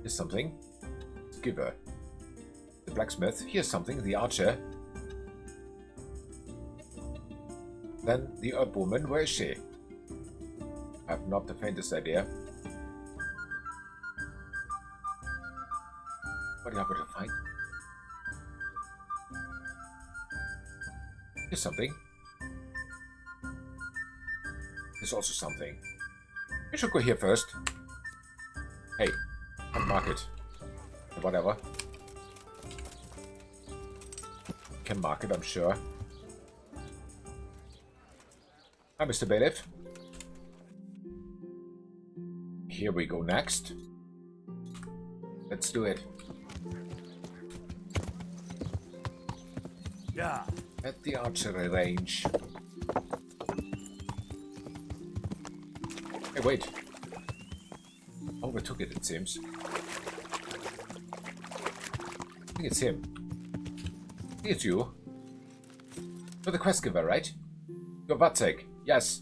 Here's something. Giver. The blacksmith. Here's something. The archer. Then the herb woman. Where is she? I have not the faintest idea. What do you have to find? Here's something. There's also something. We should go here first. Hey, on market. Whatever. Can mark it, I'm sure. Hi, Mr. Bailiff. Here we go next. Let's do it. Yeah. At the archery range. Hey, wait. Overtook it, it seems. I think it's him. I think it's you. You're the quest giver, right? You're Vatsek. Yes.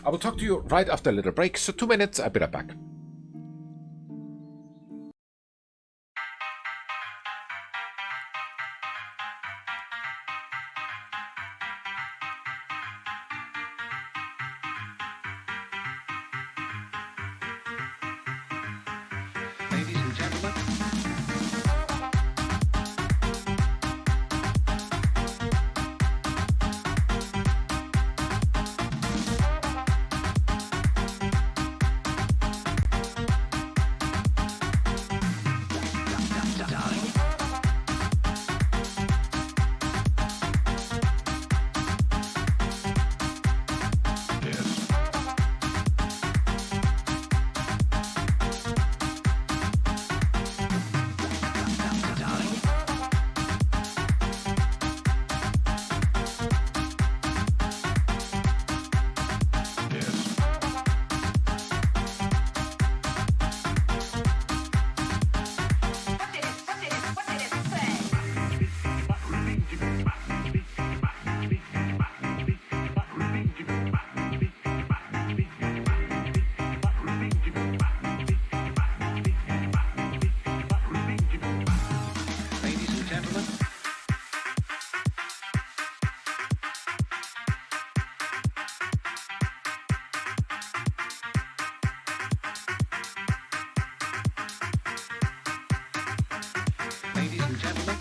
I will talk to you right after a little break, so 2 minutes, I'll be right back. Ladies and gentlemen.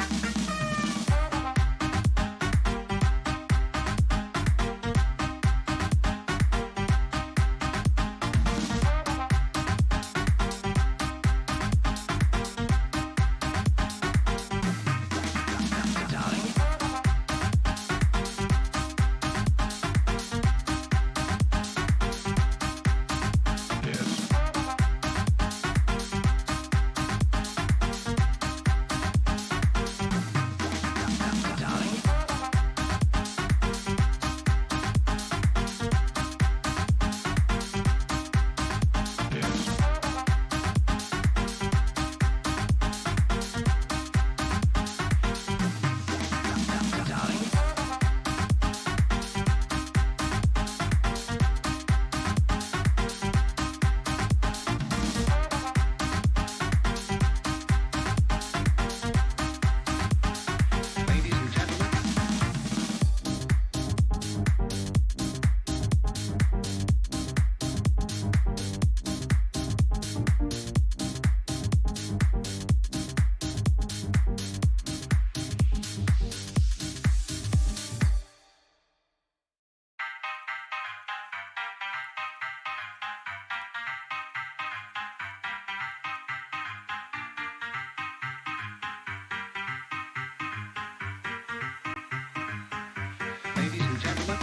Ladies and gentlemen.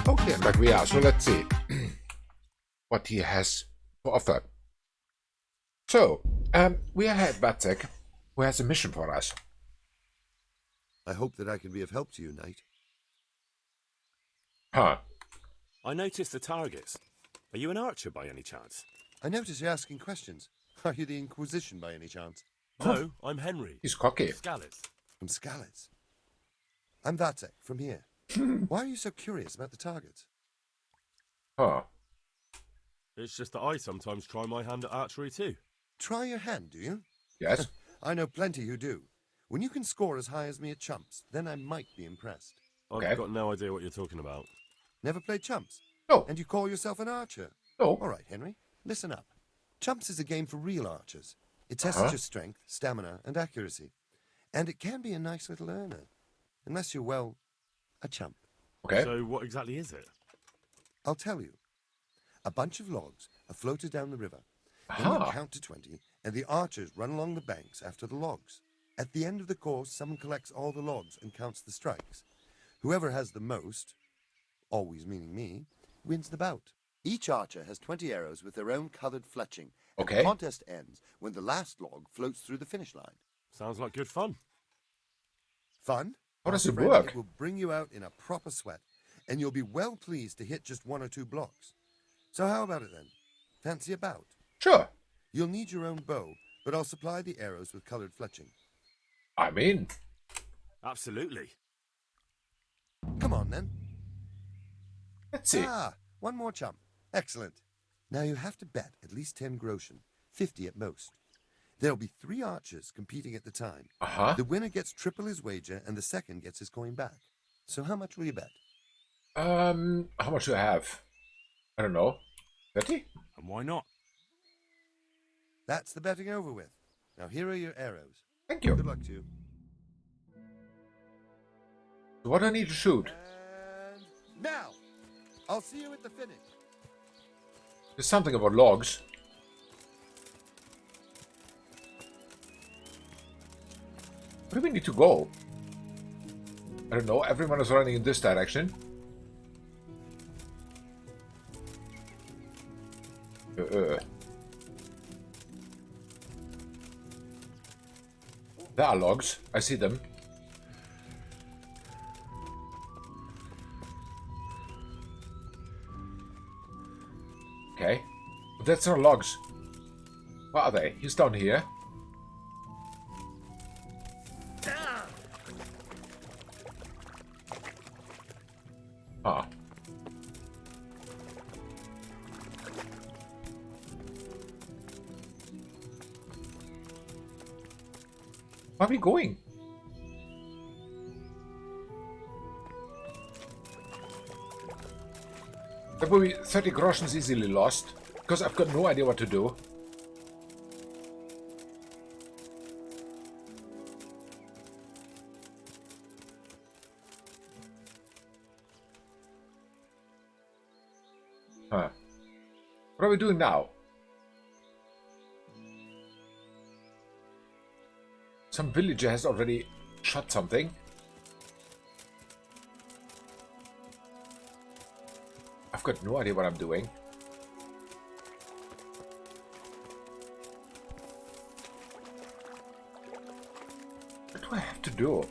Okay, and back we are. So let's see what he has to offer. So, we are here at Vatsek, who has a mission for us. I hope that I can be of help to you, Knight. Huh. I noticed the targets. Are you an archer by any chance? I notice you're asking questions. Are you the Inquisition by any chance? No, I'm Henry. He's cocky. Scalets. From Scalets. I'm Vatsek, from here. Why are you so curious about the targets? Huh. It's just that I sometimes try my hand at archery too. Try your hand, do you? Yes. I know plenty who do. When you can score as high as me at chumps, then I might be impressed. I've got no idea what you're talking about. Never played chumps? No. And you call yourself an archer? No. All right, Henry, listen up. Chumps is a game for real archers. It tests your strength, stamina, and accuracy. And it can be a nice little earner. Unless you're, well, a chump. Okay. So what exactly is it? I'll tell you. A bunch of logs are floated down the river. Then you count to 20, and the archers run along the banks after the logs. At the end of the course, someone collects all the logs and counts the strikes. Whoever has the most, always meaning me, wins the bout. Each archer has 20 arrows with their own coloured fletching. And the contest ends when the last log floats through the finish line. Sounds like good fun. Fun? How does it Friend, work? It will bring you out in a proper sweat, and you'll be well pleased to hit just 1 or 2 blocks. So how about it then? Fancy a bout? Sure. You'll need your own bow, but I'll supply the arrows with colored fletching. I'm in. Absolutely. Come on, then. Let's see. Ah, one more chump. Excellent. Now you have to bet at least 10 groschen, 50 at most. There'll be 3 archers competing at the time. The winner gets triple his wager, and the second gets his coin back. So how much will you bet? How much do I have? I don't know. 30? And why not? That's the betting over with. Now here are your arrows. Thank you. Good luck to you. So what do I need to shoot? And now, I'll see you at the finish. There's something about logs. Where do we need to go? I don't know. Everyone is running in this direction. There are logs. I see them. Okay. But that's not logs. Where are they? He's down here. Ah. Where are we going? That will be 30 groschens easily lost, because I've got no idea what to do. Huh. What are we doing now? Some villager has already shot something. I've got no idea what I'm doing. What do I have to do?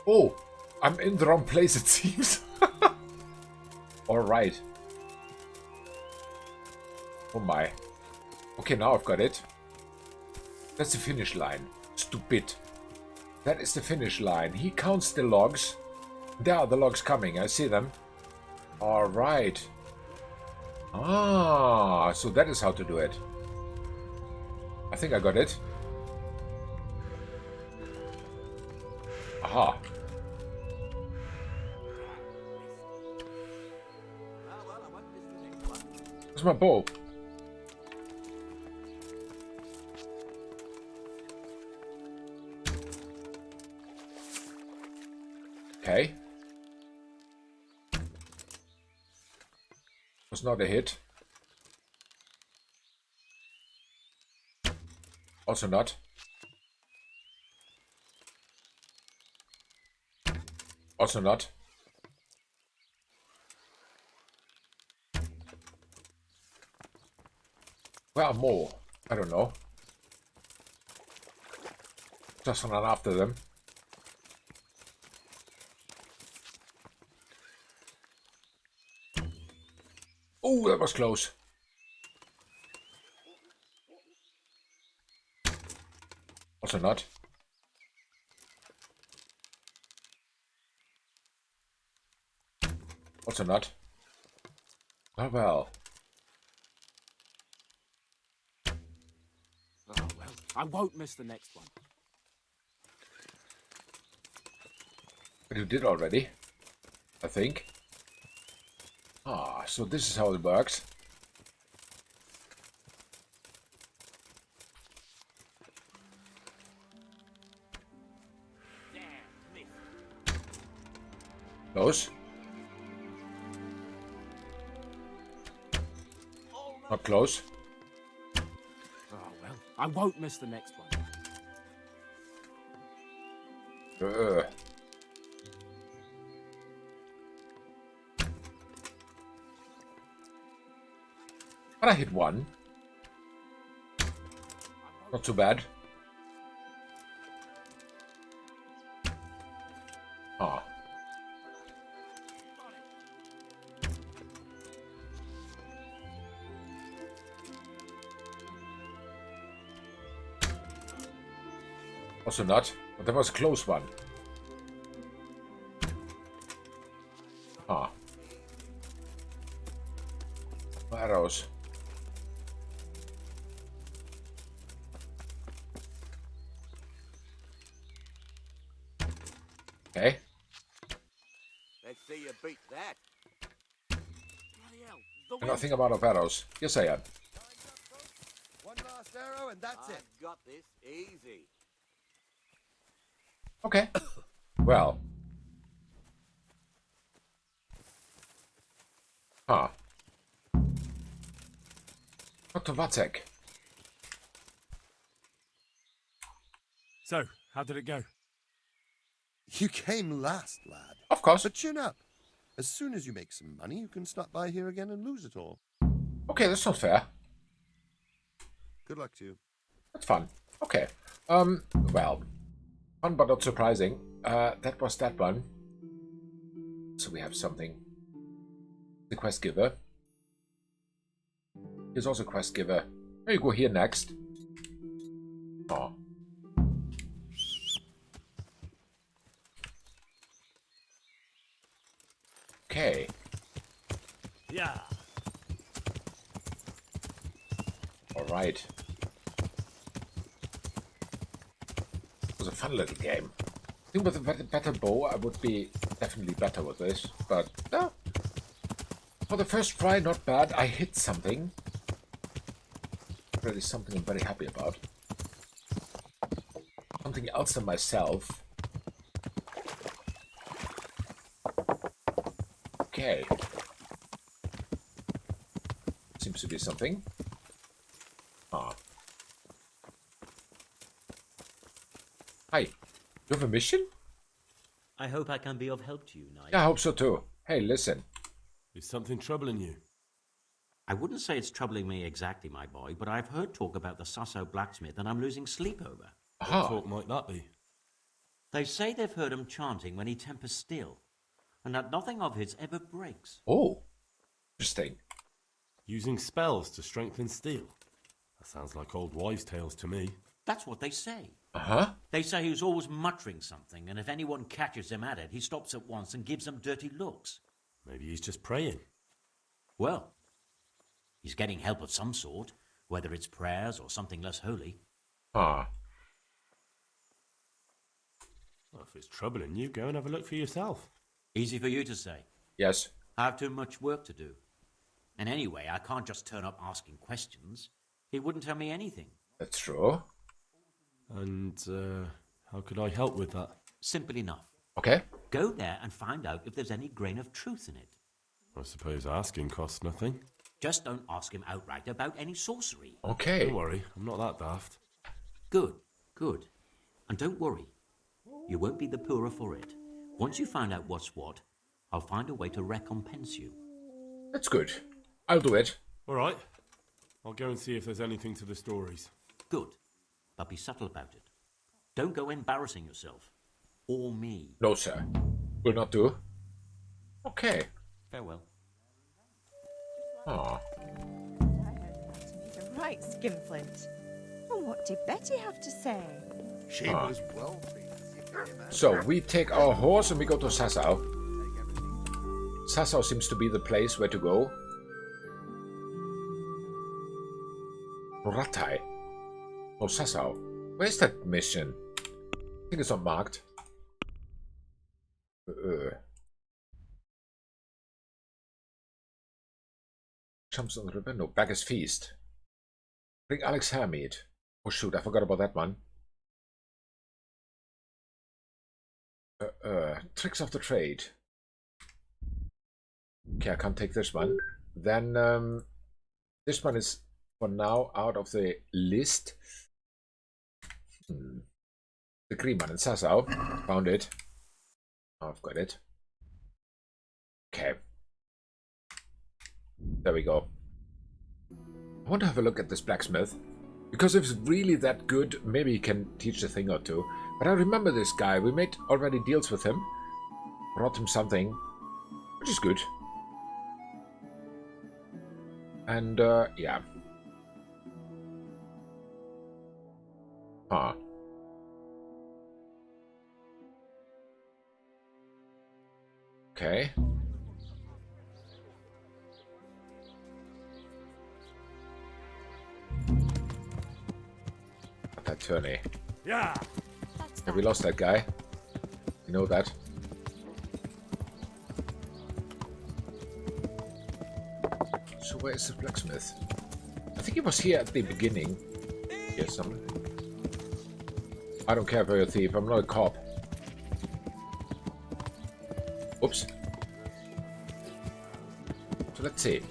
Oh, I'm in the wrong place, it seems. Alright. Oh my. Okay, now I've got it. That's the finish line. Stupid. That is the finish line. He counts the logs. There are the logs coming. I see them. Alright. Ah, so that is how to do it. I think I got it. Aha. Where's my bow? Okay. Was not a hit. Also not. Also not. Where are more? I don't know. Just run after them. Oh, that was close. Also not. Also not. Oh well. Oh, well, I won't miss the next one. But you did already, I think. Ah, so this is how it works. Close. Not close. Oh, well, I won't miss the next one. But I hit one. Not too bad. Ah. Also not, but that was a close one. Ah. No arrows. Okay. Let's see you beat that. Bloody hell, the And nothing about of arrows. Yes, I am. One last arrow and that's it. Got this easy. Okay. Well. Huh. Dr. Vatek. So, how did it go? You came last, lad. Of course. But chin up. As soon as you make some money, you can stop by here again and lose it all. Okay, that's not fair. Good luck to you. That's fun. Okay. Well. Fun but not surprising. That was that one. So we have something. The quest giver. Here's also quest giver. There you go here next. Oh. Okay. Yeah. All right. It was a fun little game. I think with a better bow, I would be definitely better with this. But no. For the first try, not bad. I hit something. Really something I'm very happy about. Something else than myself. Okay. Seems to be something. Ah. Hi. You have a mission? I hope I can be of help to you, Knight. Yeah, I hope so too. Hey, listen. Is something troubling you? I wouldn't say it's troubling me exactly, my boy, but I've heard talk about the Sasso blacksmith and I'm losing sleep over. What talk might that be? They say they've heard him chanting when he tempers steel, and that nothing of his ever breaks. Oh, interesting. Using spells to strengthen steel? That sounds like old wives' tales to me. That's what they say. Uh-huh. They say he's always muttering something, and if anyone catches him at it, he stops at once and gives them dirty looks. Maybe he's just praying. Well, he's getting help of some sort, whether it's prayers or something less holy. Ah. Well, if it's troubling you, go and have a look for yourself. Easy for you to say. Yes. I have too much work to do. And anyway, I can't just turn up asking questions. He wouldn't tell me anything. That's true. And, how could I help with that? Simple enough. Okay. Go there and find out if there's any grain of truth in it. I suppose asking costs nothing. Just don't ask him outright about any sorcery. Okay. Don't worry, I'm not that daft. Good, good. And don't worry. You won't be the poorer for it. Once you find out what's what, I'll find a way to recompense you. That's good. I'll do it. All right. I'll go and see if there's anything to the stories. Good. But be subtle about it. Don't go embarrassing yourself. Or me. No, sir. Will not do. Okay. Farewell. Ah. Right, Skinflint. And what did Betty have to say? She was well pleased. So, we take our horse and we go to Sassau. Sassau seems to be the place where to go. Ratai. Oh, Sassau. Where's that mission? I think it's not marked. Jumps on the river? No, Beggar's Feast. Bring Alex Hermead. Oh shoot, I forgot about that one. Tricks of the trade. Okay, I can't take this one. Then this one is for now out of the list. The green one in Sassau. Found it. Oh, I've got it. Okay. There we go. I want to have a look at this blacksmith. Because if it's really that good, maybe he can teach a thing or two. But I remember this guy. We made already deals with him. Brought him something, which is good. And, yeah. Huh. Okay. That tourney. Yeah. Yeah, we lost that guy. You know that. So where is the blacksmith? I think he was here at the beginning. Here somewhere. I don't care if you're a thief. I'm not a cop. Oops. So let's see.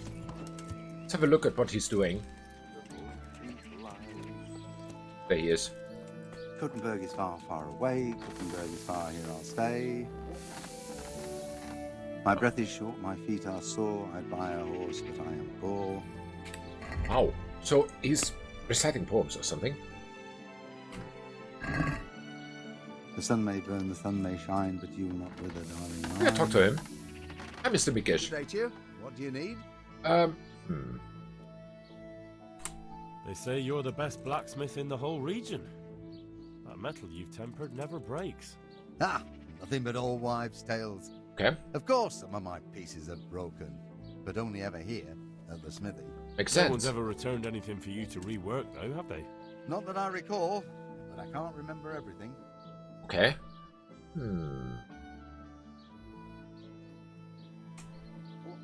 Let's have a look at what he's doing. There he is. Kuttenberg is far, far away. Kuttenberg is far, here I'll stay. My breath is short, my feet are sore. I'd buy a horse, but I am poor. Wow. So he's reciting poems or something? The sun may burn, the sun may shine, but you will not wither, darling. Yeah, talk to him. Hi, Mr. Mickish. Good day to you. What do you need? They say you're the best blacksmith in the whole region. That metal you've tempered never breaks. Ah, nothing but old wives' tales. Okay. Of course, some of my pieces are broken, but only ever here at the smithy. Makes sense. No one's ever returned anything for you to rework, though, have they? Not that I recall, but I can't remember everything. Okay.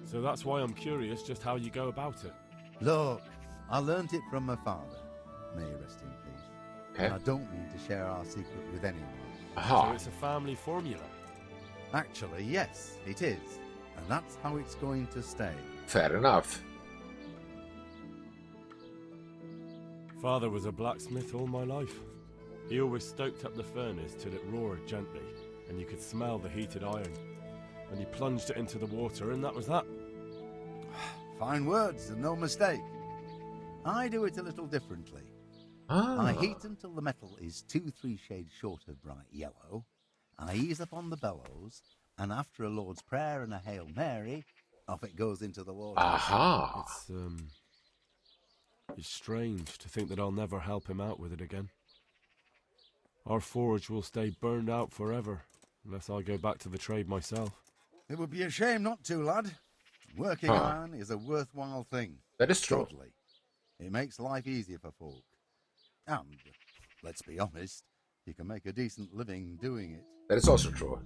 So that's why I'm curious just how you go about it. Look, I learnt it from my father. May he rest in peace. Okay. And I don't mean to share our secret with anyone. Aha. So it's a family formula. Actually, yes, it is. And that's how it's going to stay. Fair enough. Father was a blacksmith all my life. He always stoked up the furnace till it roared gently, and you could smell the heated iron. And he plunged it into the water, and that was that. Fine words, and no mistake. I do it a little differently. I heat until the metal is 2-3 shades short of bright yellow. I ease up on the bellows, and after a Lord's Prayer and a Hail Mary, off it goes into the water. Aha! It's strange to think that I'll never help him out with it again. Our forge will stay burned out forever, unless I go back to the trade myself. It would be a shame not to, lad. Working iron is a worthwhile thing. That is true. Totally. It makes life easier for folk. And, let's be honest, you can make a decent living doing it. That is also true.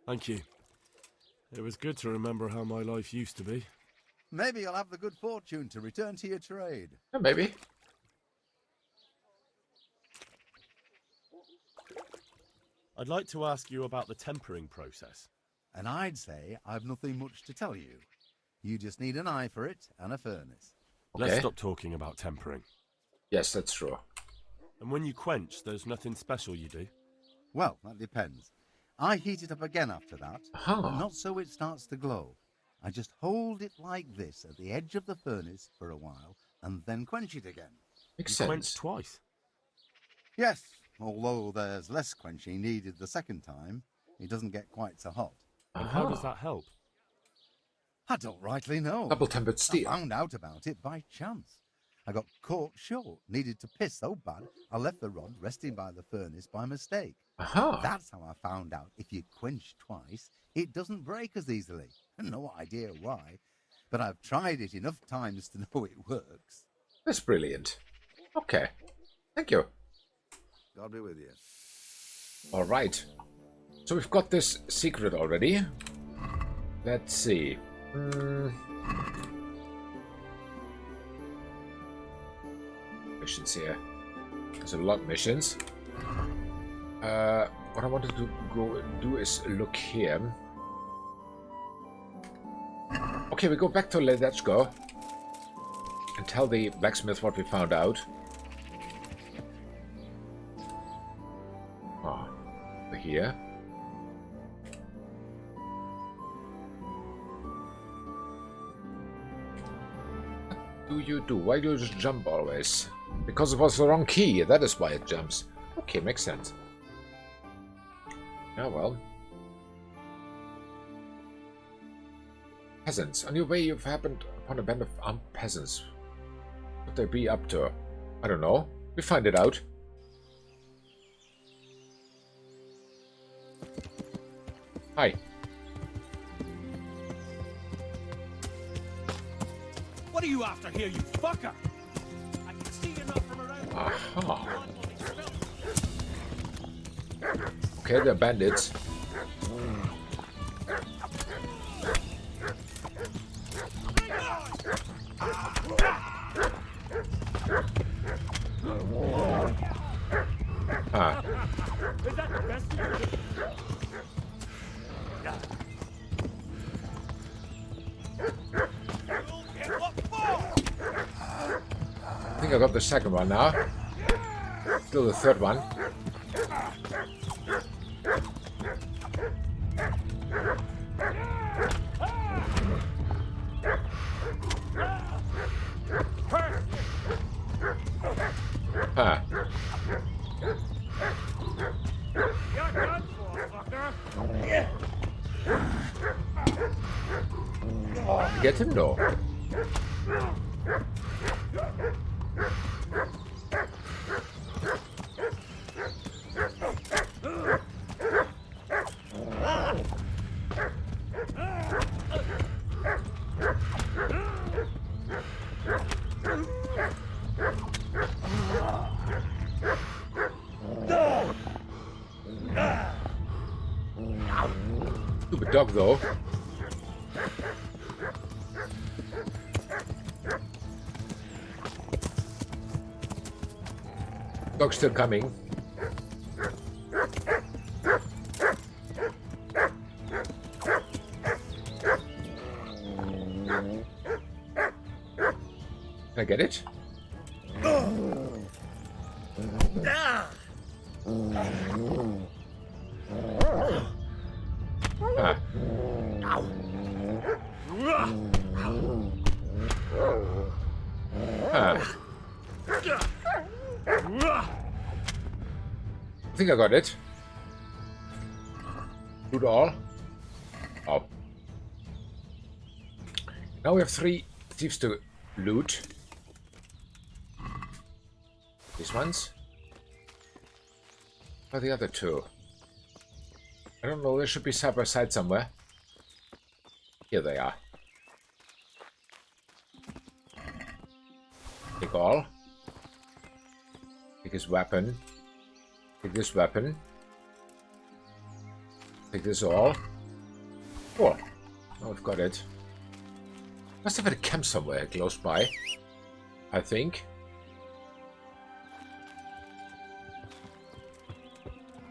Thank you. It was good to remember how my life used to be. Maybe you'll have the good fortune to return to your trade. Yeah, maybe. I'd like to ask you about the tempering process. And I'd say I've nothing much to tell you. You just need an eye for it and a furnace. Okay. Let's stop talking about tempering. Yes, that's true. And when you quench, there's nothing special you do? Well, that depends. I heat it up again after that, but not so it starts to glow. I just hold it like this at the edge of the furnace for a while and then quench it again. Makes sense. Quench twice? Yes, although there's less quenching needed the second time. It doesn't get quite so hot. And how does that help? I don't rightly know. Double-tempered steel. I found out about it by chance. I got caught short, needed to piss so bad, I left the rod resting by the furnace by mistake. That's how I found out if you quench twice, it doesn't break as easily. No idea why, but I've tried it enough times to know it works. That's brilliant. Okay. Thank you. God be with you. All right. So we've got this secret already. missions here. There's a lot of missions. What I wanted to go do is look here. Okay, we go back to Ledechko and tell the blacksmith what we found out. Oh, we're here. What do you do? Why do you just jump always? Because it was the wrong key, that is why it jumps. Okay, makes sense. Oh well. Peasants. On your way you've happened upon a band of armed peasants. What they be up to? I don't know. We find it out. Hi. What are you after here, you fucker? I can see you're not from around. Aha. Okay, they're bandits. Ah. Is that the best you can do? I think I got the second one now. Still the third one. Huh. You're done for, fucker. Get him, no. Stupid dog, though. Dog's still coming. Can I get it? Ah. Ah. I think I got it. Loot all. Oh. Now we have 3 thieves to loot. These ones. Where are the other 2? I don't know, they should be side by side somewhere. Here they are. Take all. Take his weapon. Take this weapon. Take this all. Cool. Now we've got it. Must have had a camp somewhere close by. I think.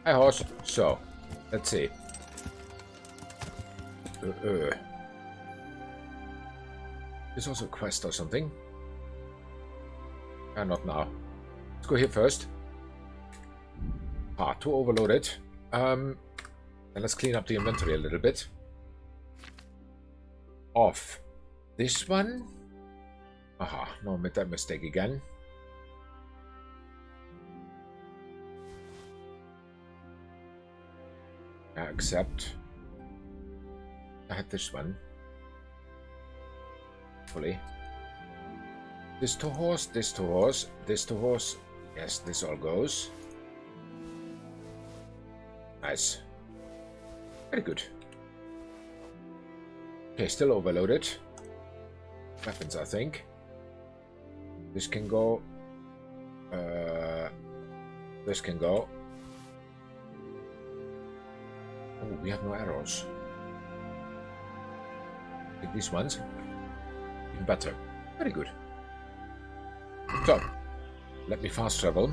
Hi, horse. So, let's see. There's also a quest or something. Not now. Let's go here first. Ah, too overloaded. Then let's clean up the inventory a little bit. Off. This one? Aha, no, I made that mistake again. Accept. I had this one. Fully. This to horse, this to horse, this to horse. Yes, this all goes. Nice. Very good. Okay, still overloaded. Weapons, I think. This can go. This can go. Oh, we have no arrows. Take these ones. Even better. Very good. So, Let me fast travel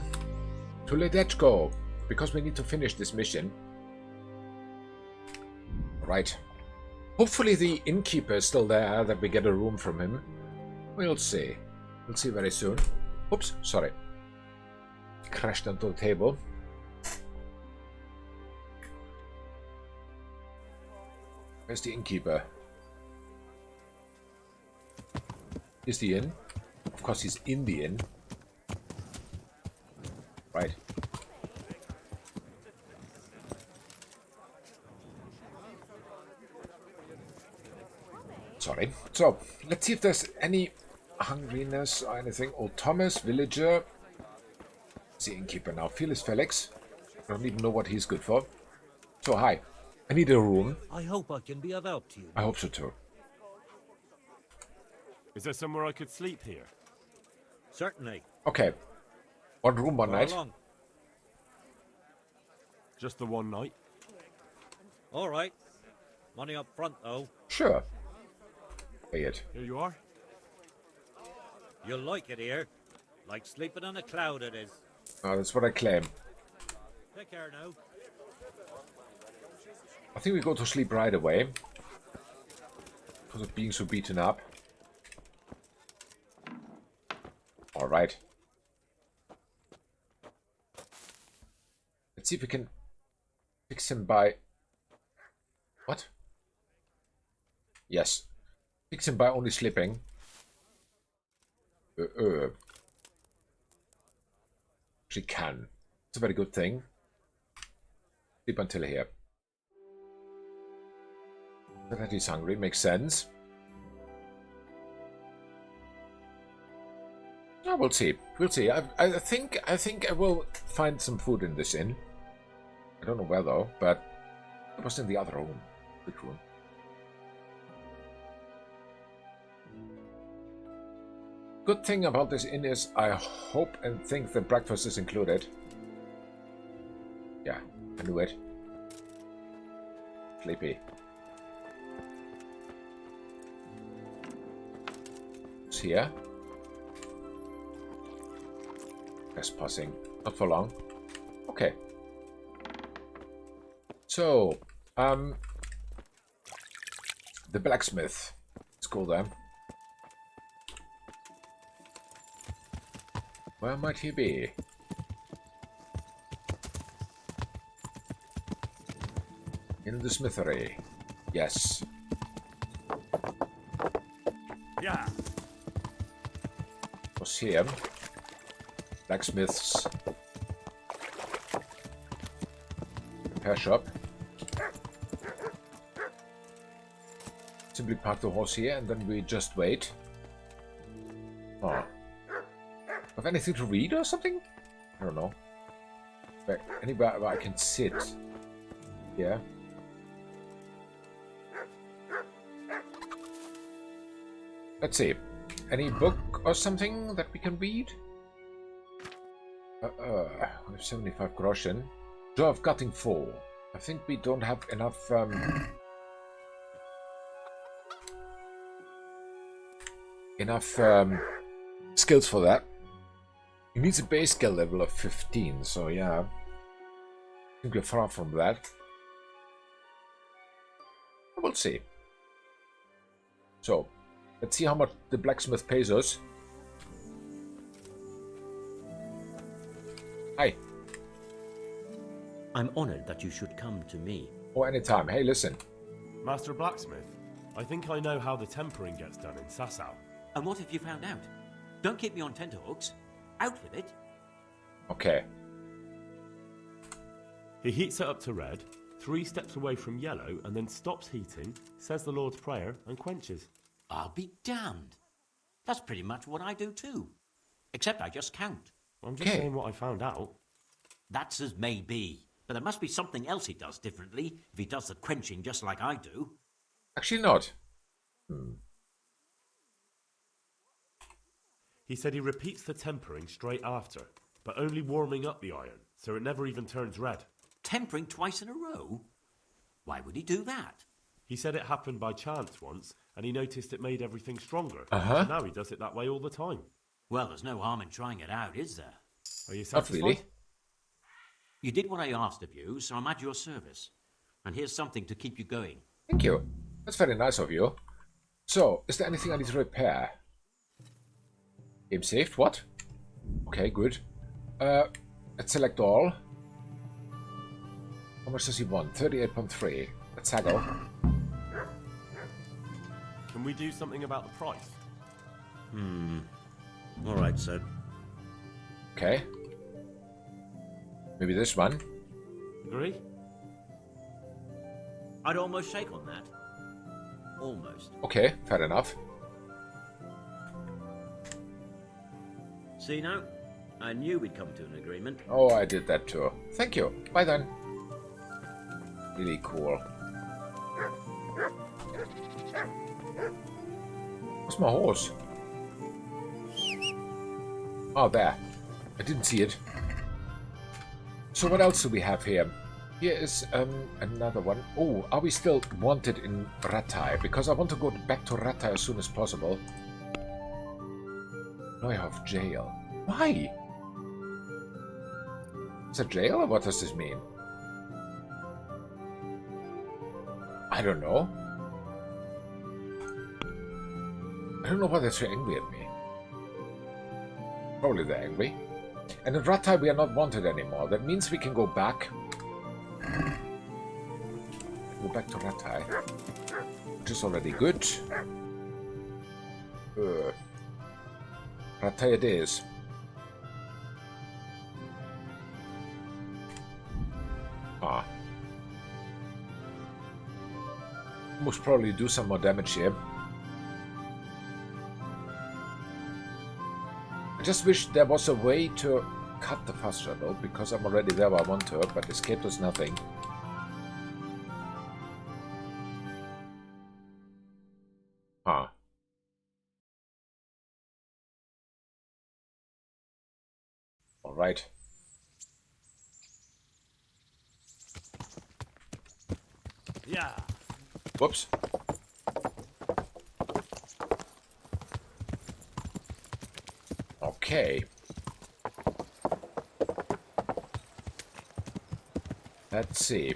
to Ledechko, because we need to finish this mission. Right. Hopefully the innkeeper is still there, that we get a room from him. We'll see. We'll see very soon. Oops, sorry. Crashed onto the table. Where's the innkeeper? Is the inn? Of course he's in the inn. Right. Sorry. So, let's see if there's any hungriness or anything. Old Thomas, villager. The innkeeper now. Fearless Felix. I don't even know what he's good for. So, hi. I need a room. I hope I can be of help to you. I hope so too. Is there somewhere I could sleep here? Certainly. Okay. One room, one night. Along. Just the one night? All right. Money up front, though. Sure. Pay it. Here you are. You'll like it here. Like sleeping on a cloud it is. Oh, that's what I claim. Take care now. I think we go to sleep right away. Because of being so beaten up. Alright. Let's see if we can fix him by... What? Yes. Fix him by only sleeping. She can. It's a very good thing. Sleep until here. That he's hungry makes sense. Oh, we'll see. We'll see. I think I will find some food in this inn. I don't know where though, but it was in the other room. Big room. Good thing about this inn is I hope and think that breakfast is included. Yeah, I knew it. Sleepy. It's here. Trespassing. Not for long. Okay. So, the blacksmith. Let's go there. Where might he be? In the smithery. Yes. Yeah. Was here. Blacksmith's repair shop. Simply park the horse here and then we just wait. Oh. Have anything to read or something? I don't know. Anywhere where I can sit. Yeah. Let's see. Any book or something that we can read? We have 75 groschen. Joy of Gutting 4. I think we don't have enough skills for that. He needs a base skill level of 15, so yeah. I think we're far from that. We'll see. So, let's see how much the blacksmith pays us. Hi. I'm honored that you should come to me. Oh, anytime. Hey, listen. Master Blacksmith, I think I know how the tempering gets done in Sasau. And what have you found out? Don't keep me on tenterhooks. Out with it. Okay. He heats it up to red, 3 steps away from yellow, and then stops heating, says the Lord's Prayer, and quenches. I'll be damned. That's pretty much what I do too. Except I just count. I'm just saying what I found out. That's as may be. But there must be something else he does differently if he does the quenching just like I do. Actually not. He said he repeats the tempering straight after, but only warming up the iron, so it never even turns red. Tempering twice in a row? Why would he do that? He said it happened by chance once, and he noticed it made everything stronger. Uh-huh. So now he does it that way all the time. Well, there's no harm in trying it out, is there? Are you Not satisfied? really. You did what I asked of you, so I'm at your service. And here's something to keep you going. Thank you. That's very nice of you. So, is there anything I need to repair? Game saved? What? Okay, good. Let's select all. How much does he want? 38.3. Let's haggle. Can we do something about the price? All right, sir. Okay. Maybe this one. Agree? I'd almost shake on that. Almost. Okay, fair enough. See now? I knew we'd come to an agreement. Oh, I did that too. Thank you. Bye then. Really cool. Where's my horse? Oh, there. I didn't see it. So what else do we have here? Here is another one. Oh, are we still wanted in Rattay? Because I want to go back to Rattay as soon as possible. Neuhof jail. Why? Is it jail or what does this mean? I don't know. I don't know why they're so angry at me. Probably they're angry. And in Rattay we are not wanted anymore. That means we can go back. Go back to Rattay. Which is already good. Rattay it is. Ah. Most probably do some more damage here. I just wish there was a way to cut the fast travel, because I'm already there where I want to, but escape does nothing. Huh. Alright. Yeah. Whoops. Okay. Let's see.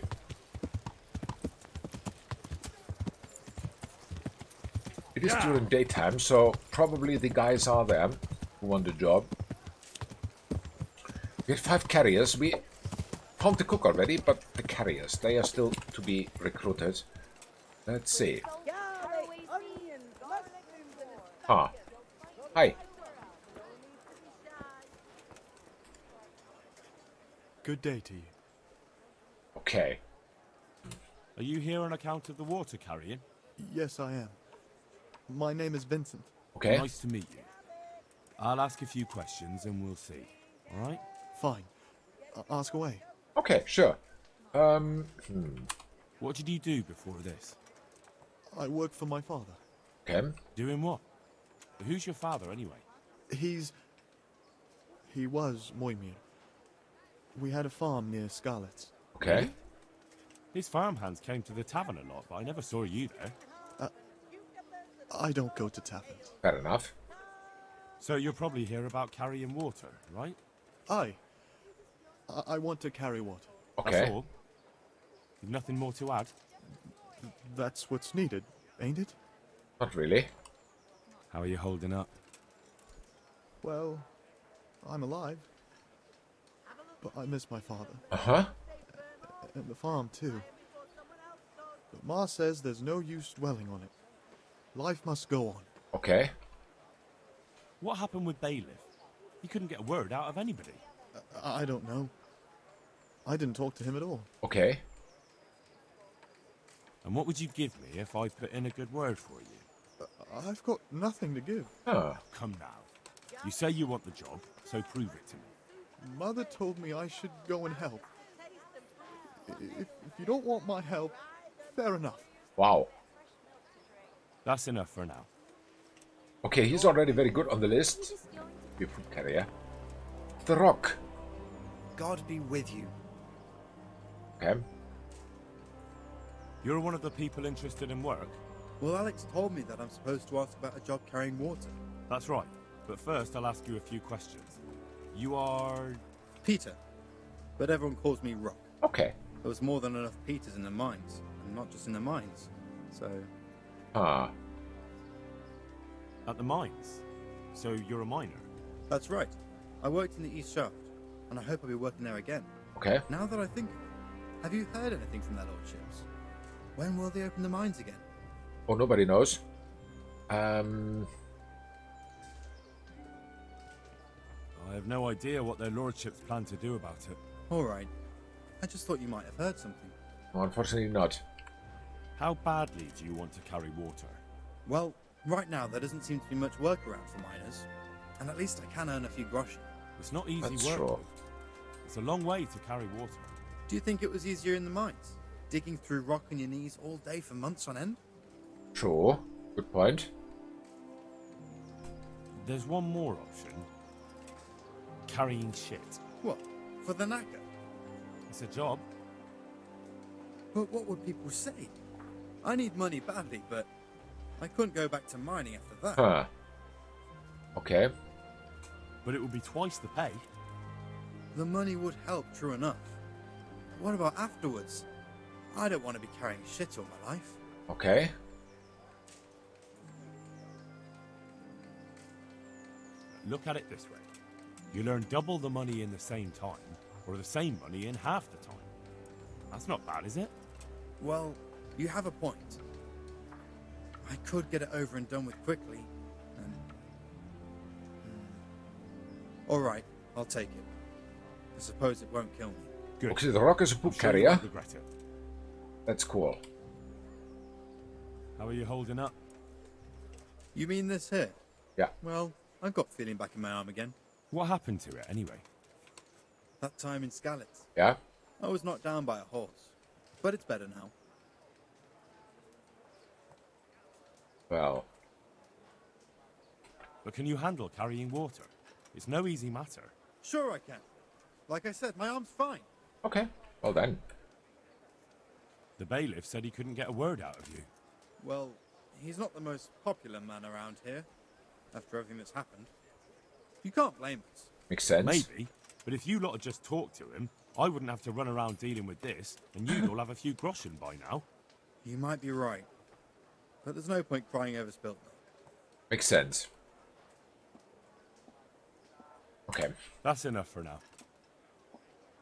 It is during daytime, so probably the guys are there who want the job. We had 5 carriers. We found the cook already, but the carriers, they are still to be recruited. Let's see. Ah. Hi. Good day to you. Okay. Are you here on account of the water carrying? Yes, I am. My name is Vincent. Okay. Nice to meet you. I'll ask a few questions and we'll see. All right? Fine. Ask away. Okay, sure. What did you do before this? I work for my father. Okay. Doing what? Who's your father, anyway? He was Moimir. We had a farm near Scarlet's. Okay. Really? His farmhands came to the tavern a lot, but I never saw you there. I don't go to taverns. Fair enough. So you're probably here about carrying water, right? I want to carry water. Okay. That's all? You've nothing more to add? That's what's needed, ain't it? Not really. How are you holding up? Well, I'm alive. But I miss my father. Uh-huh. And the farm, too. But Ma says there's no use dwelling on it. Life must go on. Okay. What happened with Bailiff? He couldn't get a word out of anybody. I don't know. I didn't talk to him at all. Okay. And what would you give me if I put in a good word for you? I've got nothing to give. Huh. Come now. You say you want the job, so prove it to me. Mother told me I should go and help. If you don't want my help, fair enough. Wow. That's enough for now. Okay, he's already very good on the list. Your food carrier. The Rock. God be with you. Okay. You're one of the people interested in work? Well, Alex told me that I'm supposed to ask about a job carrying water. That's right. But first, I'll ask you a few questions. You are... Peter. But everyone calls me Rock. Okay. There was more than enough Peters in the mines. And not just in the mines. So... Ah. At the mines? So you're a miner? That's right. I worked in the East Shaft. And I hope I'll be working there again. Okay. Now that I think of it, have you heard anything from their lordships? When will they open the mines again? Oh, nobody knows. I have no idea what their lordships plan to do about it. Alright. I just thought you might have heard something. No, unfortunately not. How badly do you want to carry water? Well, right now there doesn't seem to be much work around for miners. And at least I can earn a few groschen. It's not easy That's work. true. It's a long way to carry water. Do you think it was easier in the mines? Digging through rock on your knees all day for months on end? Sure. Good point. There's one more option. Carrying shit. What? For the knacker? It's a job. But what would people say? I need money badly, but I couldn't go back to mining after that. Huh. Okay. But it would be twice the pay. The money would help, true enough. What about afterwards? I don't want to be carrying shit all my life. Okay. Look at it this way. You'll earn double the money in the same time, or the same money in half the time. That's not bad, is it? Well, you have a point. I could get it over and done with quickly, and... Alright, I'll take it. I suppose it won't kill me. Good. Okay, the Rock is a poop Sure you carrier. won't regret it. That's cool. How are you holding up? You mean this here? Yeah. Well, I've got feeling back in my arm again. What happened to it, anyway? That time in Skalitz. Yeah? I was knocked down by a horse. But it's better now. Well. But can you handle carrying water? It's no easy matter. Sure I can. Like I said, my arm's fine. Okay. Well then. The bailiff said he couldn't get a word out of you. Well, he's not the most popular man around here. After everything that's happened. You can't blame us. Makes sense. Maybe. But if you lot had just talked to him, I wouldn't have to run around dealing with this, and you'd all have a few groschen by now. You might be right. But there's no point crying over spilled milk. Makes sense. Okay. That's enough for now.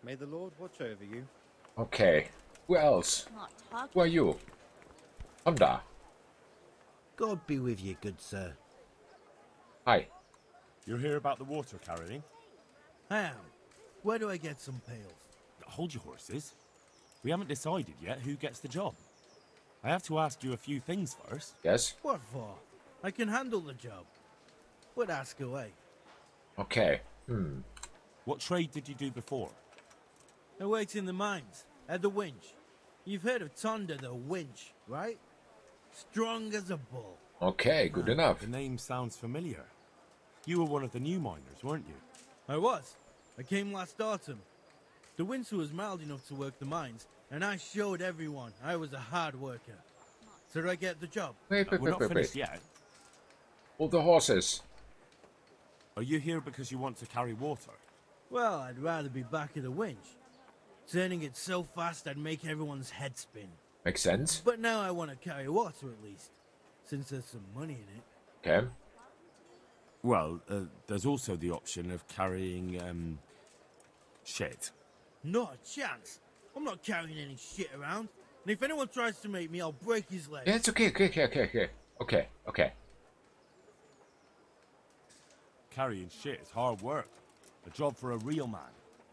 May the Lord watch over you. Okay. Who else? Who are you? Honda. God be with you, good sir. Hi. You're here about the water carrying? I am. Where do I get some pails? Hold your horses. We haven't decided yet who gets the job. I have to ask you a few things first. Yes? What for? I can handle the job. But ask away. Okay. What trade did you do before? I worked in the mines, at the winch. You've heard of Tonda the winch, right? Strong as a bull. Okay, good enough. The name sounds familiar. You were one of the new miners, weren't you? I was. I came last autumn. The winter was mild enough to work the mines, and I showed everyone I was a hard worker. So did I get the job? Wait, We're not finished yet. All the horses. Are you here because you want to carry water? Well, I'd rather be back at the winch. Turning it so fast I'd make everyone's head spin. Makes sense. But now I want to carry water at least, since there's some money in it. Okay. Well, there's also the option of carrying, shit. Not a chance. I'm not carrying any shit around. And if anyone tries to make me, I'll break his leg. Yeah, it's okay. Okay. Carrying shit is hard work. A job for a real man.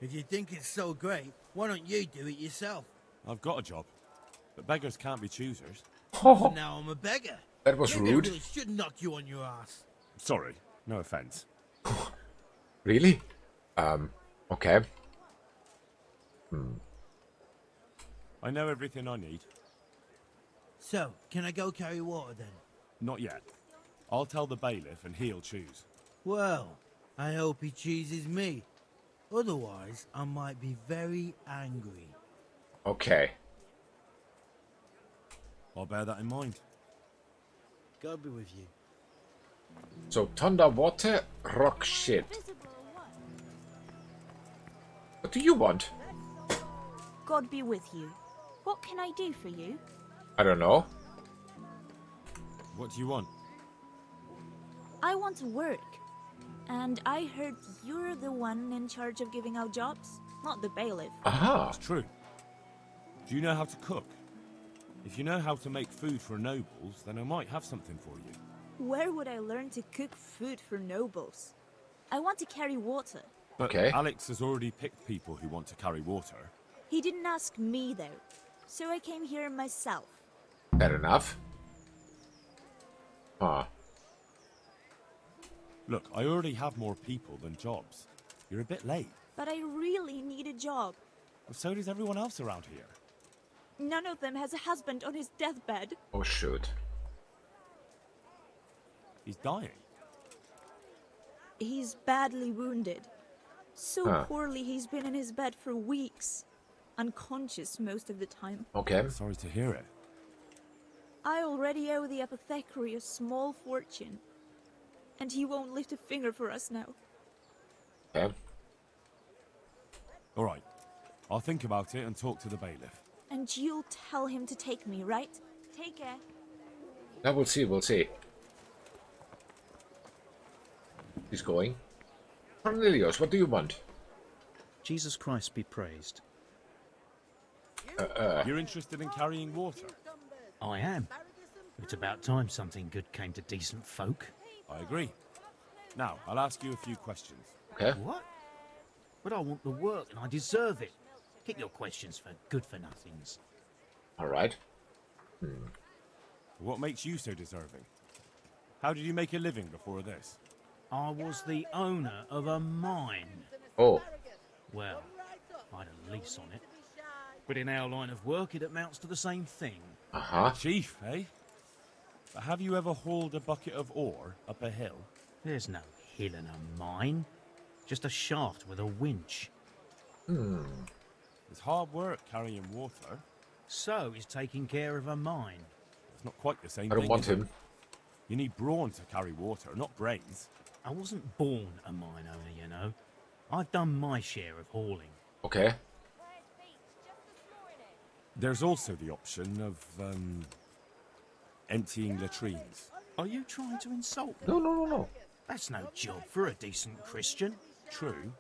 If you think it's so great, why don't you do it yourself? I've got a job. But beggars can't be choosers. So now I'm a beggar. That was Maybe rude. I really should knock you on your ass. Sorry, no offense. Really? Okay. I know everything I need. So, can I go carry water then? Not yet. I'll tell the bailiff and he'll choose. Well, I hope he chooses me. Otherwise, I might be very angry. Okay. I'll bear that in mind. God be with you. So, thunder, water, rock, shit. What do you want? God be with you. What can I do for you? I don't know. What do you want? I want to work. And I heard you're the one in charge of giving out jobs, not the bailiff. Aha. It's true. Do you know how to cook? If you know how to make food for nobles, then I might have something for you. Where would I learn to cook food for nobles? I want to carry water. But Alex has already picked people who want to carry water. He didn't ask me, though. So I came here myself. Fair enough. Ah. Look, I already have more people than jobs. You're a bit late. But I really need a job. Well, so does everyone else around here. None of them has a husband on his deathbed. Oh, shoot. He's dying. He's badly wounded. So Huh. poorly he's been in his bed for weeks. Unconscious most of the time. Okay. Sorry to hear it. I already owe the apothecary a small fortune. And he won't lift a finger for us now. Okay. All right. I'll think about it and talk to the bailiff. And you'll tell him to take me, right? Take care. Now we'll see, we'll see. He's going. Cornelius, what do you want? Jesus Christ be praised. You're interested in carrying water? I am. It's about time something good came to decent folk. I agree. Now, I'll ask you a few questions. Okay. What? But I want the work and I deserve it. Keep your questions for good-for-nothings. All right. What makes you so deserving? How did you make a living before this? I was the owner of a mine. Oh. Well, I had a lease on it. But in our line of work, it amounts to the same thing. Uh-huh. Chief, eh? But have you ever hauled a bucket of ore up a hill? There's no hill in a mine. Just a shaft with a winch. It's hard work carrying water. So is taking care of a mine. It's not quite the same I don't thing, want is it? him. You need brawn to carry water, not brains. I wasn't born a mine owner, you know. I've done my share of hauling. Okay. There's also the option of, emptying latrines. Are you trying to insult me? No, no, no, no. That's no job for a decent Christian. True.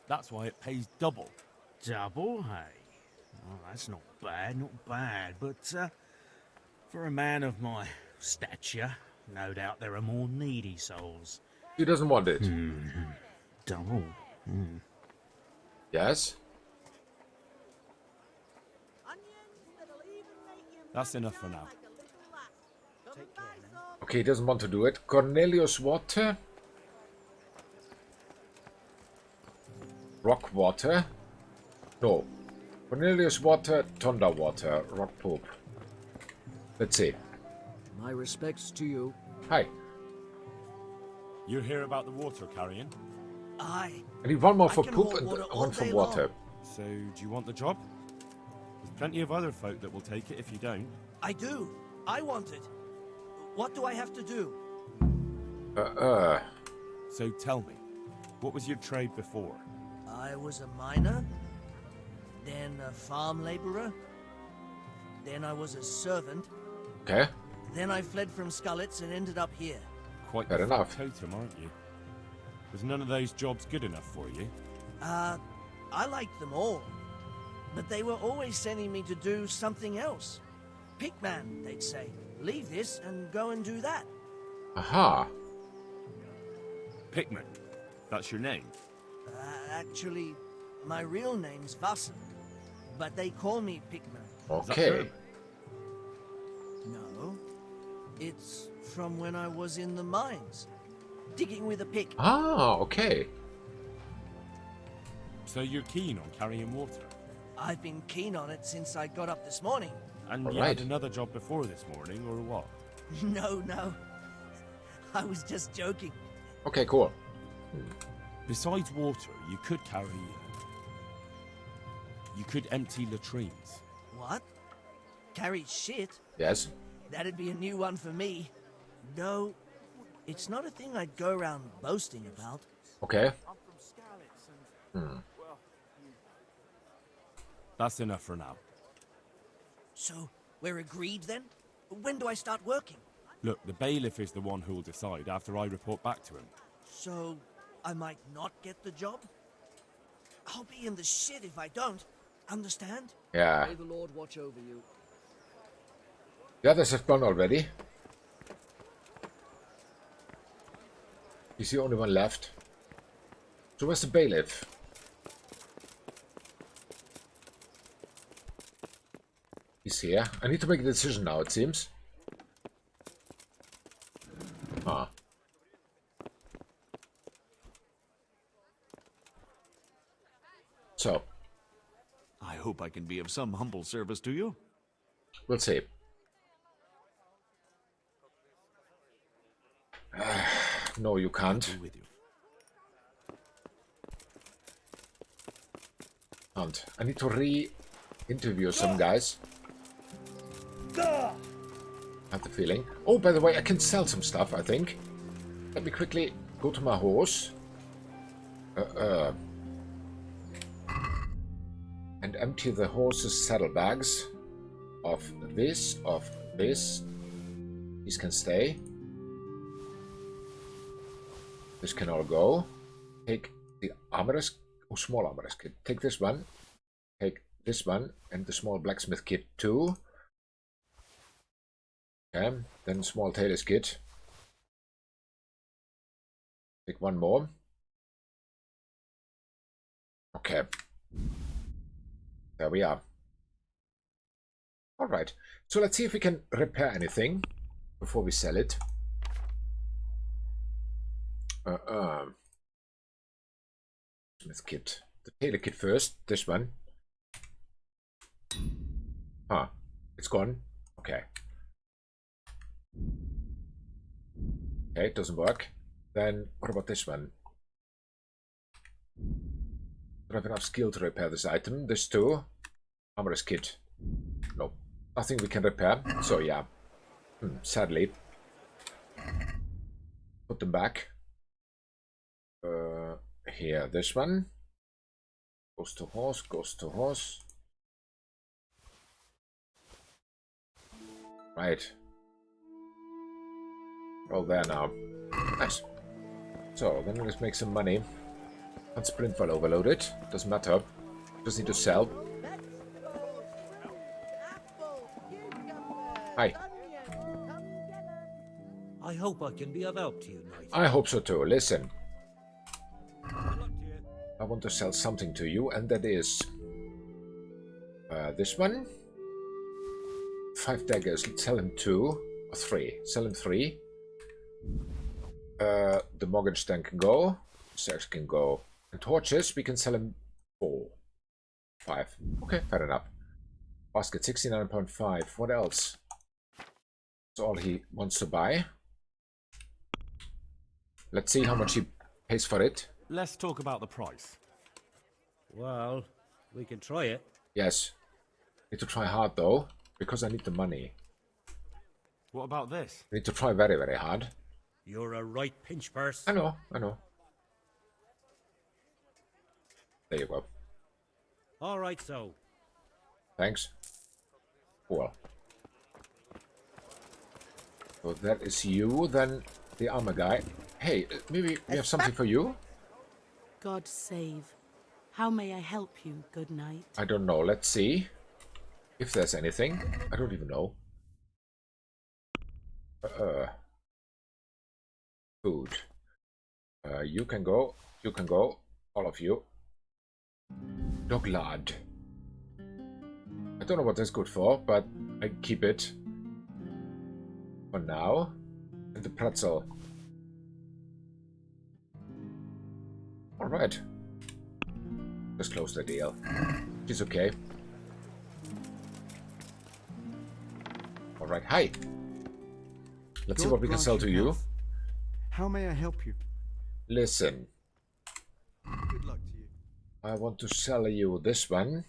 That's why it pays double. Double, hey? Oh, that's not bad, but, for a man of my stature, no doubt there are more needy souls. He doesn't want it. Double. Yes? That's enough for now. Okay, he doesn't want to do it. Cornelius water. Rock water. No. Cornelius water, thunder water, rock poop. Let's see. My respects to you. Hi. You hear about the water carrying? Aye. I need one more for I can poop haul and water all one for day water. long. So, do you want the job? There's plenty of other folk that will take it if you don't. I do. I want it. What do I have to do? So tell me, what was your trade before? I was a miner, then a farm laborer, then I was a servant, Okay. then I fled from Skullets and ended up here. Quite Fair the enough. totem, aren't you? Was none of those jobs good enough for you? I liked them all, but they were always sending me to do something else. Pickman, they'd say. Leave this and go and do that. Aha. Pickman. That's your name? Actually, my real name's Vassen, but they call me Pickman. Okay. No, it's from when I was in the mines, digging with a pick. Ah, okay. So you're keen on carrying water? I've been keen on it since I got up this morning. And you Alright. had another job before this morning, or what? No. I was just joking. Okay, cool. Besides water, you could carry... you could empty latrines. What? Carry shit? Yes. That'd be a new one for me. No, it's not a thing I'd go around boasting about. Okay. I'm from Scarlets and... Well, That's enough for now. So, we're agreed then? When do I start working? Look, the bailiff is the one who'll decide after I report back to him. So, I might not get the job? I'll be in the shit if I don't. Understand? Yeah. May the Lord watch over you. The others have gone already. He's the only one left. So where's the bailiff? He's here. I need to make a decision now, it seems. Ah. So. I hope I can be of some humble service to you. We'll see. No, you can't. Can't. I need to re-interview some guys. I have the feeling. Oh, by the way, I can sell some stuff, I think. Let me quickly go to my horse. And empty the horse's saddlebags of this, of this. These can stay. This can all go. Take the armorer's, oh, small armorer's kit. Take this one. Take this one and the small blacksmith kit too. Okay, then small tailor's kit. Take one more. Okay. There we are. Alright, so let's see if we can repair anything before we sell it. Smith kit. The tailor kit first. This one. Huh. It's gone. Okay. Okay, it doesn't work. Then what about this one? Don't have enough skill to repair this item. This too. Armorer's kit. No. Nothing we can repair. So yeah. Sadly. Put them back. Here, this one. Goes to horse, goes to horse. Right. All there now. Nice. So, then let's make some money. Can't sprint while overloaded. Doesn't matter. Just need to sell. Hi. I hope I can be of help to you, knight. I hope so too. Listen. I want to sell something to you, and that is this one. 5 daggers. Let's sell him 2 or 3. Sell him 3. The mortgage stand can go. Sex can go. And torches, we can sell him 4. 5. Okay, fair enough. Basket 69.5. What else? That's all he wants to buy. Let's see how much he pays for it. Let's talk about the price. Well, we can try it. Yes. Need to try hard though, because I need the money. What about this? I need to try very, very hard. You're a right pinch purse. I know, I know. There you go. All right, so. Thanks. Cool. So that is you, then the armor guy. Hey, maybe we have something for you? God save. How may I help you, good knight? I don't know. Let's see if there's anything. I don't even know. Food. You can go. You can go. All of you. Dog lard. I don't know what that's good for, but I keep it for now. And the pretzel. Alright. Just close the deal. She's okay. Alright, hi. Let's see what we can sell to you. How may I help you? Listen. Good luck to you. I want to sell you this one.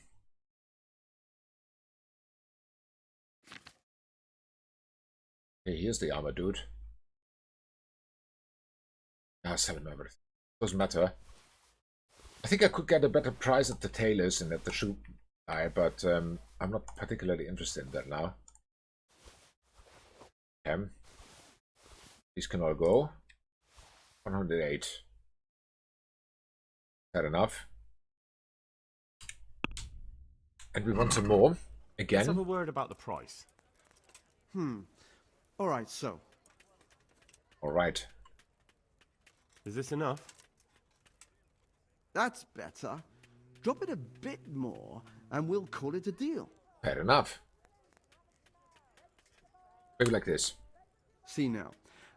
Hey, here's the armor, dude. I'll sell him everything. Doesn't matter. I think I could get a better price at the tailors and at the shoe but I'm not particularly interested in that now. These can all go. 108. Fair enough. And we want some more. Again. Let's have a word about the price. Alright, so. Alright. Is this enough? That's better. Drop it a bit more, and we'll call it a deal. Fair enough. Maybe like this. See now,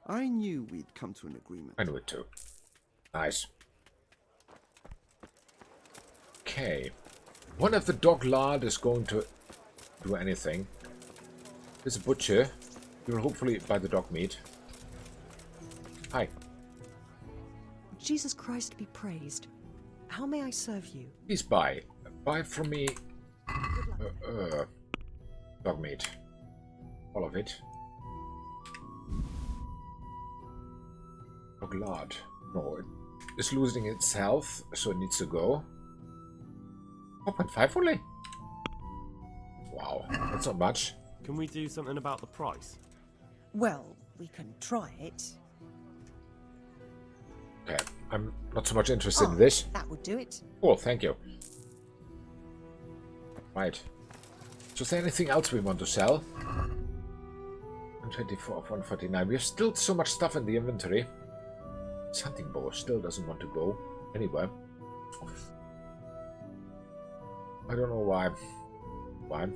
I knew we'd come to an agreement. I knew it too. Nice. Okay. One of the dog lard is going to do anything. There's a butcher. He will hopefully buy the dog meat. Hi. Jesus Christ be praised. How may I serve you? Please buy. Buy from me dog meat. All of it. Dog lard. No, it's losing its health, so it needs to go. 4.5 only? Wow, that's not much. Can we do something about the price? Well, we can try it. Okay, I'm not so much interested in this. That would do it. Cool, thank you. Right. So is there anything else we want to sell? 124 of 149. We have still so much stuff in the inventory. This hunting bow still doesn't want to go anywhere. I don't know why. Why?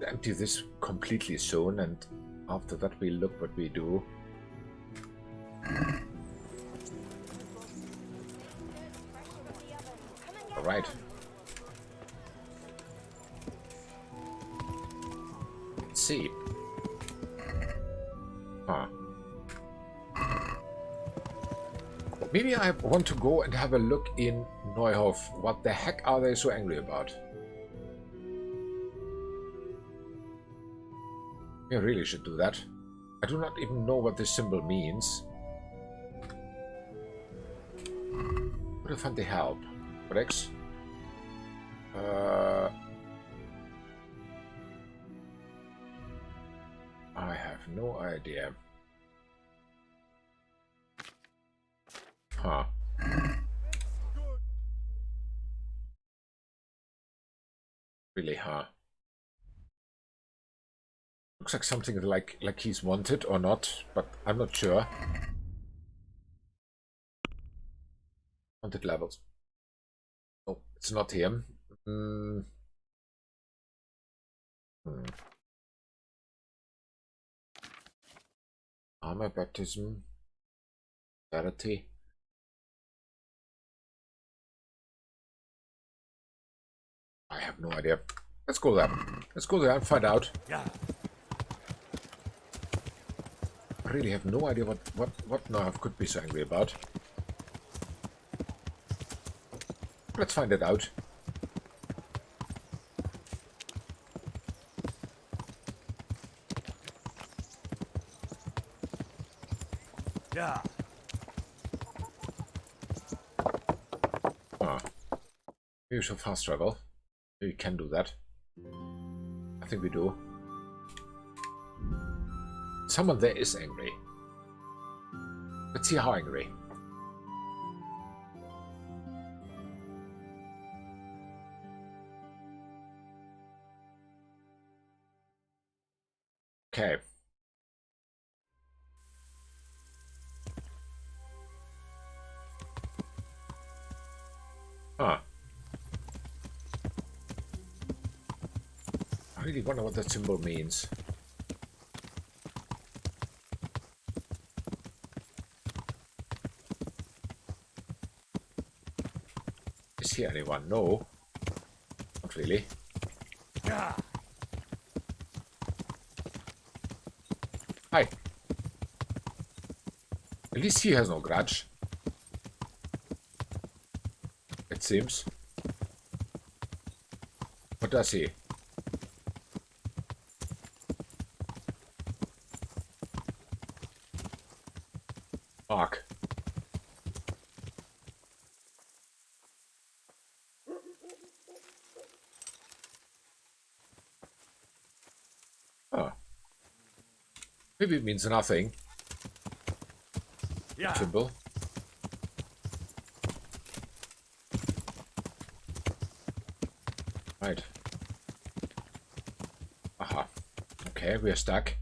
Empty this completely soon, and after that we look what we do. Alright. Let's see. Huh. Maybe I want to go and have a look in Neuhof. What the heck are they so angry about? I really should do that. I do not even know what this symbol means. Would have found the help. Rex? I have no idea. Huh. Really, huh? Looks like something like he's wanted or not, but I'm not sure. Wanted levels. Oh, it's not him. Armor baptism. Charity. I have no idea. Let's go there. Let's go there and find out. Yeah. I really have no idea what Neuhof could be so angry about. Let's find it out. Yeah. Ah. Maybe we shall fast travel. We can do that. I think we do. Someone there is angry. Let's see how angry. Okay. Huh. I really wonder what that symbol means. Is here anyone? No. Not really. Yeah. Hi. At least he has no grudge. It seems. What does he? Mark. Maybe it means nothing. Yeah. Symbol. Right. Aha. Okay, we're stuck.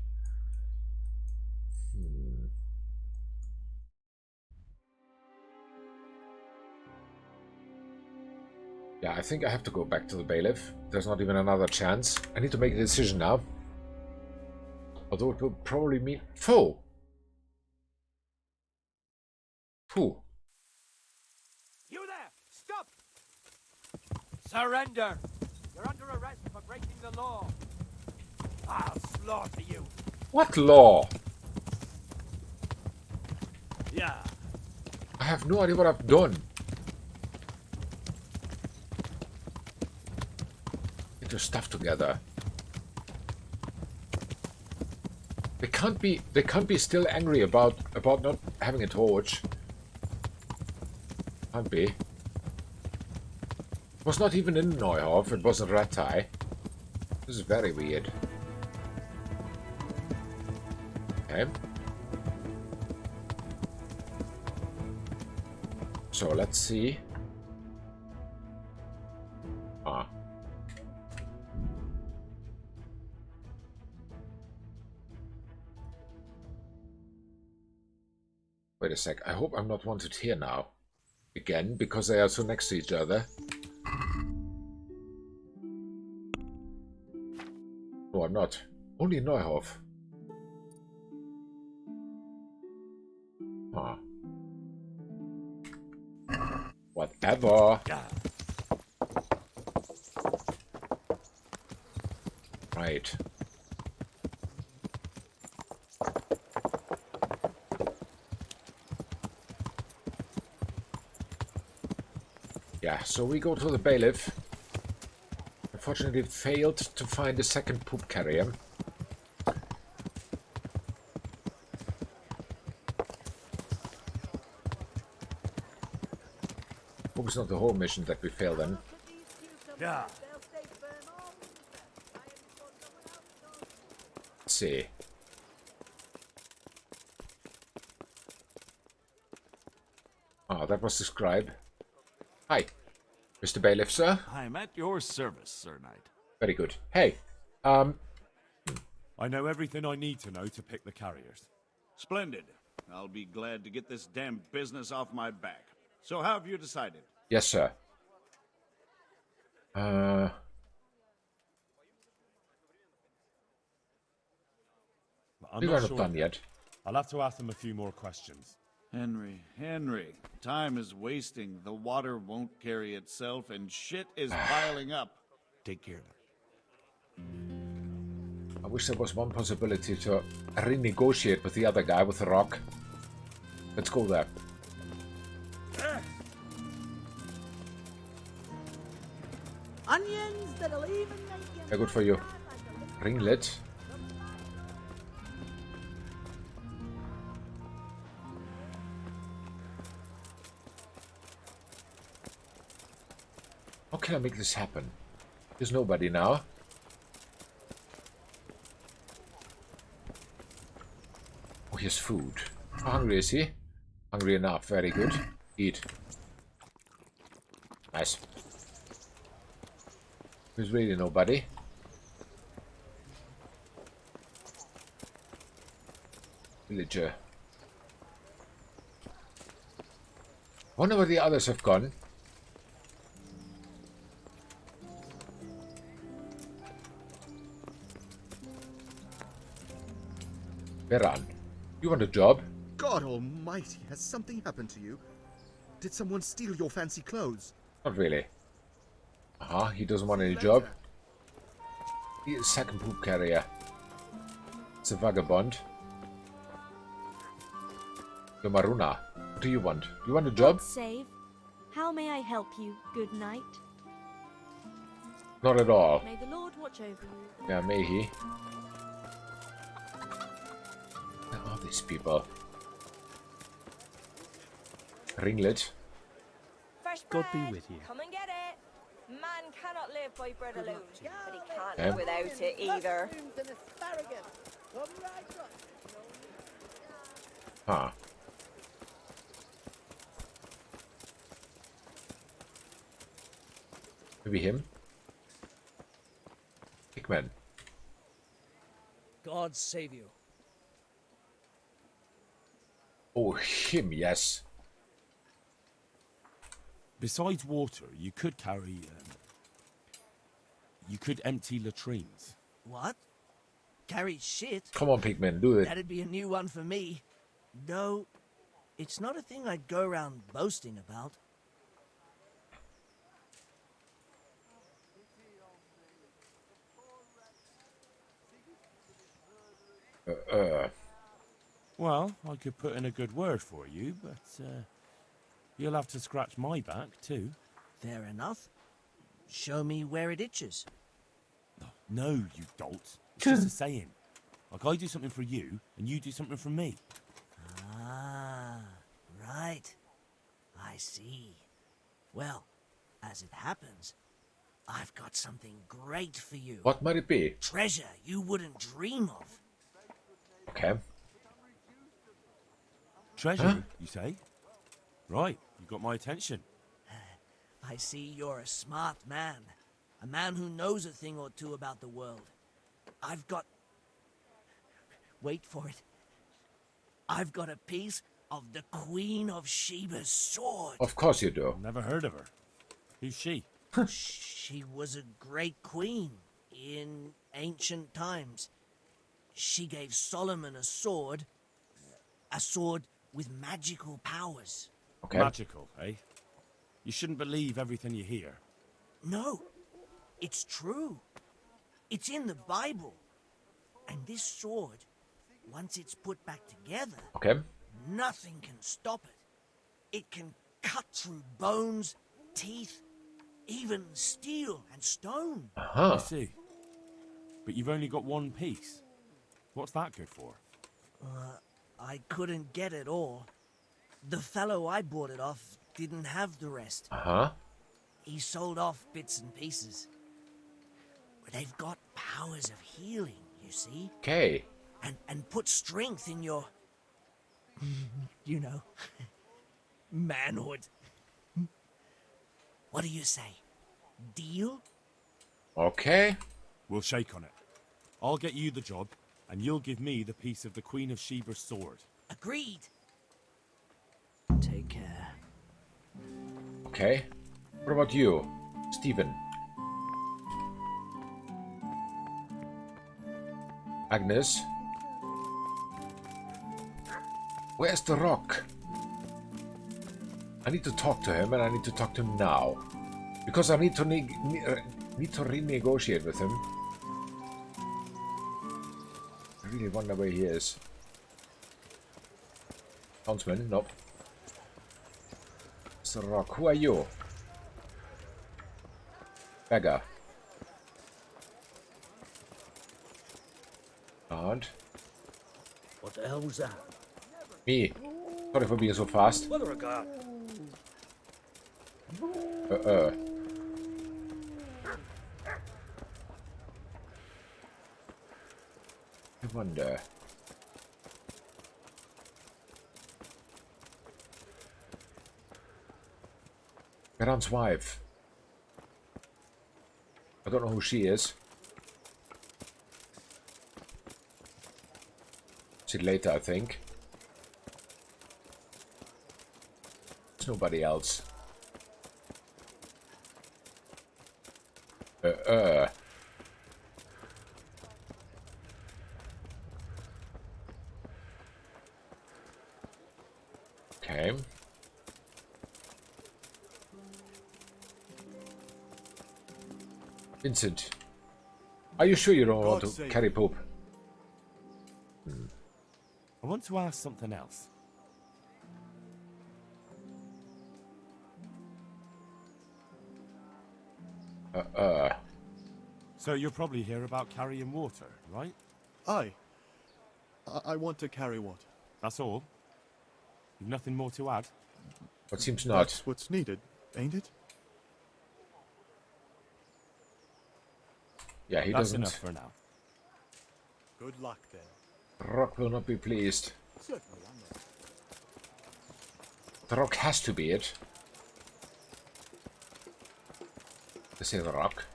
Yeah, I think I have to go back to the bailiff. There's not even another chance. I need to make a decision now. Although it will probably mean... Foe! Who? You there! Stop! Surrender! You're under arrest for breaking the law. I'll slaughter you. What law? Yeah. I have no idea what I've done. Get your stuff together. They can't be still angry about not having a torch. Can't be. It was not even in Neuhof, it was in Rattay. This is very weird. Okay. So let's see. Ah. Wait a sec, I hope I'm not wanted here now. Again, because they are so next to each other. No, I'm not. Only in Neuhof. Huh. Whatever. Right. Yeah, so we go to the bailiff. Unfortunately, it failed to find a second poop carrier. Hope it's not the whole mission that we failed then. Yeah. Let's see. Ah, that was the scribe. Hi, Mr. Bailiff, sir. I'm at your service, Sir Knight. Very good. Hey, I know everything I need to know to pick the carriers. Splendid. I'll be glad to get this damn business off my back. So how have you decided? Yes, sir. I'm We not are not sure done yet. yet. I'll have to ask them a few more questions. Henry, time is wasting. The water won't carry itself, and shit is piling up. Take care of it. I wish there was one possibility to renegotiate with the other guy with the rock. Let's go there. Onions that'll even make you... Yeah, good for you. Ringlet. How can I make this happen? There's nobody now. Oh, here's food. How hungry is he? Hungry enough. Very good. Eat. Nice. There's really nobody. Villager. Wonder where the others have gone. Beran, you want a job? God almighty, has something happened to you? Did someone steal your fancy clothes? Not really. He doesn't want any job. He is second poop carrier. It's a vagabond. Yo, Maruna, what do you want? Do you want a job? God save. How may I help you, good knight? Not at all. May the Lord watch over you. Yeah, may he. Where are these people? Ringlet. God be with you. Come and get it. Man cannot live by bread alone, but he can't Yeah. live without it either. Huh. Maybe him? Pigman. God save you. Oh, him, yes. Besides water, you could carry... you could empty latrines. What? Carry shit? Come on, Pigman, do it. That'd be a new one for me. No, it's not a thing I'd go around boasting about. Well, I could put in a good word for you, but you'll have to scratch my back, too. Fair enough. Show me where it itches. No, you dolt. It's just a saying. Like I do something for you, and you do something for me. Ah, right. I see. Well, as it happens, I've got something great for you. What might it be? Treasure you wouldn't dream of. Okay. Treasure, Huh? you say? Right, you got my attention. I see you're a smart man. A man who knows a thing or two about the world. I've got... Wait for it. I've got a piece of the Queen of Sheba's sword. Of course you do. Never heard of her. Who's she? She was a great queen in ancient times. She gave Solomon a sword with magical powers. Okay. Magical, eh? You shouldn't believe everything you hear. No, it's true. It's in the Bible. And this sword, once it's put back together, Okay. nothing can stop it. It can cut through bones, teeth, even steel and stone. I see. But you've only got one piece. What's that good for? I couldn't get it all. The fellow I bought it off didn't have the rest. He sold off bits and pieces. They've got powers of healing, you see? Okay. And put strength in your... you know... manhood. What do you say? Deal? Okay. We'll shake on it. I'll get you the job, and you'll give me the piece of the Queen of Sheba's sword. Agreed. Take care. Okay. What about you, Stephen? Agnes? Where's the rock? I need to talk to him, and I need to talk to him now. Because I need to renegotiate with him. I really wonder where he is. Houndsman? Nope. It's the rock. Who are you? Beggar. And? What the hell was that? Me. Sorry for being so fast. Mother of God. I wonder. Garan's wife. I don't know who she is. See it later, I think. There's nobody else. Okay. Vincent, are you sure you don't want to carry poop? I want to ask something else. So you're probably here about carrying water, right? Aye. I want to carry water. That's all? You've nothing more to add? It seems not. That's what's needed, ain't it? Yeah, he That's doesn't. enough for now. Good luck then. Rock will not be pleased. Certainly, I'm not. The rock has to be it. This is the rock.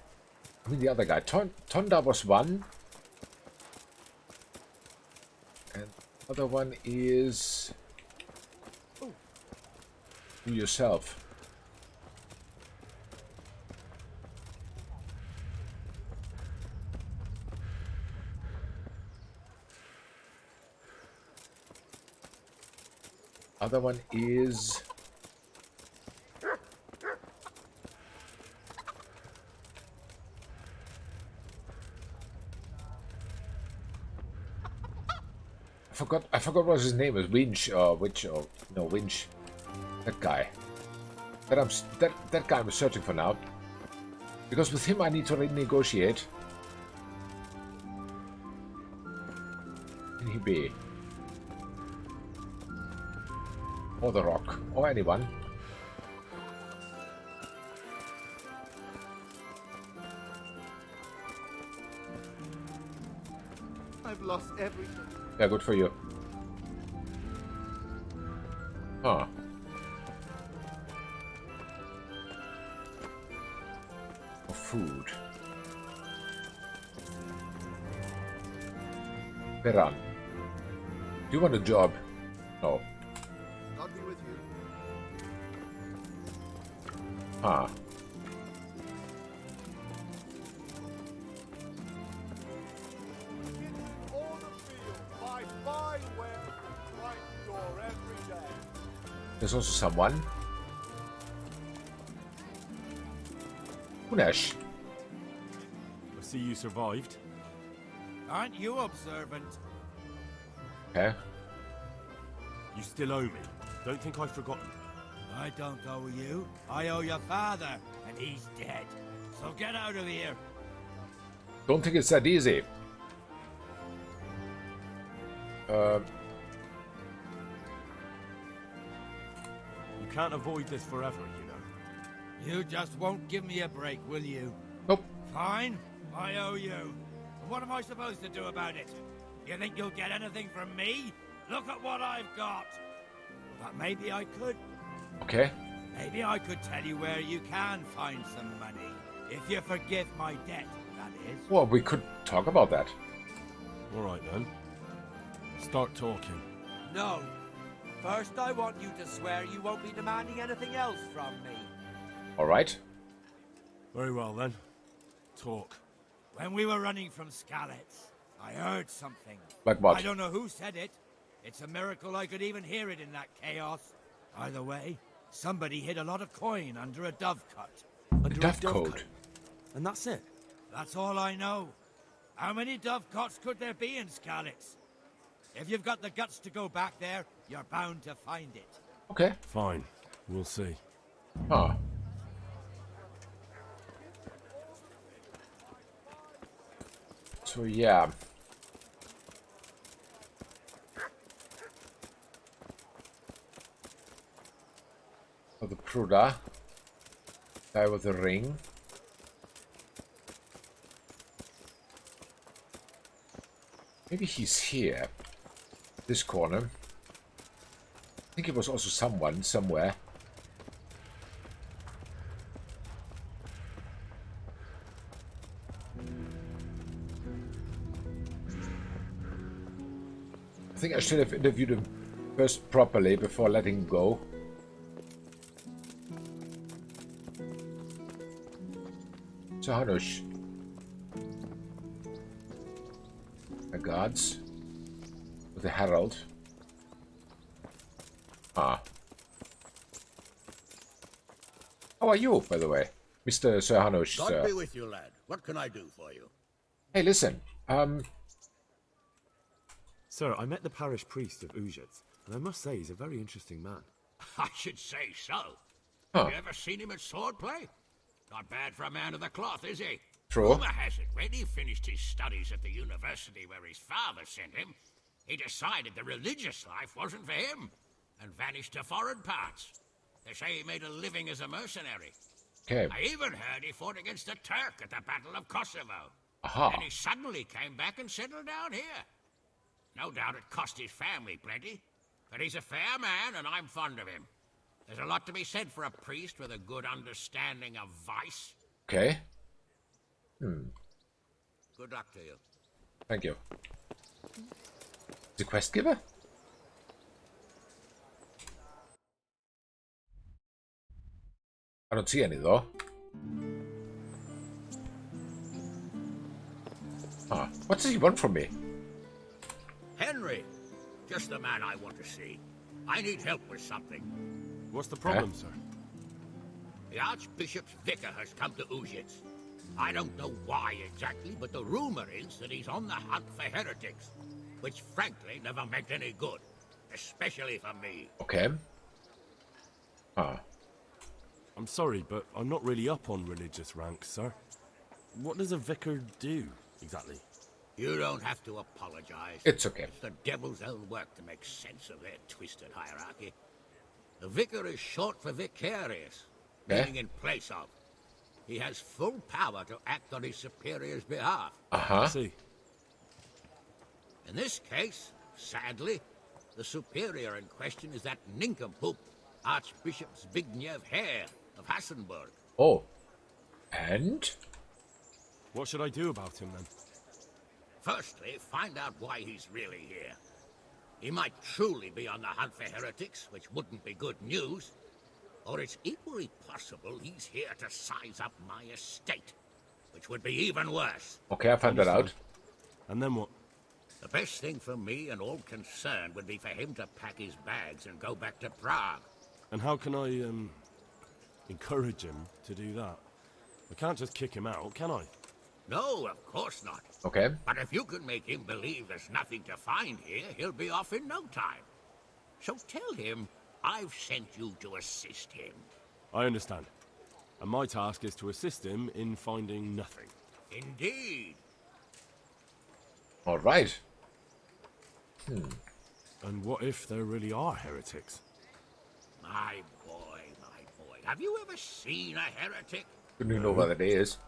I mean, the other guy. Tonda was one. And the other one is... you yourself. Other one is... I forgot what his name is. Winch or Witch or no Winch. That guy. That guy I'm searching for now. Because with him I need to renegotiate. Can he be? Or the rock. Or anyone. I've lost everything. Yeah, good for you. Huh. For food. Veran. Do you want a job? No. God be with you. Huh. There's also someone. Unesh. I see you survived. Aren't you observant? Okay. You still owe me. Don't think I've forgotten. I don't owe you. I owe your father, and he's dead. So get out of here. Don't think it's that easy. You can't avoid this forever, you know. You just won't give me a break, will you? Nope. Fine. I owe you. And what am I supposed to do about it? You think you'll get anything from me? Look at what I've got. But maybe I could. Okay. Maybe I could tell you where you can find some money. If you forgive my debt, that is. Well, we could talk about that. All right, then. Start talking. No. First, I want you to swear you won't be demanding anything else from me. All right. Very well, then. Talk. When we were running from Skalitz, I heard something. Like what? I don't know who said it. It's a miracle I could even hear it in that chaos. Either way, somebody hid a lot of coin under a dovecot. A dovecote. And that's it? That's all I know. How many dovecots could there be in Skalitz? If you've got the guts to go back there, you're bound to find it. Okay. Fine. We'll see. Huh. So, yeah. For the Pruda. Guy with the ring. Maybe he's here. This corner. I think it was also someone somewhere. I think I should have interviewed him first properly before letting him go. So Hanush. The guards. With the herald. Ah. How are you, by the way? Mr. Sir Hanush, God be with you, lad. What can I do for you? Hey, listen. Sir, I met the parish priest of Uzhitz, and I must say he's a very interesting man. I should say so. Huh. Have you ever seen him at swordplay? Not bad for a man of the cloth, is he? True. Rumor has it, when he finished his studies at the university where his father sent him, he decided the religious life wasn't for him, and vanished to foreign parts. They say he made a living as a mercenary. Okay. I even heard he fought against the Turk at the Battle of Kosovo. Aha. Then he suddenly came back and settled down here. No doubt it cost his family plenty, but he's a fair man and I'm fond of him. There's a lot to be said for a priest with a good understanding of vice. Okay. Good luck to you. Thank you. The quest giver? I don't see any though. What does he want from me? Henry, just the man I want to see. I need help with something. What's the problem, sir? The Archbishop's vicar has come to Uzhitz. I don't know why exactly, but the rumor is that he's on the hunt for heretics, which frankly never meant any good, especially for me. Okay. I'm sorry, but I'm not really up on religious ranks, sir. What does a vicar do, exactly? You don't have to apologize. It's okay. It's the devil's own work to make sense of their twisted hierarchy. The vicar is short for vicarious, meaning in place of. He has full power to act on his superior's behalf. See. In this case, sadly, the superior in question is that nincompoop, Archbishop Zbigniew Hare of Hassenburg. Oh. And? What should I do about him, then? Firstly, find out why he's really here. He might truly be on the hunt for heretics, which wouldn't be good news. Or it's equally possible he's here to size up my estate, which would be even worse. Okay, I found that out. And then what? The best thing for me and all concerned would be for him to pack his bags and go back to Prague. And how can I, encourage him to do that? I can't just kick him out, can I? No, of course not. Okay. But if you can make him believe there's nothing to find here, he'll be off in no time. So tell him I've sent you to assist him. I understand. And my task is to assist him in finding nothing. Indeed. All right. And what if there really are heretics? My boy. Have you ever seen a heretic? You know what it is.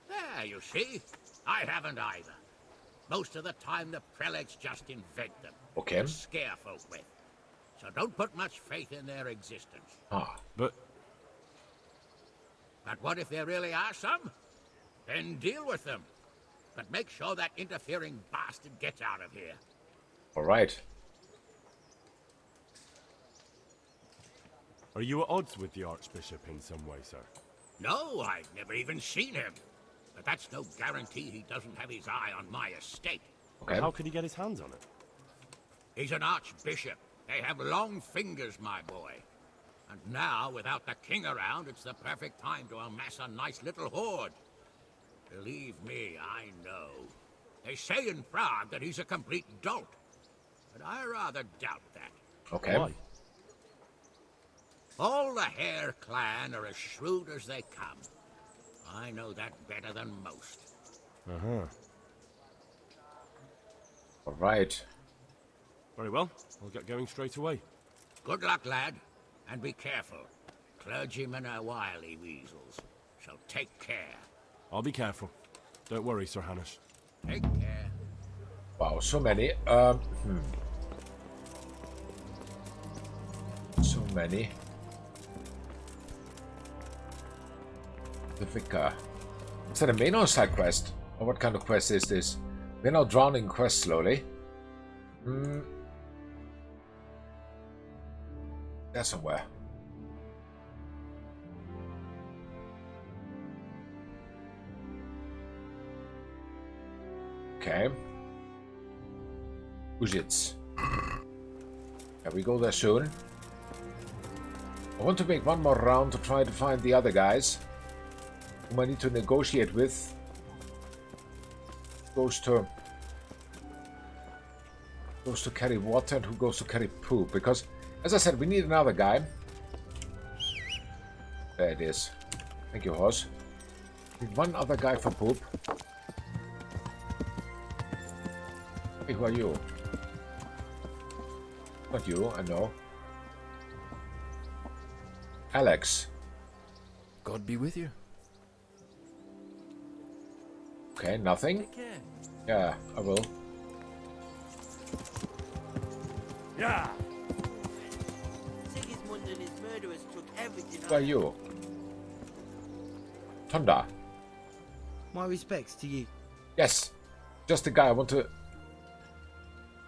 There, you see. I haven't either. Most of the time, the prelates just invent them. Okay. To scare folk with. So don't put much faith in their existence. But what if there really are some? Then deal with them. But make sure that interfering bastard gets out of here. All right. Are you at odds with the Archbishop in some way, sir? No, I've never even seen him. But that's no guarantee he doesn't have his eye on my estate. Okay. How could he get his hands on it? He's an archbishop. They have long fingers, my boy. And now, without the king around, it's the perfect time to amass a nice little hoard. Believe me, I know. They say in Prague that he's a complete dolt. But I rather doubt that. Okay. Why? All the Hare clan are as shrewd as they come. I know that better than most. All right. Very well. I'll get going straight away. Good luck, lad. And be careful. Clergymen are wily weasels. So take care. I'll be careful. Don't worry, Sir Hanish. Take care. Wow, so many. So many. The vicar. Is that a main or side quest? Or what kind of quest is this? We're now drowning quest slowly. There somewhere. Okay. Uzhitz. Yeah, we go there soon. I want to make one more round to try to find the other guys whom I need to negotiate with. Goes to carry water and who goes to carry poop, because as I said, we need another guy. There it is. Thank you, horse. Need one other guy for poop. Hey, who are you? Not you, I know. Alex. God be with you. Okay, nothing? Take care. Yeah, I will. Yeah. Desmond and his murderers took everything. Who are you? Tonda. My respects to you. Yes. Just the guy I want to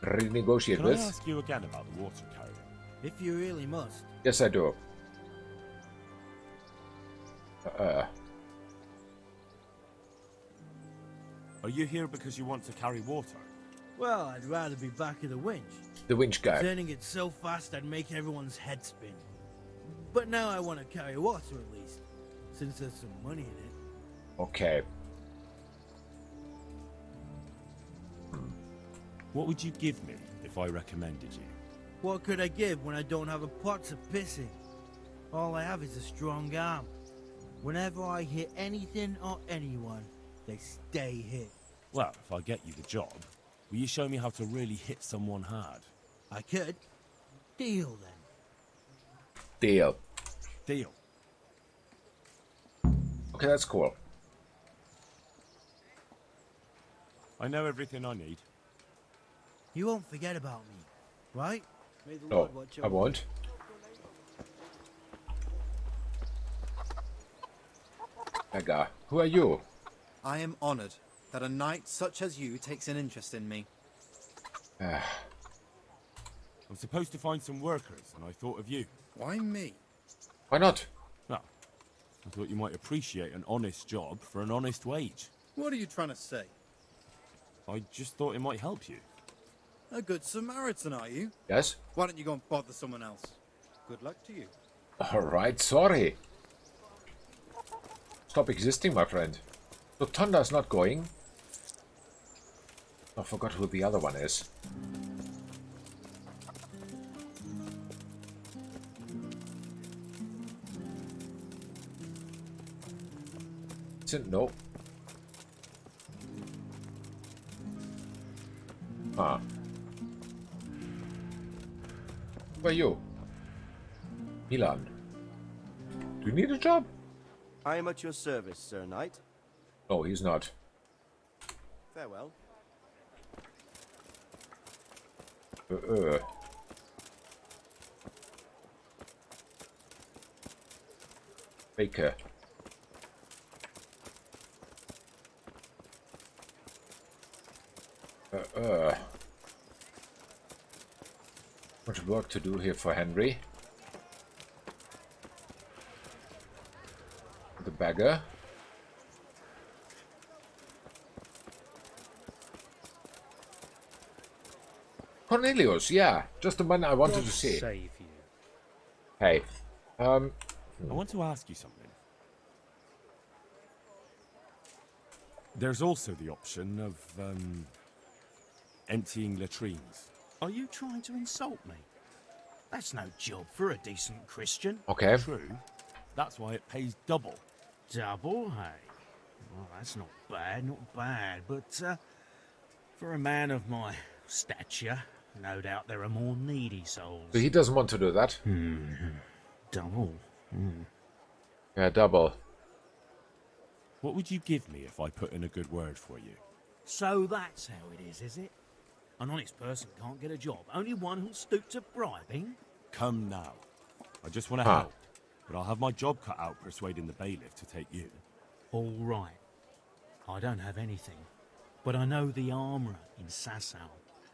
renegotiate Can with. I ask you again about the water carrier? If you really must. Yes, I do. Are you here because you want to carry water? Well, I'd rather be back at the winch. The winch guy. Turning it so fast I'd make everyone's head spin. But now I want to carry water at least, since there's some money in it. Okay. What would you give me if I recommended you? What could I give when I don't have a pot to piss in? All I have is a strong arm. Whenever I hit anything or anyone, they stay hit. Well, if I get you the job, will you show me how to really hit someone hard? I could. Deal then. Deal. Deal. Okay, that's cool. I know everything I need. You won't forget about me, right? May the No, Lord watch I over won't. Beggar, who are you? I am honored that a knight such as you takes an interest in me. I'm supposed to find some workers, and I thought of you. Why me? Why not? Well, I thought you might appreciate an honest job for an honest wage. What are you trying to say? I just thought it might help you. A good Samaritan, are you? Yes? Why don't you go and bother someone else? Good luck to you. Alright, sorry. Stop existing, my friend. So Tonda's not going. I forgot who the other one is. No. Ah. Who are you? Milan. Do you need a job? I am at your service, Sir Knight. No, he's not. Farewell. Baker. Much work to do here for Henry. The beggar. Cornelius, yeah, just the one I wanted to see. Save you. Hey, I want to ask you something. There's also the option of, emptying latrines. Are you trying to insult me? That's no job for a decent Christian. Okay. True. That's why it pays double. Double, hey? Well, that's not bad, but, for a man of my stature, no doubt there are more needy souls. so he doesn't want to do that. Double? Yeah, double. What would you give me if I put in a good word for you? So that's how it is it? An honest person can't get a job, only one who'll stoop to bribing? Come now. I just want to help, but I'll have my job cut out persuading the bailiff to take you. All right. I don't have anything, but I know the armourer in Sasau,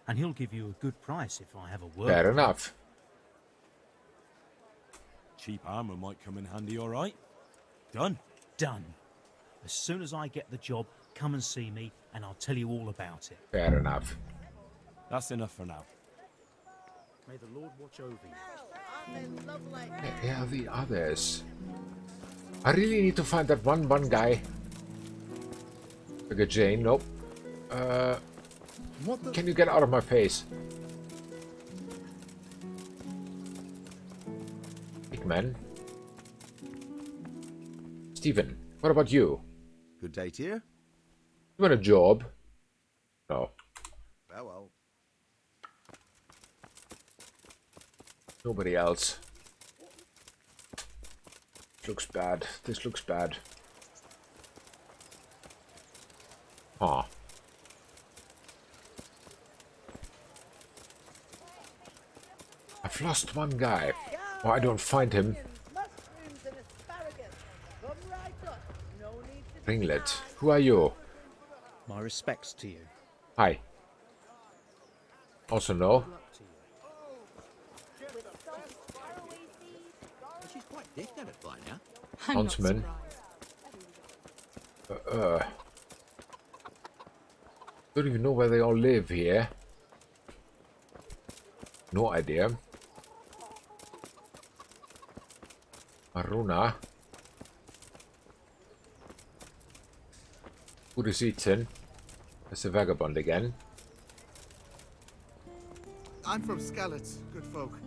and he'll give you a good price if I have a word. Fair enough. Cheap armour might come in handy, all right? Done. Done. As soon as I get the job, come and see me, and I'll tell you all about it. Fair enough. That's enough for now. May the Lord watch over you. Yeah, the others. I really need to find that one guy. Look at Jane. Nope. Can you get out of my face? Big man. Stephen, what about you? Good day to you. You want a job? No. Farewell. Nobody else. Looks bad. This looks bad. Huh. I've lost one guy. Oh, I don't find him. Ringlet. Who are you? My respects to you. Hi. Also no. She's quite deft at it by now. Huntsman. Don't even know where they all live here. No idea. Aruna. Food is eaten. That's a vagabond again. I'm from Skalitz, good folk.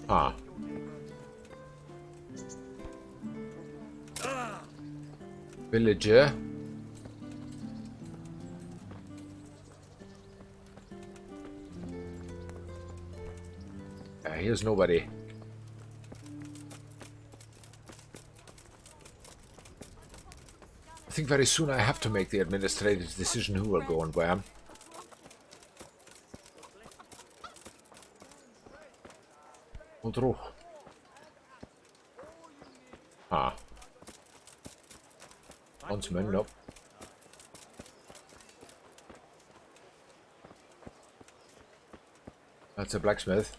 Ah. Villager. Here's nobody. I think very soon I have to make the administrative decision who will go and where. Ah. Huntsman, nope. That's a blacksmith.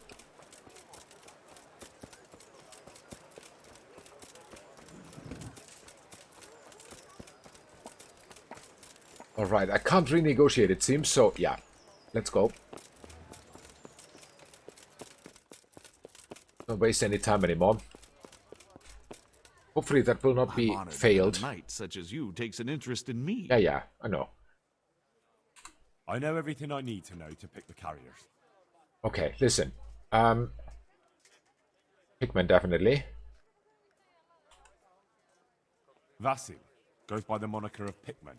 Alright, I can't renegotiate it seems, so yeah. Let's go. Don't waste any time anymore. Hopefully that will not be failed. A knight such as you takes an interest in me. Yeah, I know. I know everything I need to know to pick the carriers. Okay, listen. Hickman, definitely. Vasil goes by the moniker of Pickman.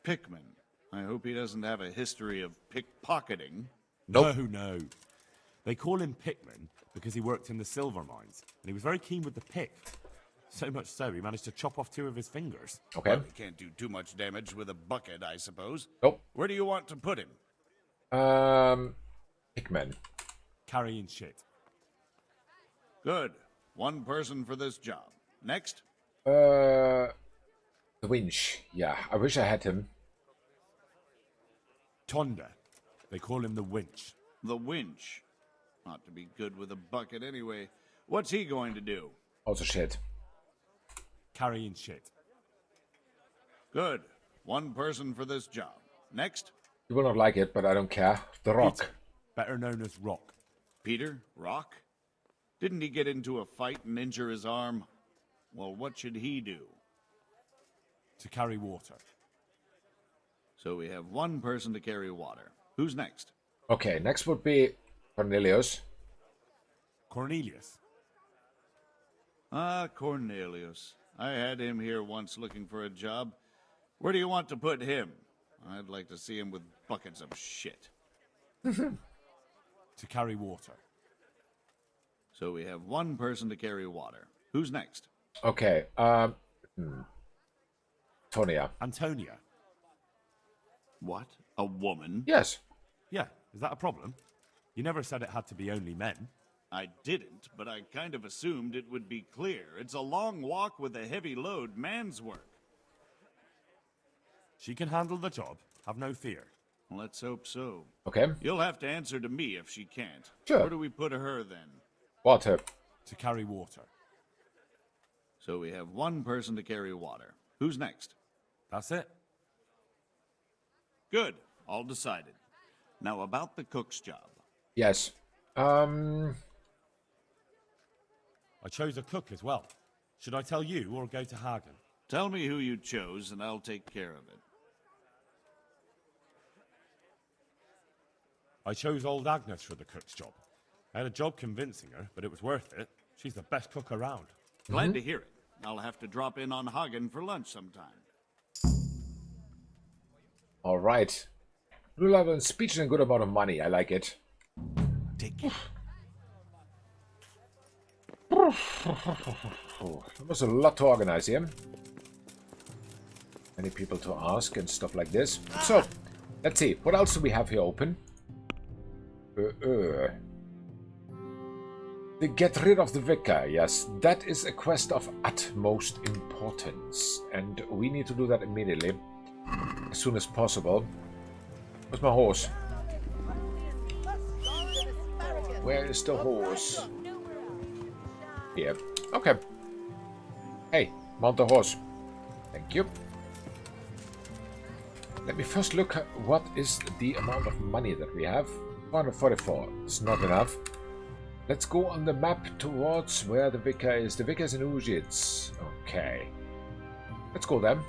Pickman. I hope he doesn't have a history of pickpocketing. Nope. No. They call him Pickman because he worked in the silver mines, and he was very keen with the pick. So much so, he managed to chop off 2 of his fingers. Okay. Well, he can't do too much damage with a bucket, I suppose. Nope. Where do you want to put him? Hickman. Carrying shit. Good. 1 person for this job. Next? The winch. Yeah, I wish I had him. Tonda. They call him the winch. The winch. Ought to be good with a bucket anyway. What's he going to do? Also shit. Carrying shit. Good. 1 person for this job. Next? You will not like it, but I don't care. The Rock. Peter, better known as Rock. Peter? Rock? Didn't he get into a fight and injure his arm? Well, what should he do? To carry water. So we have 1 person to carry water. Who's next? Okay, next would be Cornelius. Cornelius? Ah, Cornelius. I had him here once looking for a job. Where do you want to put him? I'd like to see him with buckets of shit. To carry water. So we have 1 person to carry water. Who's next? Okay, Tonia. Antonia. What? A woman? Yes. Yeah, is that a problem? You never said it had to be only men. I didn't, but I kind of assumed it would be clear. It's a long walk with a heavy load, man's work. She can handle the job, have no fear. Let's hope so. Okay. You'll have to answer to me if she can't. Sure. Where do we put her then? Water. To carry water. So we have 1 person to carry water. Who's next? That's it. Good. All decided. Now about the cook's job. Yes. I chose a cook as well. Should I tell you or go to Hagen? Tell me who you chose and I'll take care of it. I chose old Agnes for the cook's job. I had a job convincing her, but it was worth it. She's the best cook around. Glad to hear it. I'll have to drop in on Hagen for lunch sometime. All right. Blue level in speech and a good amount of money. I like it. Take it. There was a lot to organize here. Many people to ask and stuff like this. So, let's see. What else do we have here open? To get rid of the vicar, yes. That is a quest of utmost importance. And we need to do that immediately. As soon as possible. Where's my horse? Where is the horse? Here. Okay. Hey, mount the horse. Thank you. Let me first look at what is the amount of money that we have. 144. It's not enough. Let's go on the map towards where the vicar is. The vicar is in Ujits. Okay. Let's go then.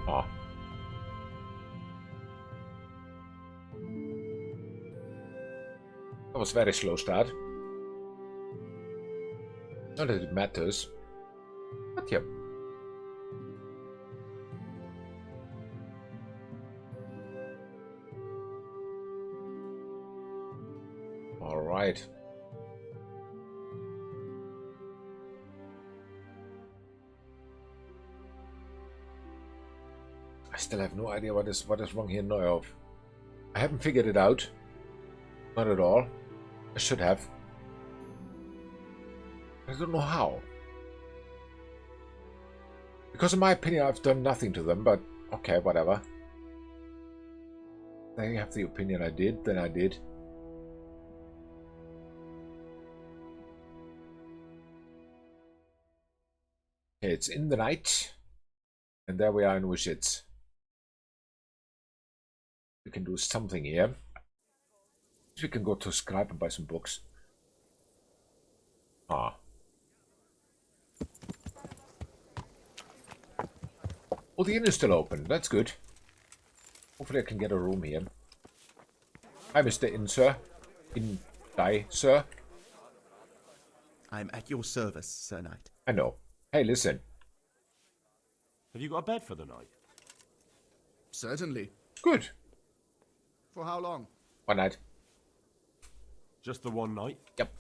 Oh. That was a very slow start. Not that it matters. But yeah. Alright. I still have no idea what is wrong here now. I haven't figured it out. Not at all. I should have. I don't know how. Because in my opinion I've done nothing to them, but okay, whatever. They have the opinion I did, then I did. Okay, it's in the night. And there we are in Ujits. We can do something here. We can go to Scribe and buy some books. Ah. Oh, the inn is still open. That's good. Hopefully I can get a room here. Hi, Mr. Inn, sir. Inn guy, sir. I'm at your service, Sir Knight. I know. Hey, listen. Have you got a bed for the night? Certainly. Good. For how long? 1 night. Just the one night? Yep.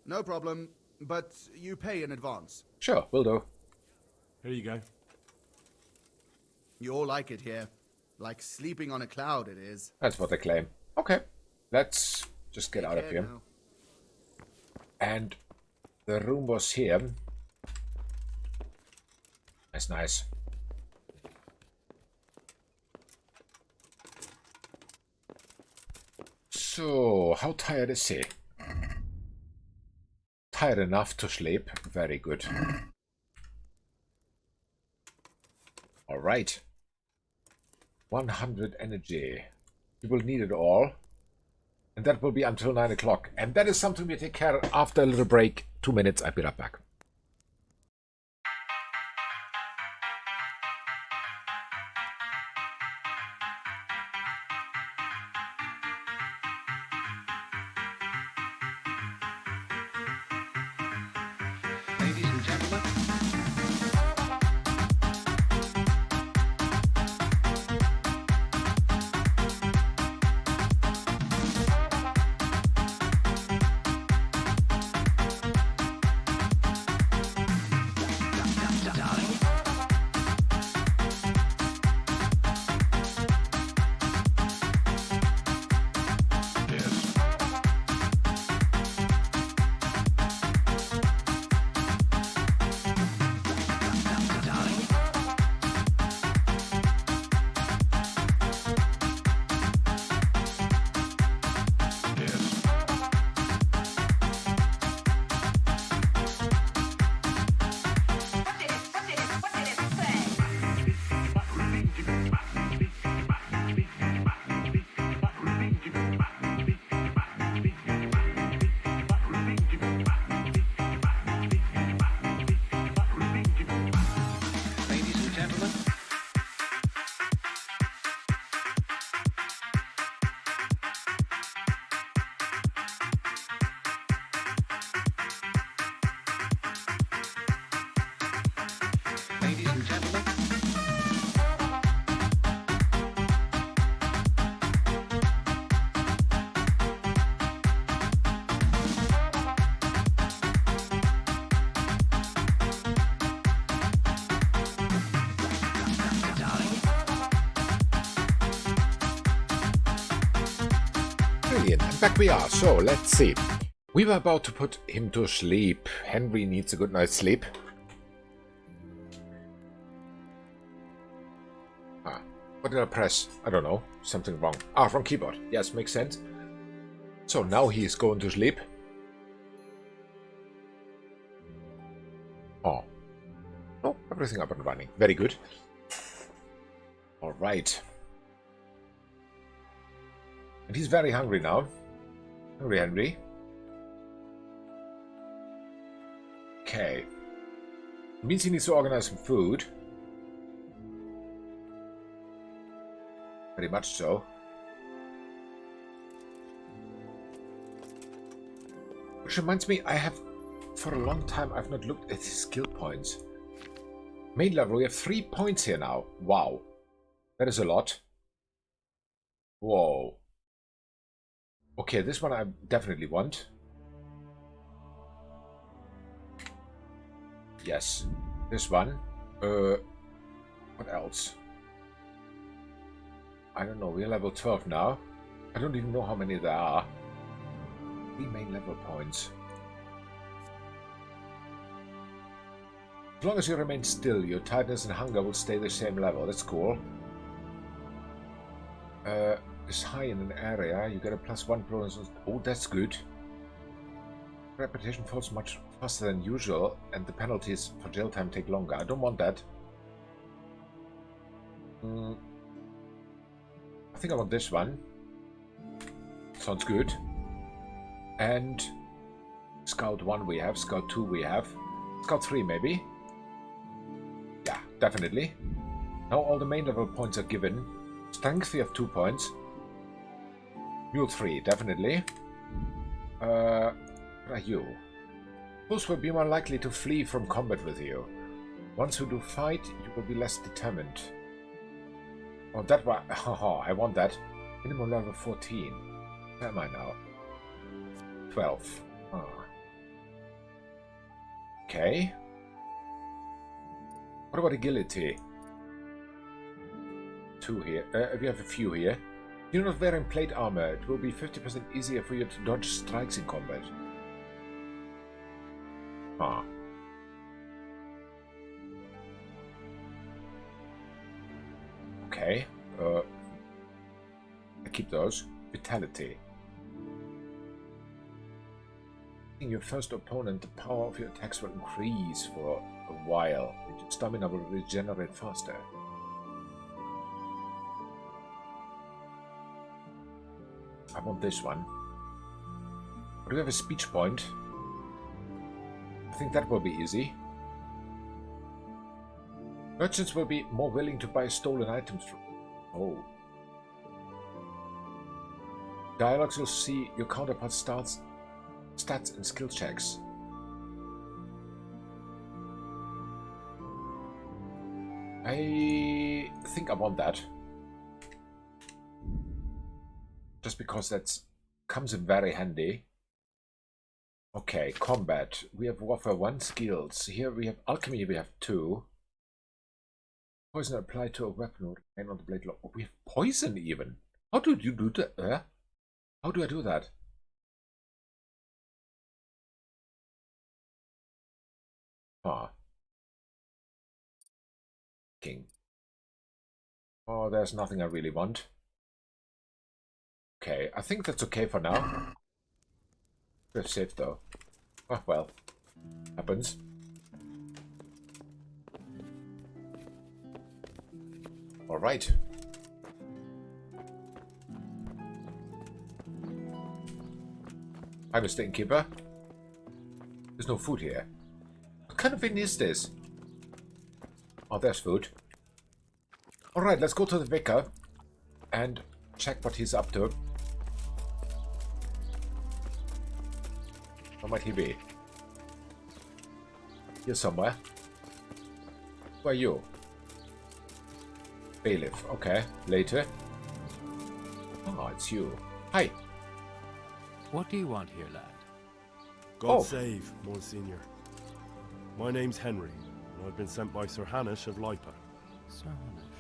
No problem, but you pay in advance. Sure, will do. Here you go. You all like it here. Like sleeping on a cloud, it is. That's what they claim. Okay. Let's just get out of here. Now. And the room was here. That's nice. So, how tired is he? Tired enough to sleep. Very good. Alright. 100 energy. You will need it all. And that will be until 9 o'clock. And that is something we take care of after a little break. 2 minutes, I'll be right back. Ladies and gentlemen. Brilliant. And back we are. So, let's see. We were about to put him to sleep. Henry needs a good night's sleep. What did I press? I don't know. Something wrong. Wrong keyboard. Yes, makes sense. So now he is going to sleep. Oh. Oh, everything up and running. Very good. Alright. And he's very hungry now. Hungry Henry. Okay. Means he needs to organize some food. Very much so. Which reminds me, for a long time, I've not looked at his skill points. Main level, we have 3 points here now. Wow. That is a lot. Whoa. Okay, this one I definitely want. Yes. This one. What else? I don't know, we're level 12 now. I don't even know how many there are. 3 main level points. As long as you remain still, your tiredness and hunger will stay the same level. That's cool. Is high in an area, you get a +1 bonus. Oh, that's good. Reputation falls much faster than usual, and the penalties for jail time take longer. I don't want that. I think I want this one. Sounds good. And Scout 1 we have, Scout 2 we have. Scout 3 maybe? Yeah, definitely. Now all the main level points are given. Strength we have 2 points. Mule 3, definitely. What are you? Those will be more likely to flee from combat with you. Once you do fight, you will be less determined. Oh, that one. Haha, I want that. Minimum level 14. Where am I now? 12. Okay. What about agility? 2 here. We have a few here. You're not wearing plate armor. It will be 50% easier for you to dodge strikes in combat. Okay. I keep those. Vitality. In your first opponent, the power of your attacks will increase for a while. Your stamina will regenerate faster. I want this one. Do we have a speech point? I think that will be easy. Merchants will be more willing to buy stolen items from you. Oh. Dialogues will see your counterpart stats and skill checks. I think I want that. Just because that comes in very handy. Okay, combat. We have warfare 1 skills. Here we have alchemy, we have 2. Poison applied to a weapon and on the blade lock. Oh, we have poison even. How do you do that? How do I do that? King. Oh, there's nothing I really want. Okay, I think that's okay for now. We're safe though. Oh, well. Happens. Alright. Hi, Mr. Innkeeper. There's no food here. What kind of inn is this? Oh, there's food. Alright, let's go to the vicar and check what he's up to. Where might he be? Here somewhere. Who are you? Bailiff. Okay, later. Oh, it's you. Hi. What do you want here, lad? God save, Monsignor. My name's Henry, and I've been sent by Sir Hanish of Lipa. Sir Hanish,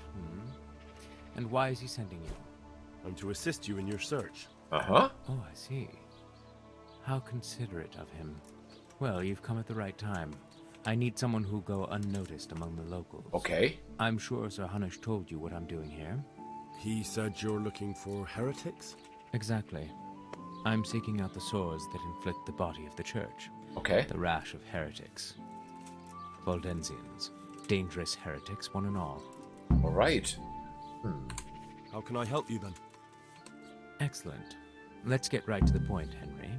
And why is he sending you? I'm to assist you in your search. Uh-huh. Oh, I see. How considerate of him. Well, you've come at the right time. I need someone who'll go unnoticed among the locals. Okay. I'm sure Sir Hanush told you what I'm doing here. He said you're looking for heretics? Exactly. I'm seeking out the sores that inflict the body of the church. Okay. The rash of heretics. Valdensians. Dangerous heretics, one and all. All right. How can I help you then? Excellent. Let's get right to the point, Henry.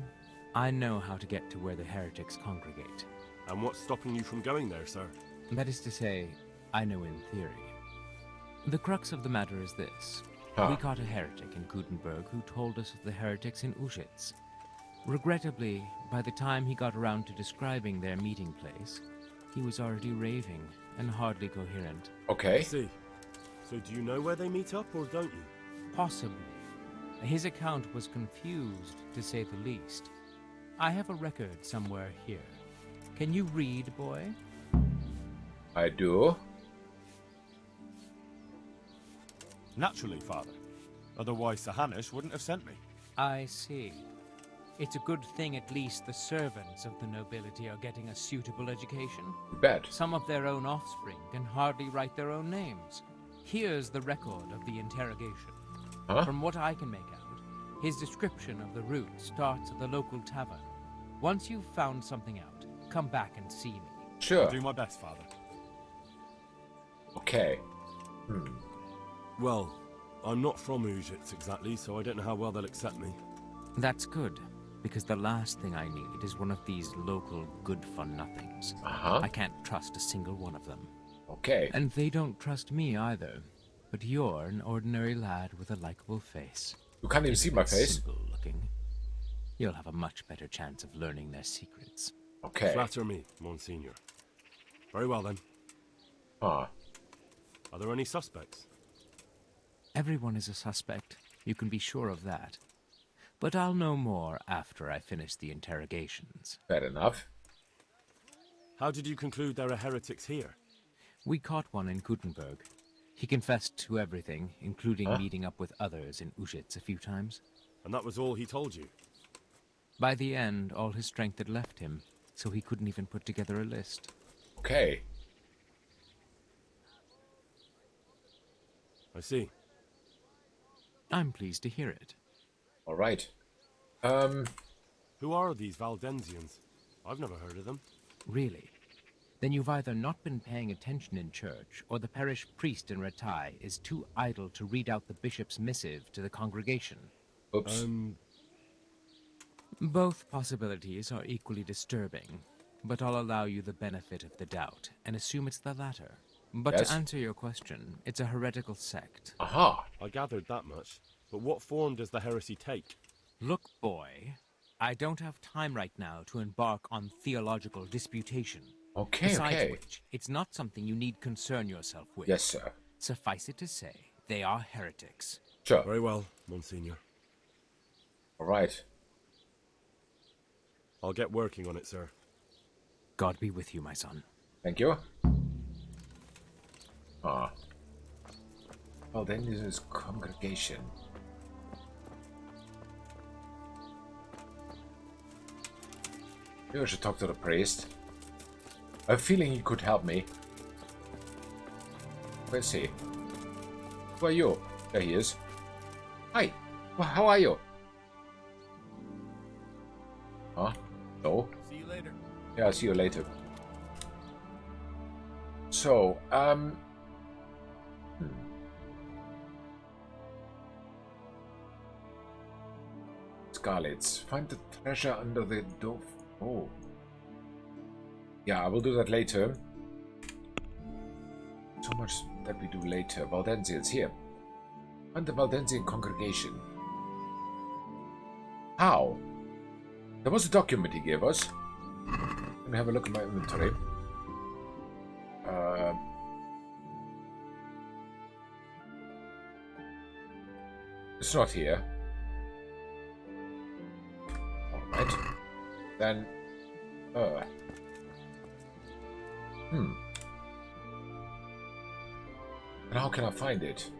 I know how to get to where the heretics congregate. And what's stopping you from going there, sir? That is to say, I know in theory. The crux of the matter is this. We caught a heretic in Gutenberg who told us of the heretics in Ushitz. Regrettably, by the time he got around to describing their meeting place, he was already raving and hardly coherent. Okay. I see. So do you know where they meet up, or don't you? Possibly. His account was confused, to say the least. I have a record somewhere here. Can you read, boy? I do. Naturally, Father. Otherwise, Sir Hanush wouldn't have sent me. I see. It's a good thing at least the servants of the nobility are getting a suitable education. Bet. Some of their own offspring can hardly write their own names. Here's the record of the interrogation. From what I can make out, his description of the route starts at the local tavern. Once you've found something out, come back and see me. Sure. I'll do my best, Father. Okay. Well, I'm not from Ushitz exactly, so I don't know how well they'll accept me. That's good, because the last thing I need is one of these local good-for-nothings. I can't trust a single one of them. Okay. And they don't trust me either. But you're an ordinary lad with a likable face. You can't even see my face. Simple looking. You'll have a much better chance of learning their secrets. Okay. Flatter me, Monsignor. Very well then. Are there any suspects? Everyone is a suspect. You can be sure of that. But I'll know more after I finish the interrogations. Fair enough. How did you conclude there are heretics here? We caught one in Gutenberg. He confessed to everything, including meeting up with others in Ushitz a few times. And that was all he told you? By the end, all his strength had left him, so he couldn't even put together a list. Okay. I see. I'm pleased to hear it. All right. Who are these Valdensians? I've never heard of them. Really? Then you've either not been paying attention in church, or the parish priest in Ratai is too idle to read out the bishop's missive to the congregation. Oops. Both possibilities are equally disturbing, but I'll allow you the benefit of the doubt and assume it's the latter. But Yes. to answer your question, it's a heretical sect. Aha! I gathered that much. But what form does the heresy take? Look, boy, I don't have time right now to embark on theological disputation. Okay, Besides okay. which, it's not something you need concern yourself with. Yes, sir. Suffice it to say, they are heretics. Sure. Very well, Monsignor. All right. I'll get working on it, sir. God be with you, my son. Thank you. Well, then this is congregation. Maybe I should talk to the priest. I have a feeling he could help me. Let's see. Who are you? There he is. Hi. Well, how are you? No. See you later. Yeah, I'll see you later. So, Scarlets. Find the treasure under the door. Oh. Yeah, I will do that later. So much that we do later. Valdensians here. Find the Valdensian congregation. How? There was a document he gave us. Let me have a look at my inventory. It's not here. Alright. Then... And how can I find it?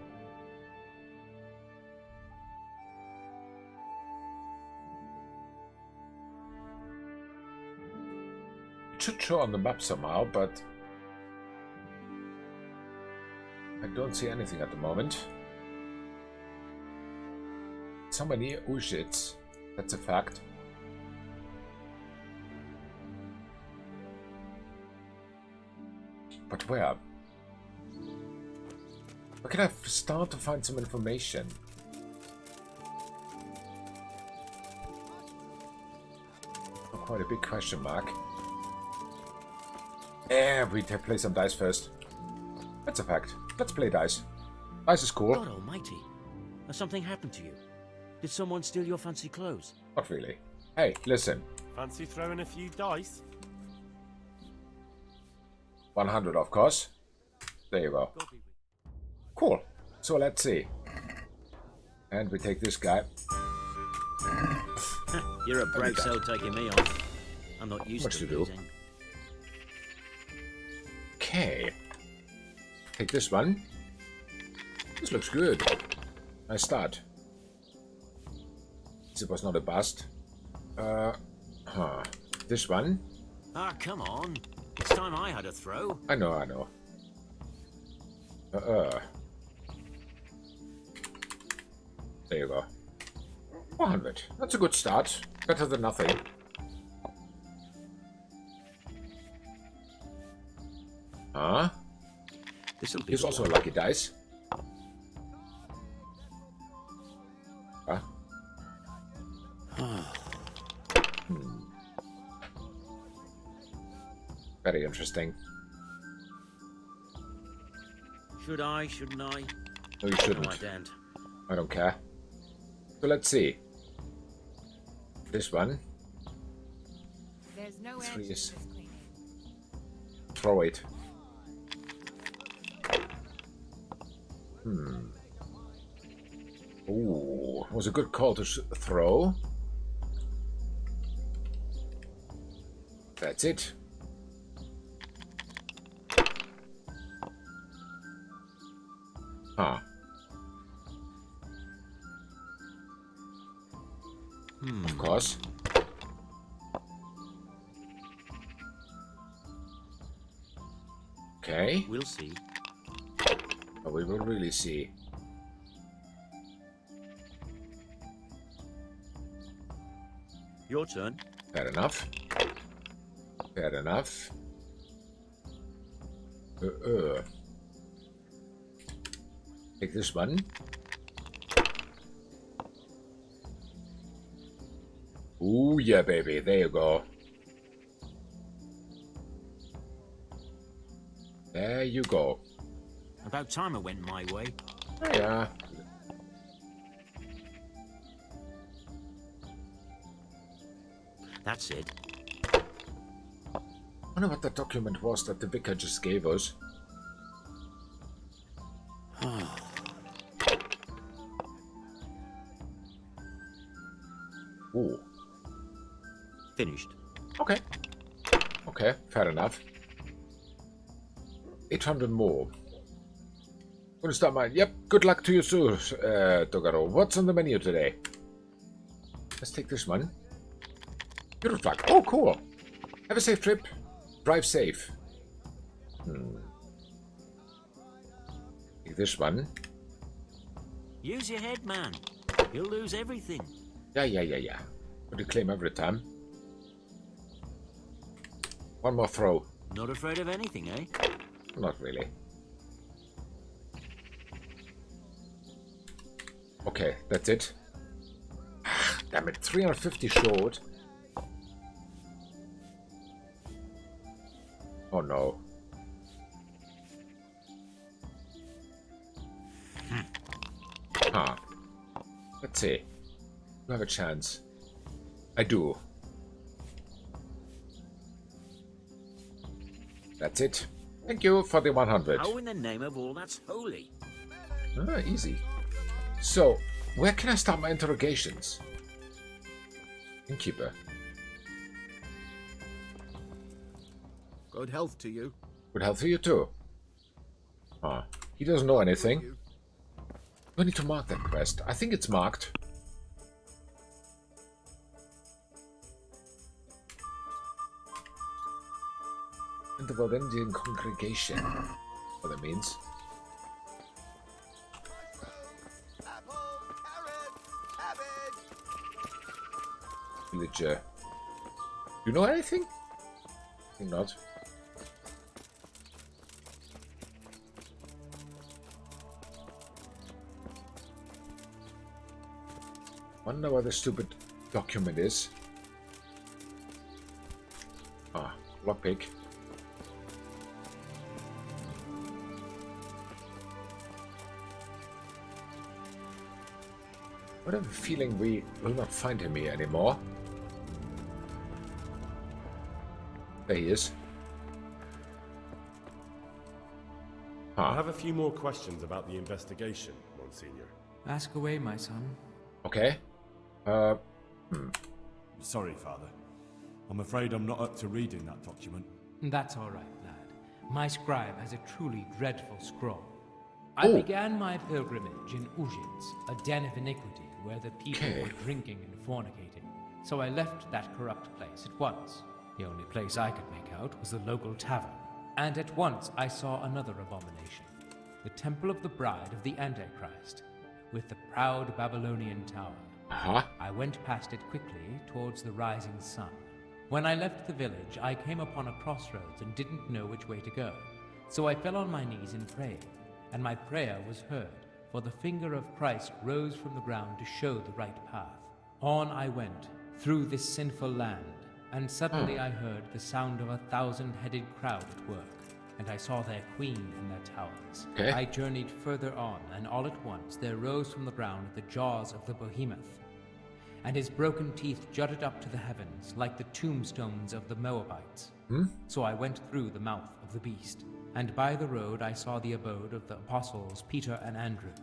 should show on the map somehow, but I don't see anything at the moment. Somewhere near Ushitz, that's a fact. But where? Where can I start to find some information? Oh, quite a big question mark. We play some dice first. That's a fact. Let's play dice. Dice is cool. God almighty. Has something happened to you? Did someone steal your fancy clothes? Not really. Hey, listen. Fancy throwing a few dice? 100, of course. There you go. Cool. So let's see. And we take this guy. You're a brave soul taking me on. I'm not used to losing. Okay. Take this one. This looks good. Nice start. This was not a bust. This one. Ah, come on. It's time I had a throw. I know. There you go. 400. That's a good start. Better than nothing. Here's also a lucky dice. Very interesting. Should I? Shouldn't I? No, you shouldn't. No, I don't. I don't care. So let's see. This one. There's no Three edge is... to this cleaning. Throw it. Ooh, was a good call to throw. That's it. Of course. Okay. We'll see. Oh, we will really see. Your turn. Fair enough. Fair enough. Take this one. Ooh, yeah, baby. There you go. There you go. About time it went my way. Yeah. That's it. I wonder what that document was that the vicar just gave us. Ooh. Finished. Okay. Okay, fair enough. 800 more. Gonna start mine. Yep, good luck to you too, Togaro. What's on the menu today? Let's take this one. Beautiful. Oh, cool. Have a safe trip. Drive safe. Take this one. Use your head, man. You'll lose everything. Yeah. But you claim every time. One more throw. Not afraid of anything, eh? Not really. Okay, that's it. Damn it, 350 short. Oh no. Let's see. You have a chance. I do. That's it. Thank you for the 100. How in the name of all that's holy? Easy. So, where can I start my interrogations? Innkeeper. Good health to you. Good health to you too. He doesn't know anything. Do I need to mark that quest? I think it's marked. in the Waldensian congregation. What that means. Villager. You know anything? I think not. Wonder what the stupid document is. Ah, lockpick. What a feeling we will not find him here anymore. There he is. I have a few more questions about the investigation, Monsignor. Ask away, my son. Okay. Sorry, Father. I'm afraid I'm not up to reading that document. That's all right, lad. My scribe has a truly dreadful scroll. I began my pilgrimage in Ujits, a den of iniquity where the people were drinking and fornicating. So I left that corrupt place at once. The only place I could make out was the local tavern. And at once I saw another abomination. The temple of the bride of the Antichrist, with the proud Babylonian tower. I went past it quickly towards the rising sun. When I left the village, I came upon a crossroads and didn't know which way to go. So I fell on my knees in prayer, and my prayer was heard, for the finger of Christ rose from the ground to show the right path. On I went, through this sinful land, and suddenly I heard the sound of 1,000-headed crowd at work, and I saw their queen in their towers. I journeyed further on, and all at once there rose from the ground the jaws of the behemoth, and his broken teeth jutted up to the heavens like the tombstones of the Moabites. So I went through the mouth of the beast, and by the road I saw the abode of the apostles Peter and Andrew.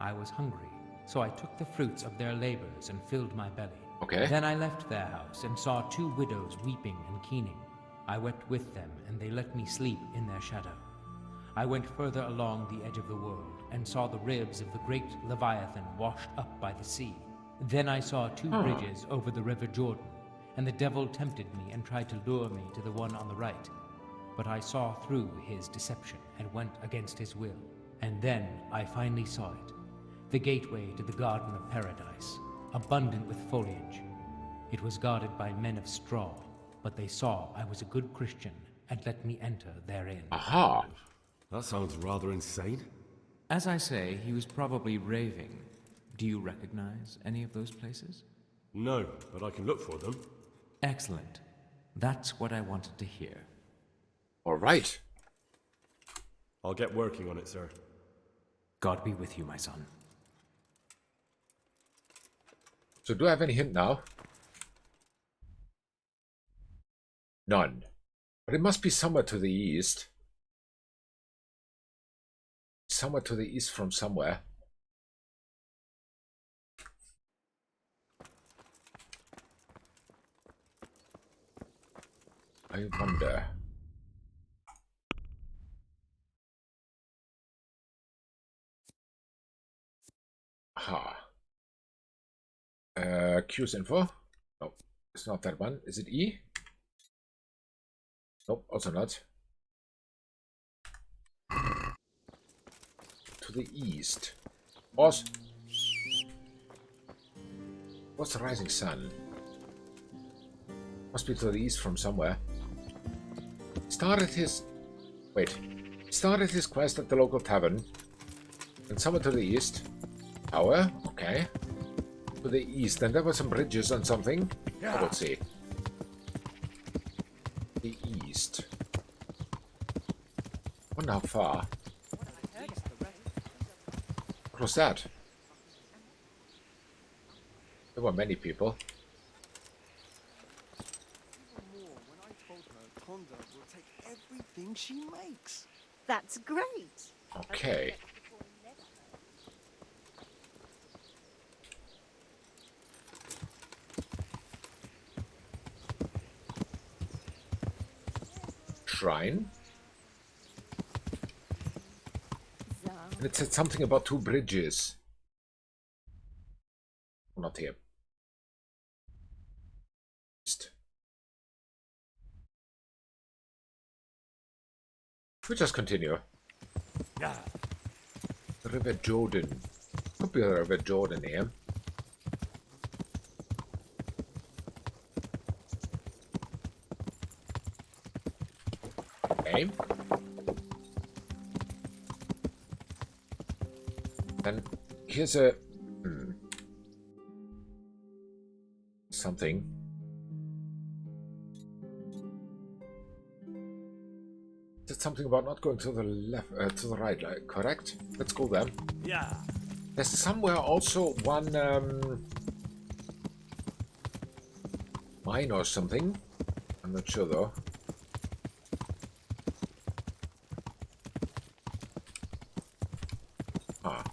I was hungry, so I took the fruits of their labors and filled my belly. Then I left their house and saw 2 widows weeping and keening. I wept with them, and they let me sleep in their shadow. I went further along the edge of the world, and saw the ribs of the great Leviathan washed up by the sea. Then I saw 2 bridges over the river Jordan, and the devil tempted me and tried to lure me to the one on the right. But I saw through his deception and went against his will. And then I finally saw it, the gateway to the Garden of Paradise, abundant with foliage. It was guarded by men of straw, but they saw I was a good Christian and let me enter therein. That sounds rather insane. As I say, he was probably raving. Do you recognize any of those places? No, but I can look for them. Excellent. That's what I wanted to hear. All right. I'll get working on it, sir. God be with you, my son. So do I have any hint now? None. But it must be somewhere to the east. Somewhere to the east from somewhere. I wonder. Aha. Q's info. No, it's not that one. Is it E? Nope, also not. To the east. What's the rising sun? Must be to the east from somewhere. Started his quest at the local tavern. And somewhere to the east. Tower, okay. To the east, and there were some bridges and something. I will see. The east. Wonder how far. What was that? There were many people. Tonda will take everything she makes. That's great. Okay. Shrine. And it said something about 2 bridges. Not here. East. We just continue. Yeah. River Jordan. Could be a River Jordan here. Okay. And here's a... something. Is it something about not going to the left, to the right, correct? Let's go there. Yeah. There's somewhere also one mine or something. I'm not sure though. Ah.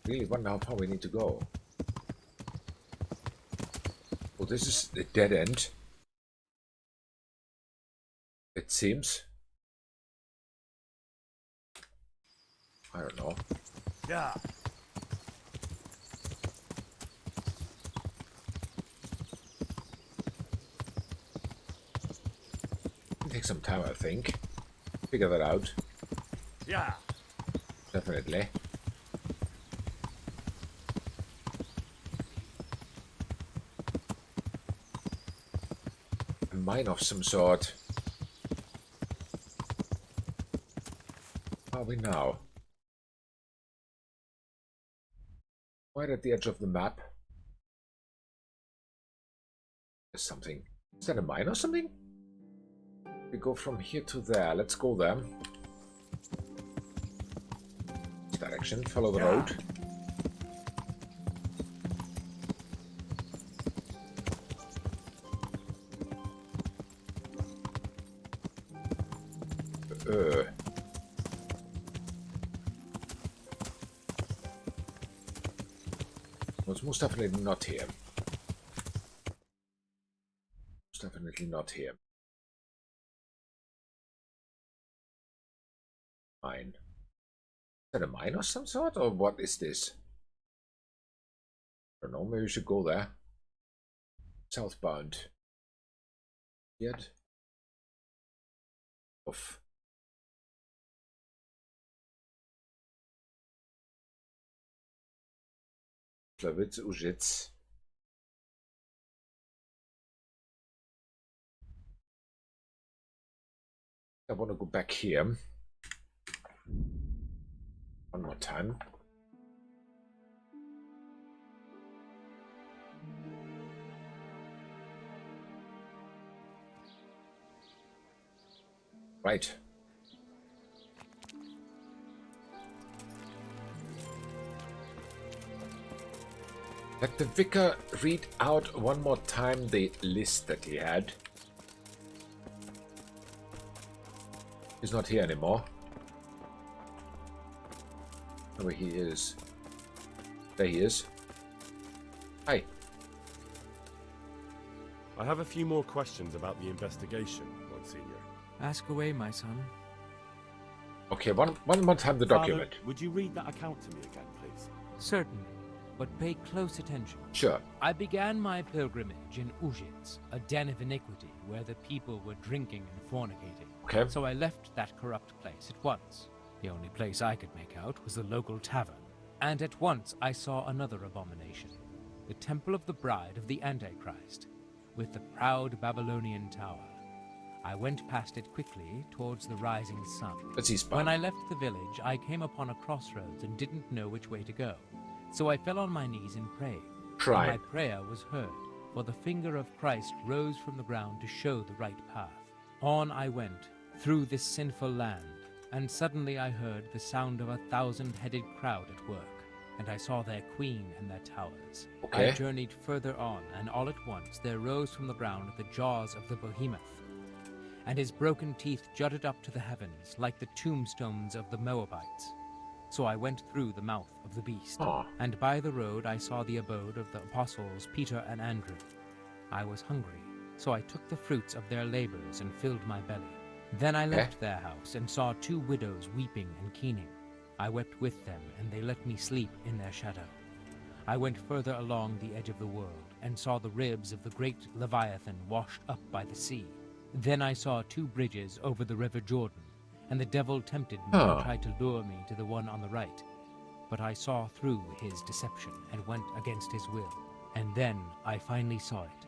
Really wonder how far we need to go. Oh, this is a dead end. It seems. I don't know. Yeah. It'll take some time, I think. Figure that out. Yeah. Definitely. A mine of some sort. Where are we now? Right at the edge of the map. There's something. Is that a mine or something? We go from here to there. Let's go there. This direction. Follow the road. It's most definitely not here. Most definitely not here. Mine. Is that a mine of some sort, or what is this? I don't know, maybe we should go there. Southbound. Yet. Off. Plevitz, Ujitz. I want to go back here. One more time. Right. Let the vicar read out one more time the list that he had. He's not here anymore. Oh, where he is. There he is. Hi. I have a few more questions about the investigation, Monsignor. Ask away, my son. Okay, one more time the document. Father, would you read that account to me again, please? Certainly, but pay close attention. Sure. I began my pilgrimage in Ujitz, a den of iniquity where the people were drinking and fornicating. Okay. So I left that corrupt place at once. The only place I could make out was the local tavern. And at once I saw another abomination, the Temple of the Bride of the Antichrist, with the proud Babylonian tower. I went past it quickly towards the rising sun. When I left the village, I came upon a crossroads and didn't know which way to go. So I fell on my knees and prayed. And my prayer was heard, for the finger of Christ rose from the ground to show the right path. On I went, through this sinful land, and suddenly I heard the sound of a 1,000-headed crowd at work, and I saw their queen and their towers. Okay. I journeyed further on, and all at once there rose from the ground the jaws of the behemoth, and his broken teeth jutted up to the heavens like the tombstones of the Moabites. So I went through the mouth of the beast, and by the road I saw the abode of the apostles Peter and Andrew. I was hungry, so I took the fruits of their labors and filled my belly. Then I left their house and saw 2 widows weeping and keening. I wept with them, and they let me sleep in their shadow. I went further along the edge of the world and saw the ribs of the great Leviathan washed up by the sea. Then I saw 2 bridges over the river Jordan, and the devil tempted me and tried to lure me to the one on the right. But I saw through his deception and went against his will. And then I finally saw it,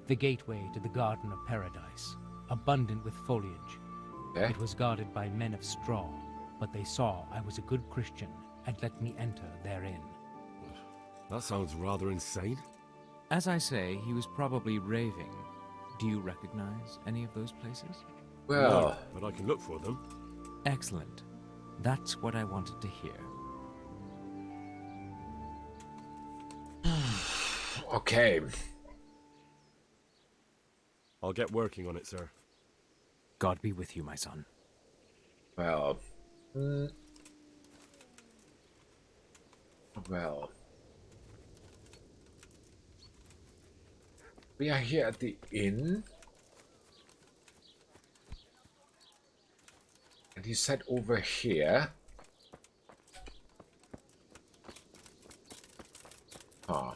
the gateway to the Garden of Paradise, abundant with foliage. It was guarded by men of straw, but they saw I was a good Christian and let me enter therein. That sounds rather insane. As I say, he was probably raving. Do you recognize any of those places? Well... No, but I can look for them. Excellent. That's what I wanted to hear. Okay. I'll get working on it, sir. God be with you, my son. Well... Well... We are here at the inn. And he said over here. Ah.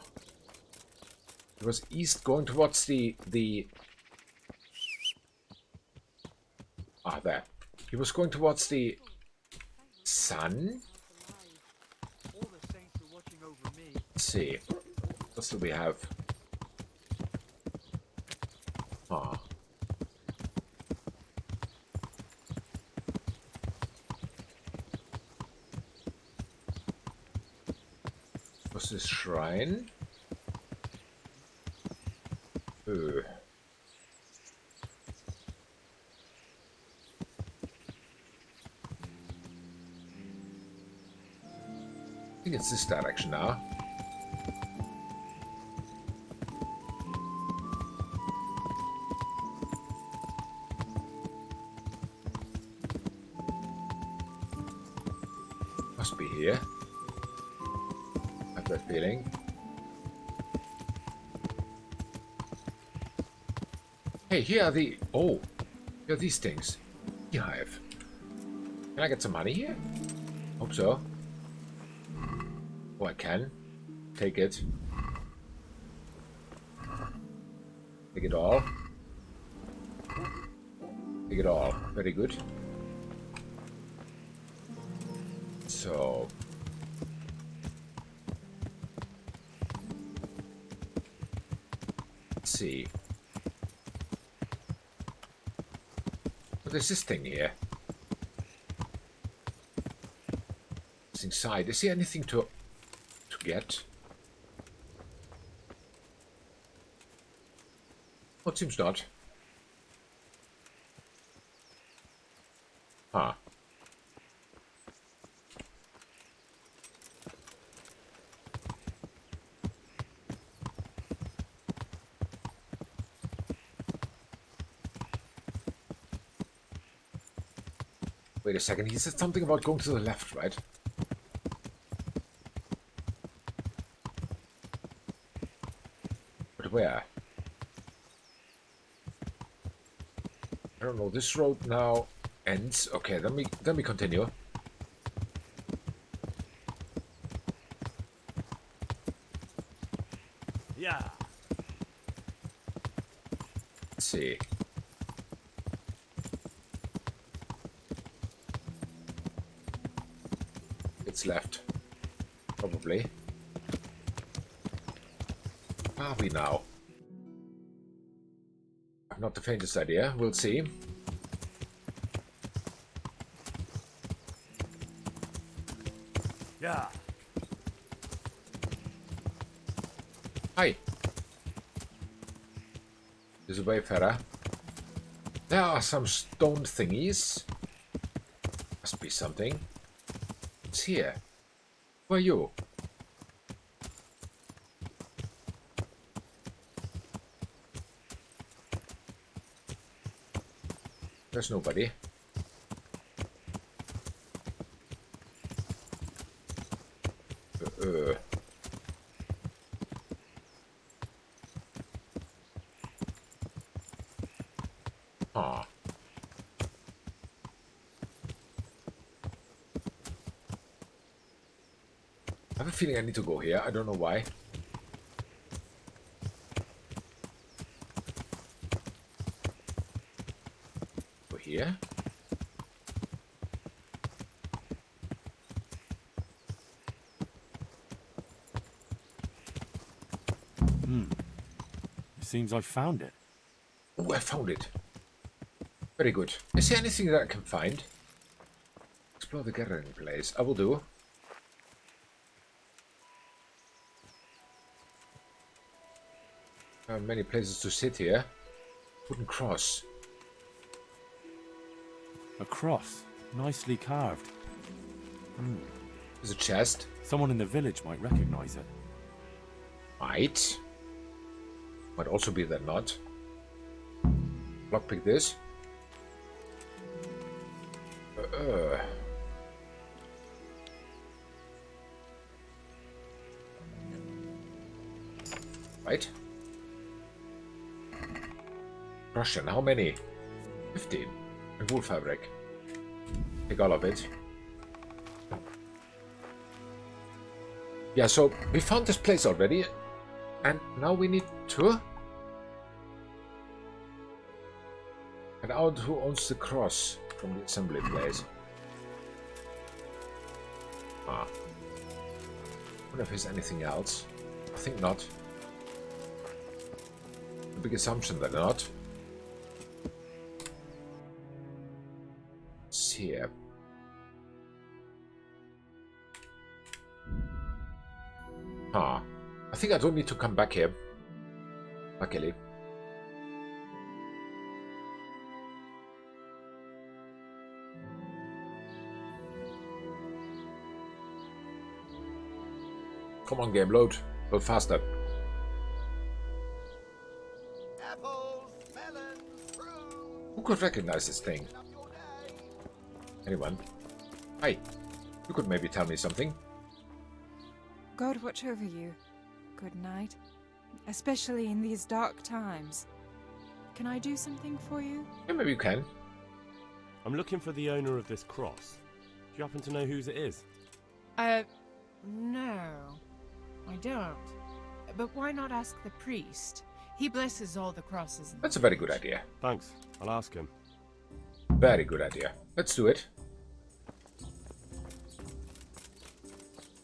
It was east going towards the... Ah, there. He was going towards the sun. Let's see. What do we have? Ah. What's this shrine? I think it's this direction now. Must be here. I have that feeling. Hey, here are the... Oh, here are these things. Beehive. Can I get some money here? Hope so. Oh, I can. Take it. Take it all. Take it all. Very good. So... Let's see. What is this thing here? What's inside? Is there anything to get? Oh, it seems not. Huh. Wait a second, he said something about going to the left, right? But where? I don't know, this road now ends. Okay, then we continue. Yeah. Let's see. It's left. Probably. Where are we now? I've not the faintest idea. We'll see. Yeah. Hi. There's a wayfarer. There are some stone thingies. Must be something. It's here. Who are you? There's nobody. Huh. I have a feeling I need to go here. I don't know why. Go here. It seems I found it. Oh, I found it. Very good. Is there anything that I can find? Explore the gathering place. I will do. Many places to sit here. Wooden cross. A cross, nicely carved. There's a chest. Someone in the village might recognize it. Might. Might also be that not. Lockpick this. Right. Russian, how many? 15. And wool fabric. Take all of it. Yeah, so we found this place already. And now we need to... Find out who owns the cross from the assembly place. Ah. Wonder if there's anything else. I think not. A big assumption that not. Let's see here. Ah. I think I don't need to come back here. Luckily. Come on, game, load. Load faster. Apples, melons, fruit. Who could recognize this thing? Anyone? Hi. You could maybe tell me something. God watch over you. Good night. Especially in these dark times. Can I do something for you? Yeah, maybe you can. I'm looking for the owner of this cross. Do you happen to know whose it is? No. I don't. But why not ask the priest? He blesses all the crosses. That's a very good idea. Thanks. I'll ask him. Very good idea. Let's do it.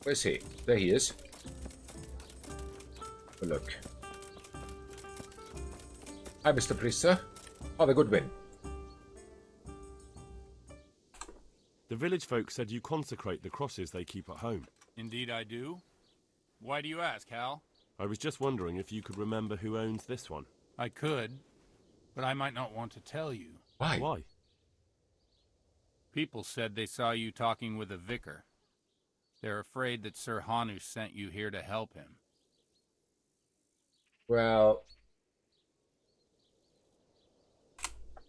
Where's he? There he is. Oh, look. Hi, Mr. Priest, sir. Father Goodwin. The village folk said you consecrate the crosses they keep at home. Indeed I do. Why do you ask, Hal? I was just wondering if you could remember who owns this one. I could, but I might not want to tell you. Why? Why? People said they saw you talking with a vicar. They're afraid that Sir Hanush sent you here to help him. Well...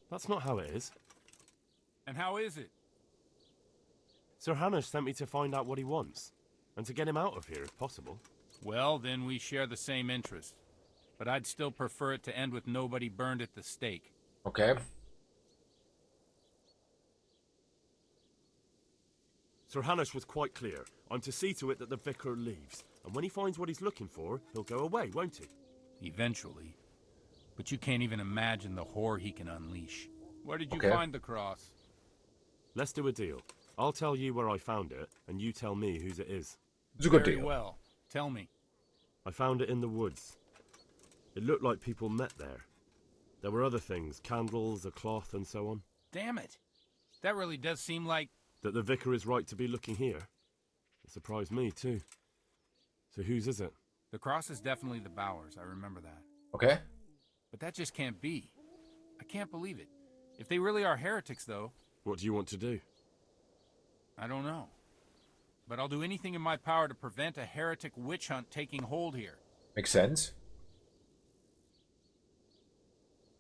That's not how it is. And how is it? Sir Hanush sent me to find out what he wants, and to get him out of here if possible. Well, then we share the same interest. But I'd still prefer it to end with nobody burned at the stake. Okay. Sir Hanush was quite clear. I'm to see to it that the vicar leaves, and when he finds what he's looking for, he'll go away, won't he? Eventually. But you can't even imagine the horror he can unleash. Where did you Okay. find the cross? Let's do a deal. I'll tell you where I found it, and you tell me whose it is. It's a good Very deal. well. Tell me. I found it in the woods. It looked like people met there. There were other things, candles, a cloth, and so on. Damn it. That really does seem like... That the vicar is right to be looking here. It surprised me, too. So whose is it? The cross is definitely the Bowers, I remember that. Okay. But that just can't be. I can't believe it. If they really are heretics, though... What do you want to do? I don't know. But I'll do anything in my power to prevent a heretic witch hunt taking hold here. Makes sense.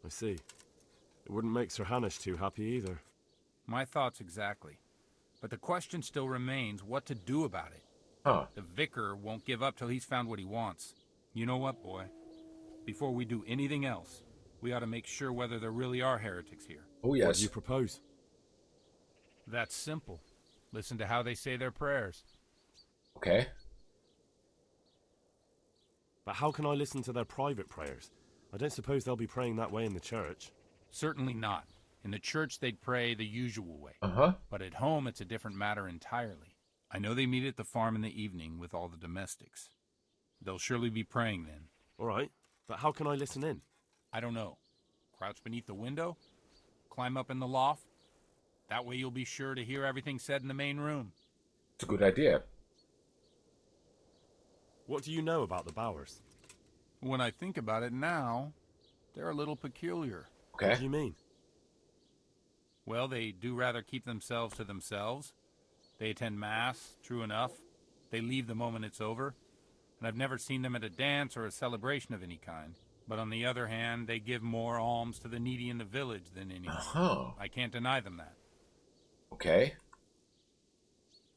I see. It wouldn't make Sir Hanush too happy either. My thoughts exactly. But the question still remains what to do about it. Huh. The vicar won't give up till he's found what he wants. You know what, boy? Before we do anything else, we ought to make sure whether there really are heretics here. Oh, yes. What do you propose? That's simple. Listen to how they say their prayers. Okay. But how can I listen to their private prayers? I don't suppose they'll be praying that way in the church. Certainly not. In the church, they'd pray the usual way. Uh-huh. But at home, it's a different matter entirely. I know they meet at the farm in the evening with all the domestics. They'll surely be praying then. All right, but how can I listen in? I don't know. Crouch beneath the window? Climb up in the loft? That way you'll be sure to hear everything said in the main room. It's a good idea. What do you know about the Bowers? When I think about it now, they're a little peculiar. Okay. What do you mean? Well, they do rather keep themselves to themselves. They attend Mass, true enough. They leave the moment it's over. And I've never seen them at a dance or a celebration of any kind. But on the other hand, they give more alms to the needy in the village than anyone. Uh-huh. I can't deny them that. Okay.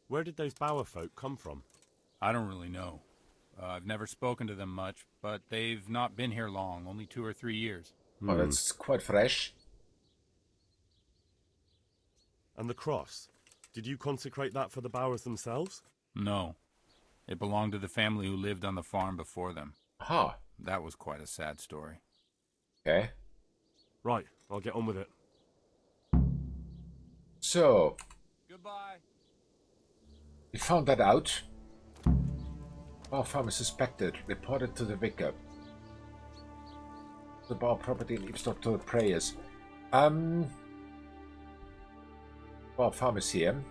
Where did those Bower folk come from? I don't really know. I've never spoken to them much, but they've not been here long, only 2 or 3 years. Oh, that's quite fresh. And the cross? Did you consecrate that for the Bowers themselves? No. It belonged to the family who lived on the farm before them. Huh. That was quite a sad story. Okay. Right, I'll get on with it. So. Goodbye. We found that out. Bar farm is suspected. Reported to the vicar. The bar property and eavesdrop to the prayers. Bar farm is here.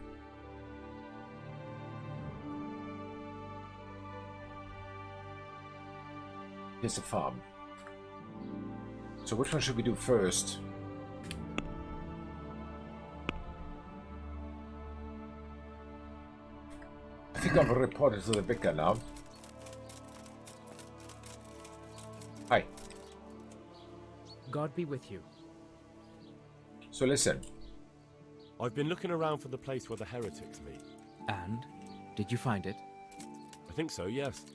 Here's the farm. So which one should we do first? I think I've reported to the vicar now. Hi. God be with you. So listen. I've been looking around for the place where the heretics meet. And? Did you find it? I think so, yes.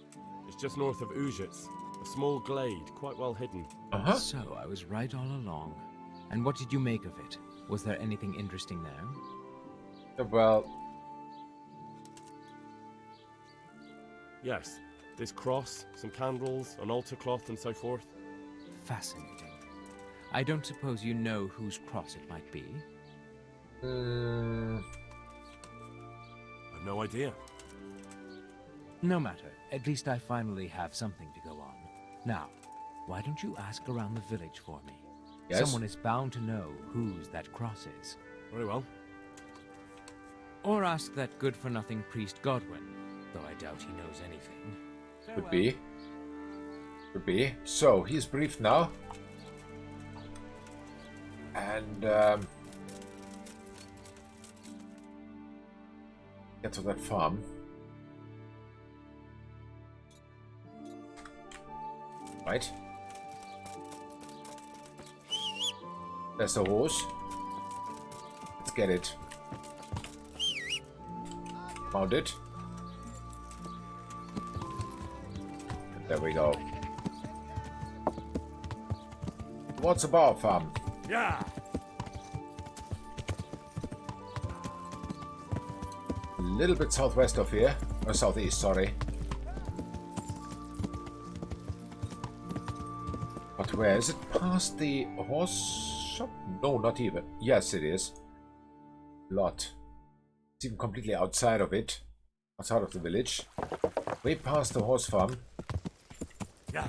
It's just north of Ujits. A small glade, quite well hidden. Uh-huh. So I was right all along. And what did you make of it? Was there anything interesting there? Well... Yes. This cross, some candles, an altar cloth, and so forth. Fascinating. I don't suppose you know whose cross it might be? I've no idea. No matter. At least I finally have something to go on. Now, why don't you ask around the village for me? Yes? Someone is bound to know whose that cross is. Very well. Or ask that good-for-nothing priest Godwin, though I doubt he knows anything. Could be. Could be. So, he's briefed now. And, get to that farm. Right. There's the horse. Let's get it. Mount it. And there we go. What's a bar farm? Yeah. A little bit southwest of here. Or southeast, sorry. But where is it? Past the horse shop? No, not even. Yes, it is. Lot. It's even completely outside of it. Outside of the village. Way past the horse farm. Yeah.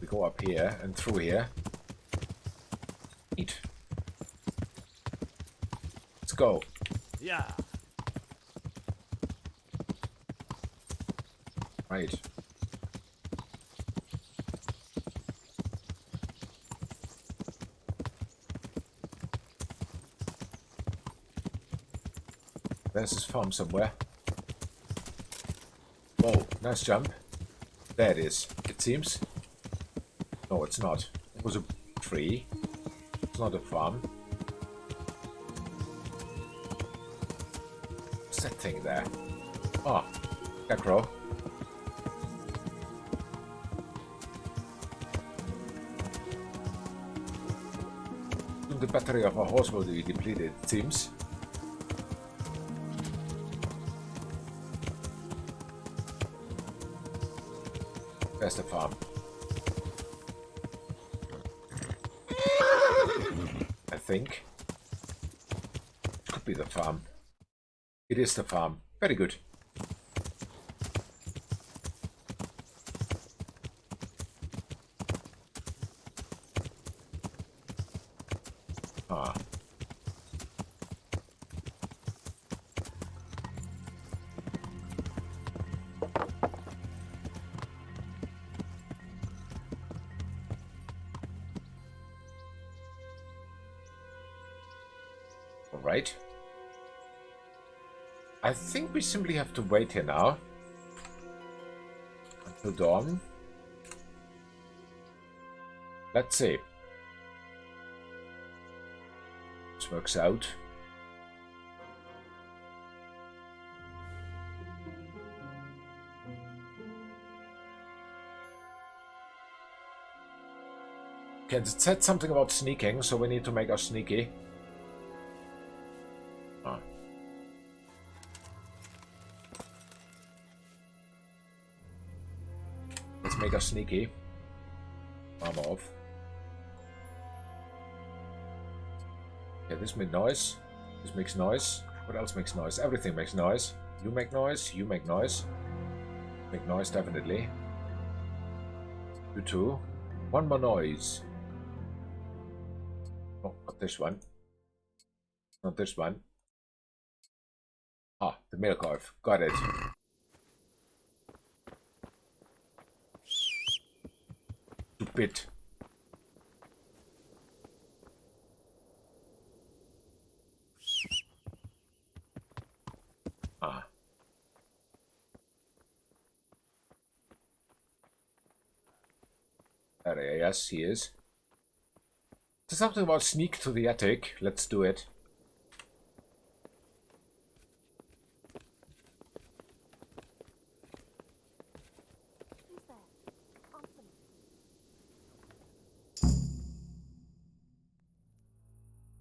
We go up here and through here. Neat. Let's go. Yeah. Right. There's his farm somewhere. Whoa, nice jump. There it is, it seems. No, it's not. It was a tree. It's not a farm. What's that thing there? Ah, Gacro. The battery of our horse will be depleted, it seems. There's the farm. I think. It could be the farm. It is the farm. Very good. Ah. All right. I think we simply have to wait here now until dawn. Let's see. This works out. Okay, it said something about sneaking, so we need to make us sneaky. Ah. Let's make us sneaky. Armor off. Okay, this makes noise. This makes noise. What else makes noise? Everything makes noise. You make noise. You make noise. Make noise, definitely. You too. One more noise. Oh, not this one. Not this one. Ah, the milk off. Got it. Stupid. Ah. There, yes, he is. There's something about sneak to the attic. Let's do it.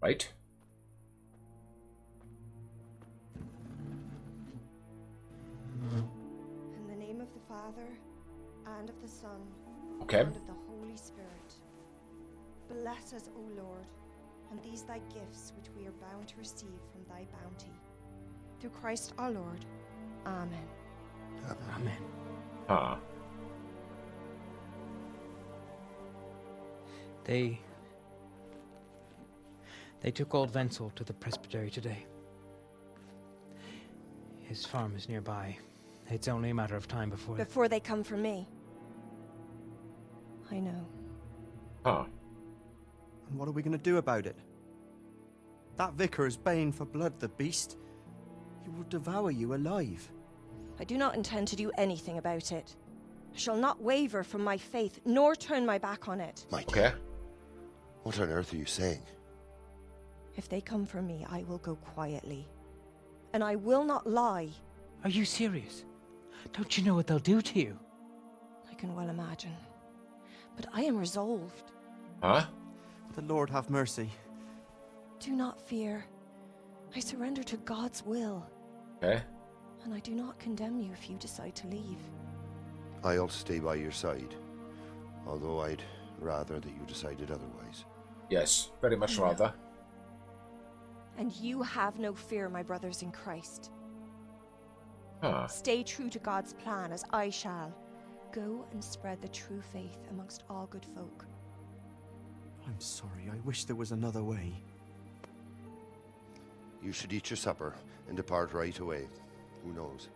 Right? In the name of the Father, and of the Son, Okay. and of the Holy Spirit. Bless us, O Lord, and these thy gifts which we are bound to receive from thy bounty. Through Christ our Lord. Amen. Amen. Ah. They took old Wenzel to the presbytery today. His farm is nearby. It's only a matter of time before... Before they come for me. I know. Huh. And what are we going to do about it? That vicar is baying for blood, the beast. He will devour you alive. I do not intend to do anything about it. I shall not waver from my faith, nor turn my back on it. Mike. Okay. What on earth are you saying? If they come for me, I will go quietly. And I will not lie. Are you serious? Don't you know what they'll do to you? I can well imagine. But I am resolved. Huh? The Lord have mercy. Do not fear. I surrender to God's will. Okay. And I do not condemn you if you decide to leave. I'll stay by your side. Although I'd rather that you decided otherwise. Yes, very much rather. And you have no fear, my brothers in Christ. Huh. Stay true to God's plan, as I shall. Go and spread the true faith amongst all good folk. I'm sorry, I wish there was another way. You should eat your supper and depart right away. Who knows?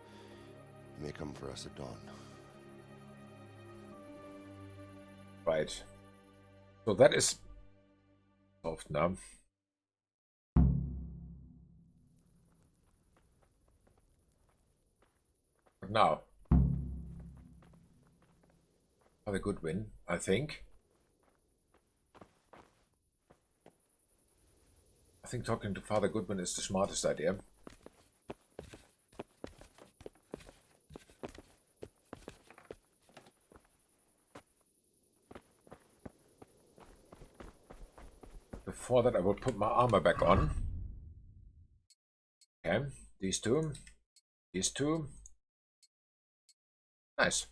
He may come for us at dawn. Right. So that is solved now. But now, Father Goodwin, I think. I think talking to Father Goodwin is the smartest idea. Before that, I will put my armor back on. Okay, these two. Nice.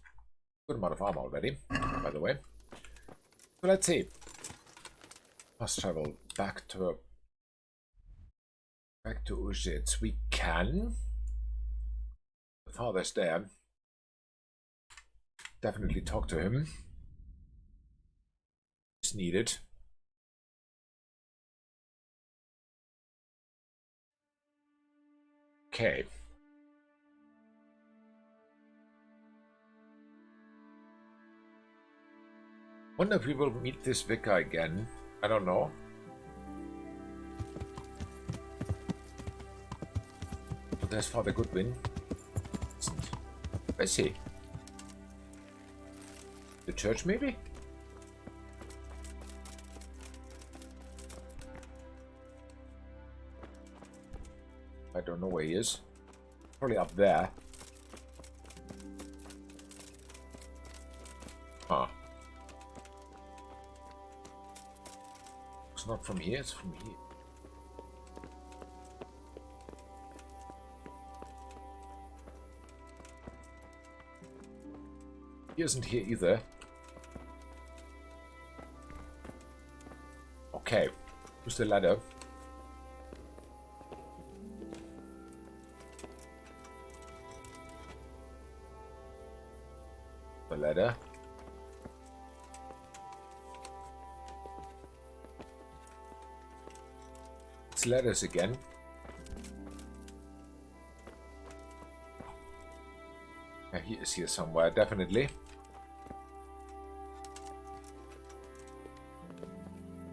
Good amount of armor already, by the way. So let's see. Must travel back to Ushitz. We can. The father's there. Definitely talk to him. It's needed. Okay. Wonder if we will meet this vicar again. I don't know. But there's Father Goodwin. Where is he? The church, maybe? I don't know where he is. Probably up there. Huh. It's not from here, it's from here. He isn't here either. Okay. Who's the ladder? The ladder. It's ladders again. Yeah, he is here somewhere, definitely.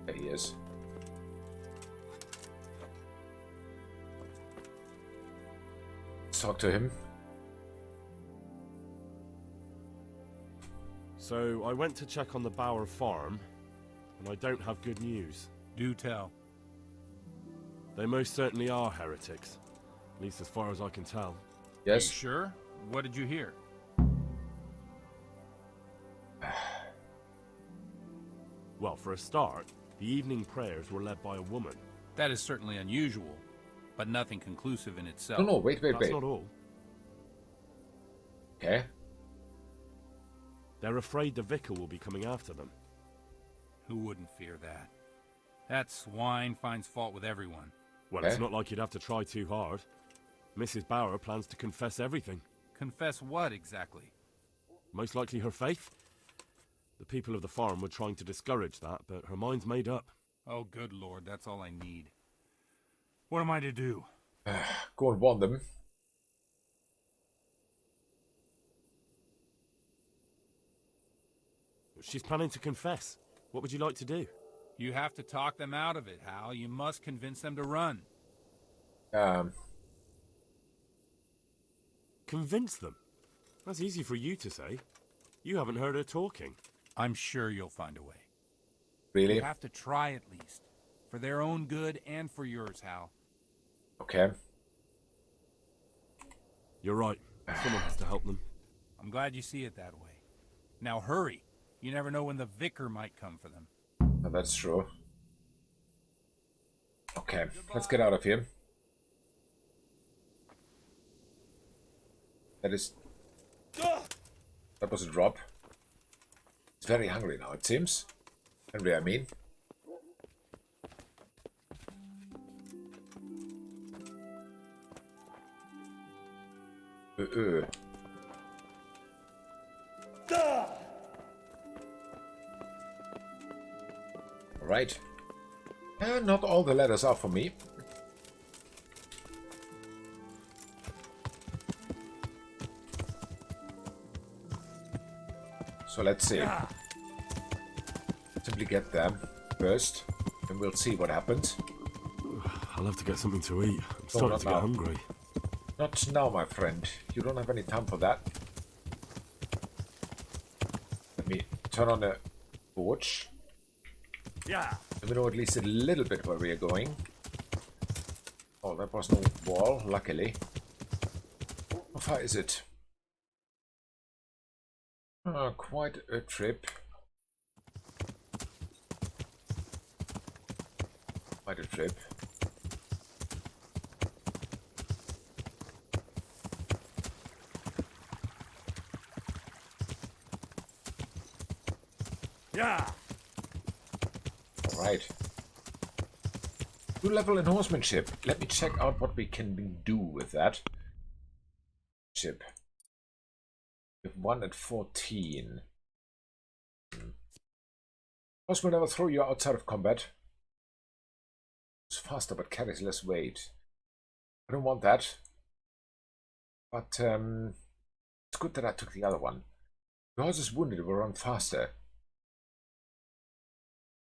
There he is. Let's talk to him. So, I went to check on the Bower farm, and I don't have good news. Do tell. They most certainly are heretics, at least as far as I can tell. Yes. Are you sure? What did you hear? Well, for a start, the evening prayers were led by a woman. That is certainly unusual, but nothing conclusive in itself. No, wait. That's not all. Okay. They're afraid the vicar will be coming after them. Who wouldn't fear that? That swine finds fault with everyone. Well, it's not like you'd have to try too hard. Mrs. Bower plans to confess everything. Confess what, exactly? Most likely her faith. The people of the farm were trying to discourage that, but her mind's made up. Oh, good Lord, that's all I need. What am I to do? Go and warn them. She's planning to confess. What would you like to do? You have to talk them out of it, Hal. You must convince them to run. Convince them? That's easy for you to say. You haven't heard her talking. I'm sure you'll find a way. Really? You have to try at least. For their own good and for yours, Hal. Okay. You're right. Someone has to help them. I'm glad you see it that way. Now hurry. You never know when the vicar might come for them. Oh, that's true. Okay, let's get out of here. That was a drop. It's very hungry now, it seems. Henry, I mean. Alright. Not all the letters are for me. So let's see. Simply get them first, and we'll see what happens. I'll have to get something to eat. I'm starting to get hungry. Not now, my friend. You don't have any time for that. Let me turn on the torch. Yeah. Let me know at least a little bit where we are going. Oh, that was no wall, luckily. How far is it? Quite a trip. Quite a trip. Yeah. Alright. 2-level in horsemanship. Let me check out what we can do with that. Ship. We have 1 at 14. Horse will never throw you outside of combat. It's faster but carries less weight. I don't want that. But it's good that I took the other one. Your horse is wounded, it will run faster.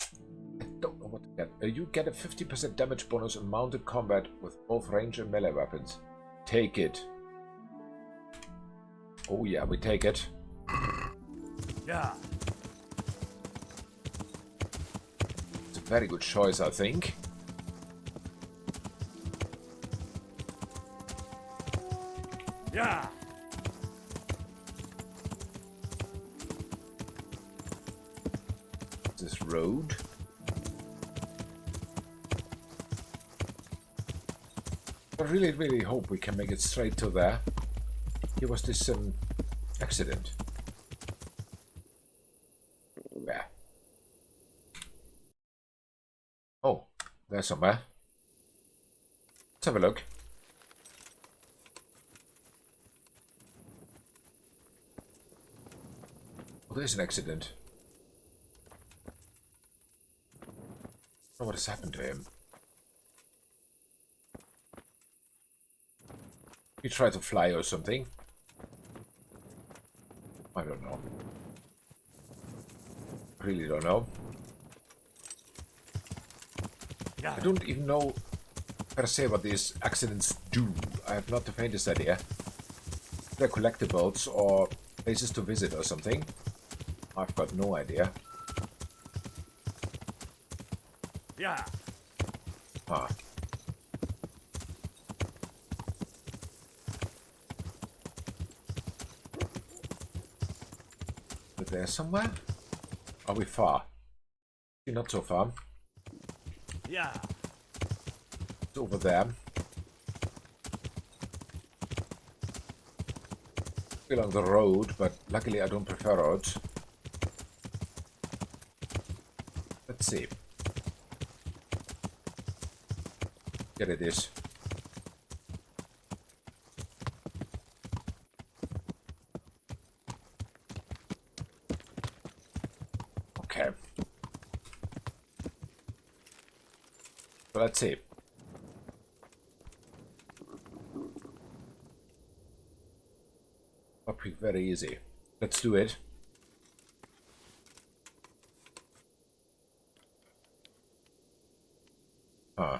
I don't know what to get. You get a 50% damage bonus in mounted combat with both range and melee weapons. Take it. Oh yeah, we take it. Yeah. It's a very good choice, I think. Yeah. This road. I really, really hope we can make it straight to there. Here was this accident. Where? Oh, there's somewhere. Let's have a look. Oh, there's an accident. I don't know what has happened to him. He tried to fly or something. I don't know. Really don't know. Yeah. I don't even know per se what these accidents do. I have not the faintest idea. They're collectibles or places to visit or something. I've got no idea. Yeah. Ah. But there somewhere? Are we far? Not so far. Yeah. It's over there. Along the road, but luckily I don't prefer roads. Let's see. Here it is. Okay. So let's see. Probably very easy. Let's do it. Huh.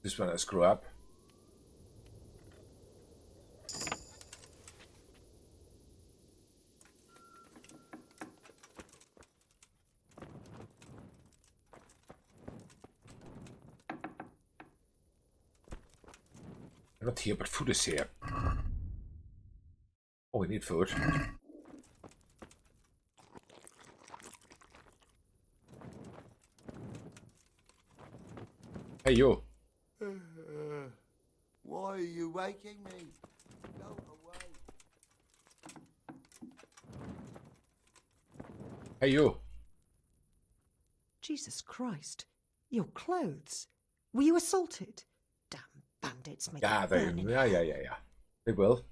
This one I screw up. Not here, but food is here. Oh, we need food. Hey, you. Why are you waking me? Go away. Hey, you. Jesus Christ. Your clothes. Were you assaulted? Damn bandits make Yeah, it they. burn in Yeah. They will.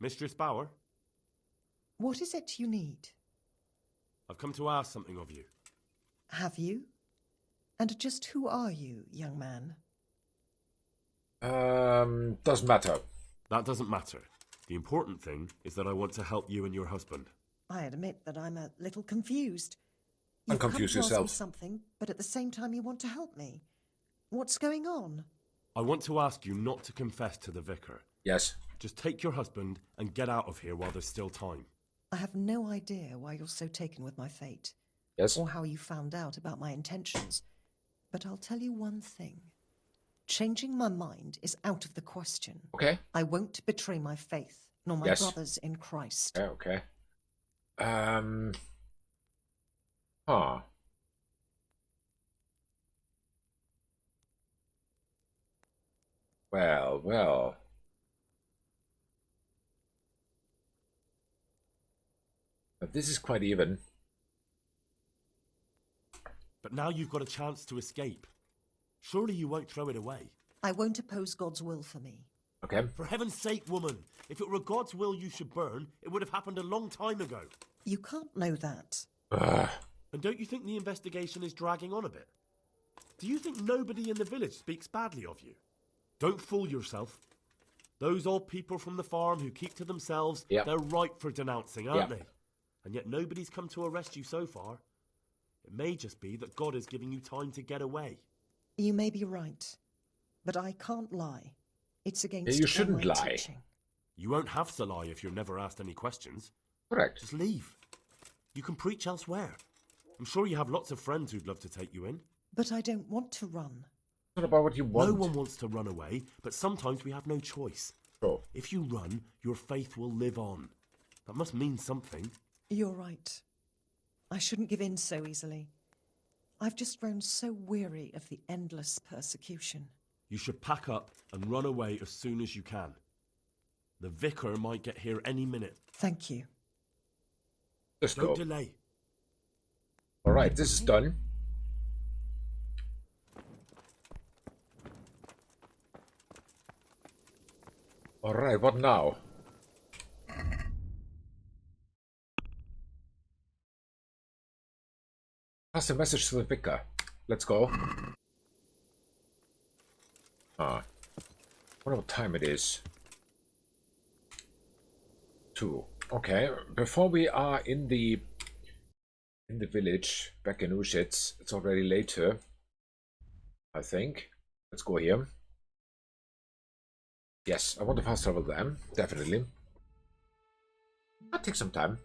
Mistress Bauer, What is it you need? I've come to ask something of you. Have you? And just who are you, young man? Doesn't matter. That doesn't matter. The important thing is that I want to help you and your husband. I admit that I'm a little confused. Don't confuse come to ask me yourself. something, but at the same time you want to help me. What's going on? I want to ask you not to confess to the vicar. Yes. Just take your husband and get out of here while there's still time. I have no idea why you're so taken with my fate. Yes. Or how you found out about my intentions. But I'll tell you one thing. Changing my mind is out of the question. Okay. I won't betray my faith, nor my brothers in Christ. Yeah, okay. Well. this is quite even. But now you've got a chance to escape. Surely you won't throw it away. I won't oppose God's will for me. Okay. For heaven's sake, woman, if it were God's will you should burn, it would have happened a long time ago. You can't know that. And don't you think the investigation is dragging on a bit? Do you think nobody in the village speaks badly of you? Don't fool yourself. Those old people from the farm who keep to themselves, they're ripe for denouncing, aren't they? And yet nobody's come to arrest you so far. It may just be that God is giving you time to get away. You may be right, but I can't lie. It's against you shouldn't all my lie. teaching. You won't have to lie if you're never asked any questions. Correct. Just leave. You can preach elsewhere. I'm sure you have lots of friends who'd love to take you in. But I don't want to run. It's not about what you want. No one wants to run away, but sometimes we have no choice. Sure. If you run, your faith will live on. That must mean something. You're right. I shouldn't give in so easily. I've just grown so weary of the endless persecution. You should pack up and run away as soon as you can. The vicar might get here any minute. Thank you. Let's Don't go. delay. Alright, this is done. Alright, what now? Pass a message to the vicar. Let's go. I wonder what time it is. 2. Okay, before we are in the village back in Ushitz, it's already later, I think. Let's go here. Yes, I want to fast travel them, definitely. That'll take some time.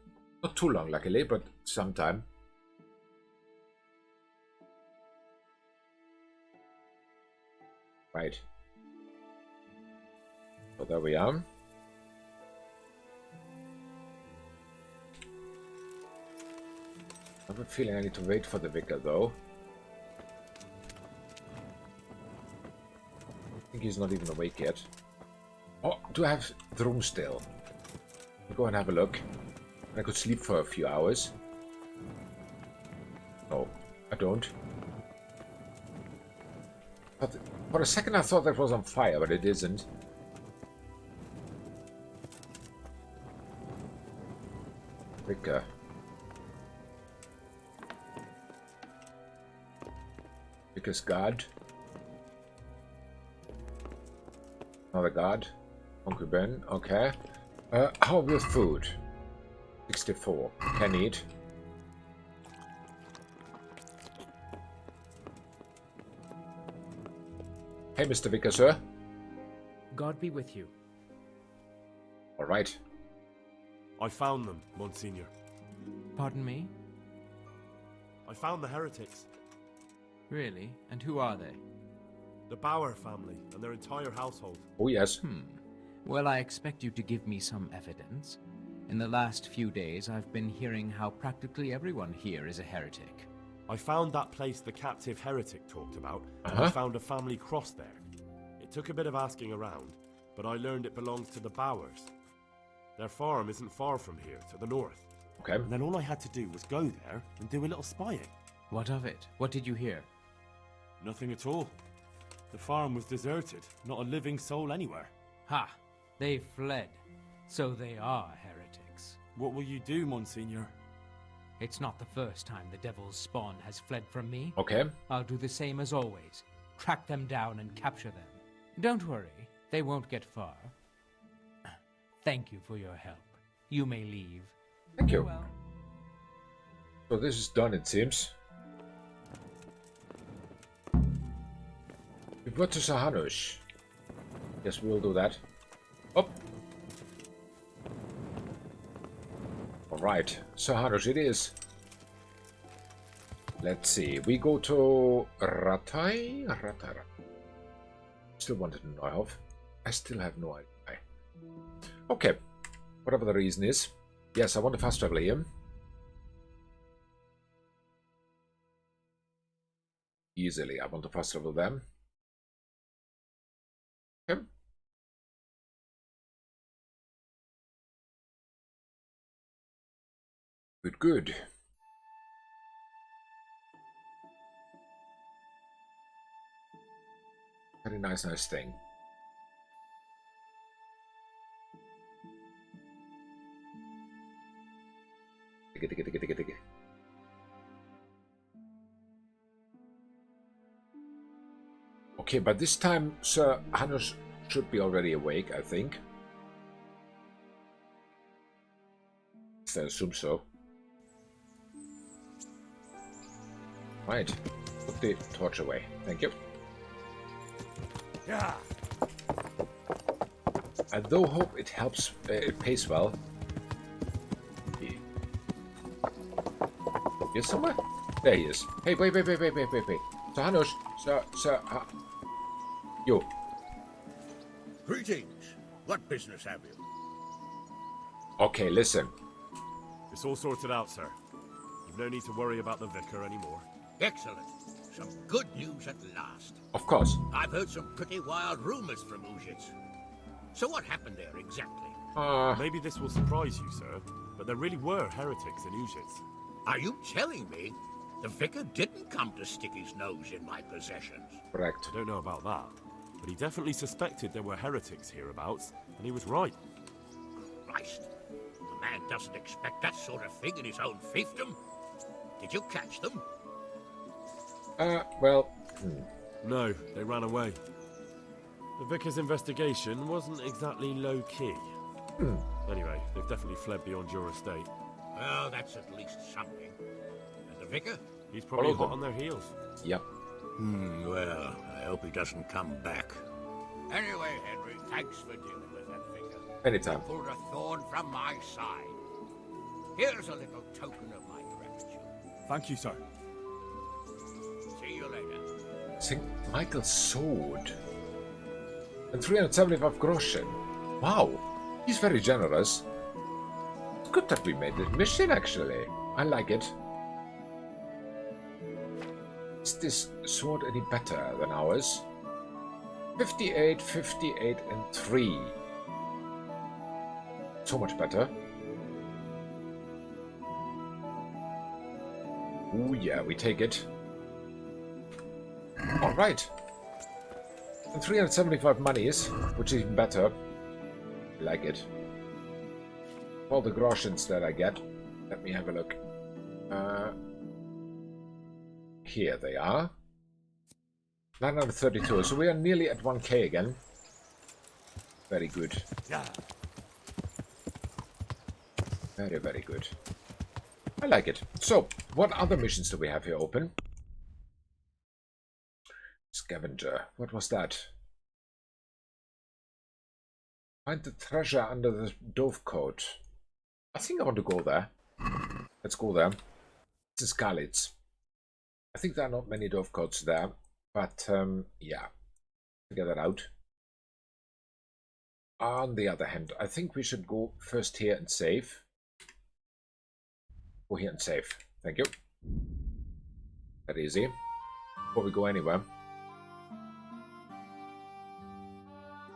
Not too long, luckily, but some time. Right. So there we are. I have a feeling I need to wait for the vicar, though. I think he's not even awake yet. Oh, do I have the room still? I'll go and have a look. I could sleep for a few hours. No, I don't. But for a second I thought that was on fire, but it isn't. Vicar. Vicar's guard. Another guard. Concubine, okay. How with food? 64. Can eat. Hey, Mr. Vicar, sir. God be with you. All right. I found them, Monsignor. Pardon me? I found the heretics. Really? And who are they? The Bauer family and their entire household. Oh, yes. Well, I expect you to give me some evidence. In the last few days, I've been hearing how practically everyone here is a heretic. I found that place the captive heretic talked about, and I found a family cross there. It took a bit of asking around, but I learned it belongs to the Bauers. Their farm isn't far from here, to the north. Okay. And then all I had to do was go there and do a little spying. What of it? What did you hear? Nothing at all. The farm was deserted, not a living soul anywhere. Ha! They fled. So they are heretics. What will you do, Monsignor? It's not the first time the devil's spawn has fled from me. Okay. I'll do the same as always. Track them down and capture them. Don't worry, they won't get far. Thank you for your help. You may leave. Thank you. Well. So this is done, it seems. We've got to Sahanush. Yes, we will do that. Up. Alright, Sahanush it is. Let's see. We go to Ratai. Still wanted to know of. I still have no idea. Okay. Whatever the reason is. Yes, I want to fast travel here. Easily, I want to fast travel them. Okay. Good, good. Very nice thing. Okay, but this time Sir Hanus should be already awake, I think. I assume so. Right, put the torch away. Thank you. Yeah. I do hope it helps, it pays well. Here's somewhere? There he is. Hey, wait. Sir Hanush, Sir, you. Greetings. What business have you? Okay, listen. It's all sorted out, sir. You've no need to worry about the vicar anymore. Excellent. Some good news at last. Of course. I've heard some pretty wild rumors from Uzhitz. So what happened there exactly? Maybe this will surprise you, sir, but there really were heretics in Uzhitz. Are you telling me the vicar didn't come to stick his nose in my possessions? Correct. I don't know about that, but he definitely suspected there were heretics hereabouts, and he was right. Christ. The man doesn't expect that sort of thing in his own fiefdom. Did you catch them? Well... No, they ran away. The vicar's investigation wasn't exactly low-key. Anyway, they've definitely fled beyond your estate. Well, that's at least something. And the vicar? He's probably hot on their heels. Yep. Well, I hope he doesn't come back. Anyway, Henry, thanks for dealing with that vicar. Anytime. Pulled a thorn from my side. Here's a little token of my gratitude. Thank you, sir. See you later. St. Michael's sword. And 375 groschen. Wow. He's very generous. It's good that we made this mission, actually. I like it. Is this sword any better than ours? 58, 58, and 3. So much better. Ooh, yeah, we take it. Alright. And 375 monies, which is even better. I like it. All the groschens that I get. Let me have a look. Here they are. 932. So we are nearly at 1k again. Very good. Yeah. Very, very good. I like it. So, what other missions do we have here open? Scavenger. What was that? Find the treasure under the dovecote. I think I want to go there. Let's go there. This is Kalitz. I think there are not many dovecotes there, but yeah, figure that out. On the other hand, I think we should go first here and save. Go here and save. Thank you. That easy. Before we go anywhere.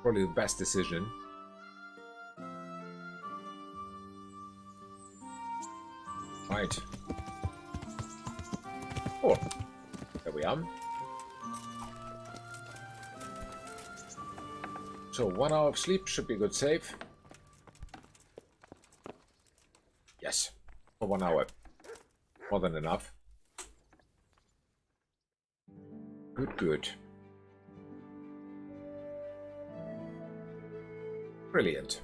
Probably the best decision. Right. Oh, there we are. So 1 hour of sleep should be a good save. Yes, for 1 hour. More than enough. Good, good. Brilliant.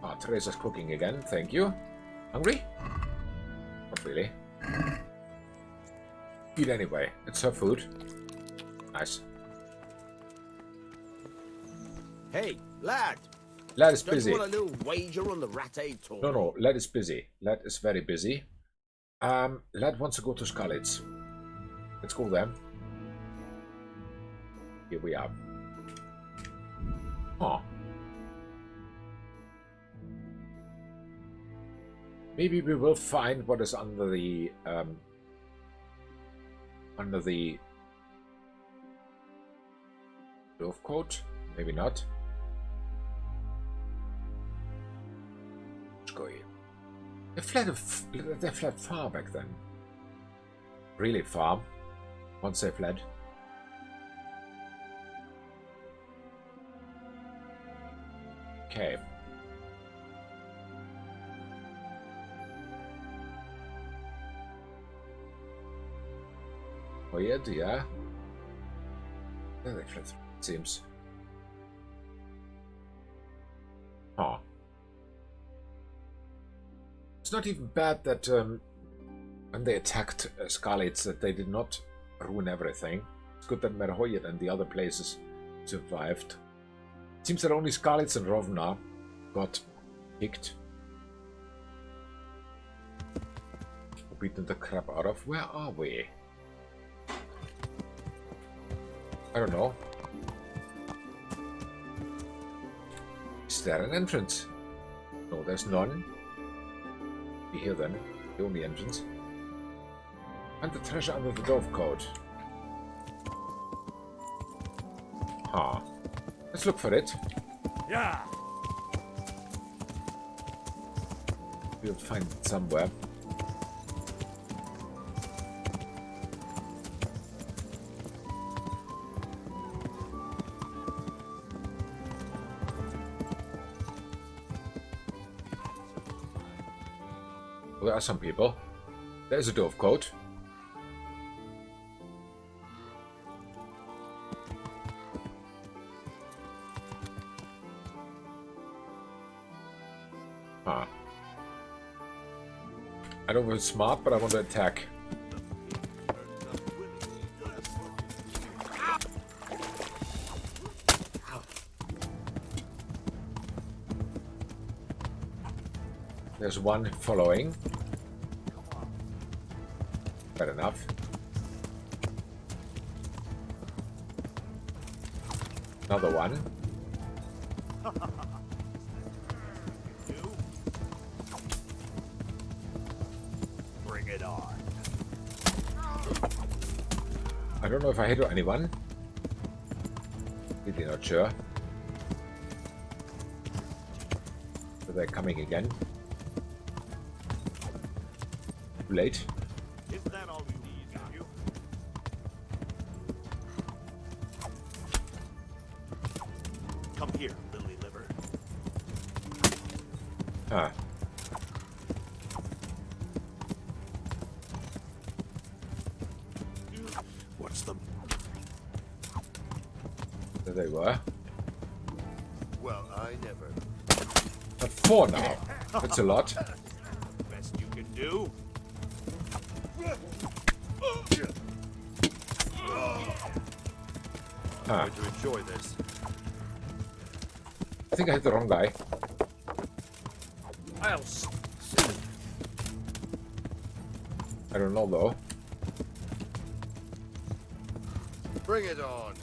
Ah, Teresa's cooking again, thank you. Hungry? Not really. Eat anyway, it's her food. Nice. Hey, lad! Lad is busy. Don't you want a little wager on the rat-aid tour? No, Lad is busy. Lad is very busy. Lad wants to go to Skalitz. Let's go there. Here we are. Oh. Maybe we will find what is under the dovecote. Maybe not. going. They fled far back then. Really far. Once they fled. Okay. Oh yeah, yeah. There they fled, it seems. Huh. It's not even bad that when they attacked Skalitz that they did not ruin everything. It's good that Merhoyet and the other places survived. It seems that only Skalitz and Rovna got kicked. Or beaten the crap out of. Where are we? I don't know. Is there an entrance? No, there's none. Be here then. The only entrance. And the treasure under the dove coat. Huh. Let's look for it. Yeah. We'll find it somewhere. Well, there are some people. There's a dove coat. Huh. I don't know if it's smart, but I want to attack. There's one following. Fair enough. Another one. Bring it on. I don't know if I hit anyone. Really not sure. So they're coming again. Too late. Is that all you need, got you? Come here, lily liver. Huh. What's the... There they were. Well, I never. Four now. That's a lot. Best you can do. Huh. I'm going to enjoy this. I think I hit the wrong guy. I don't know though. Bring it on.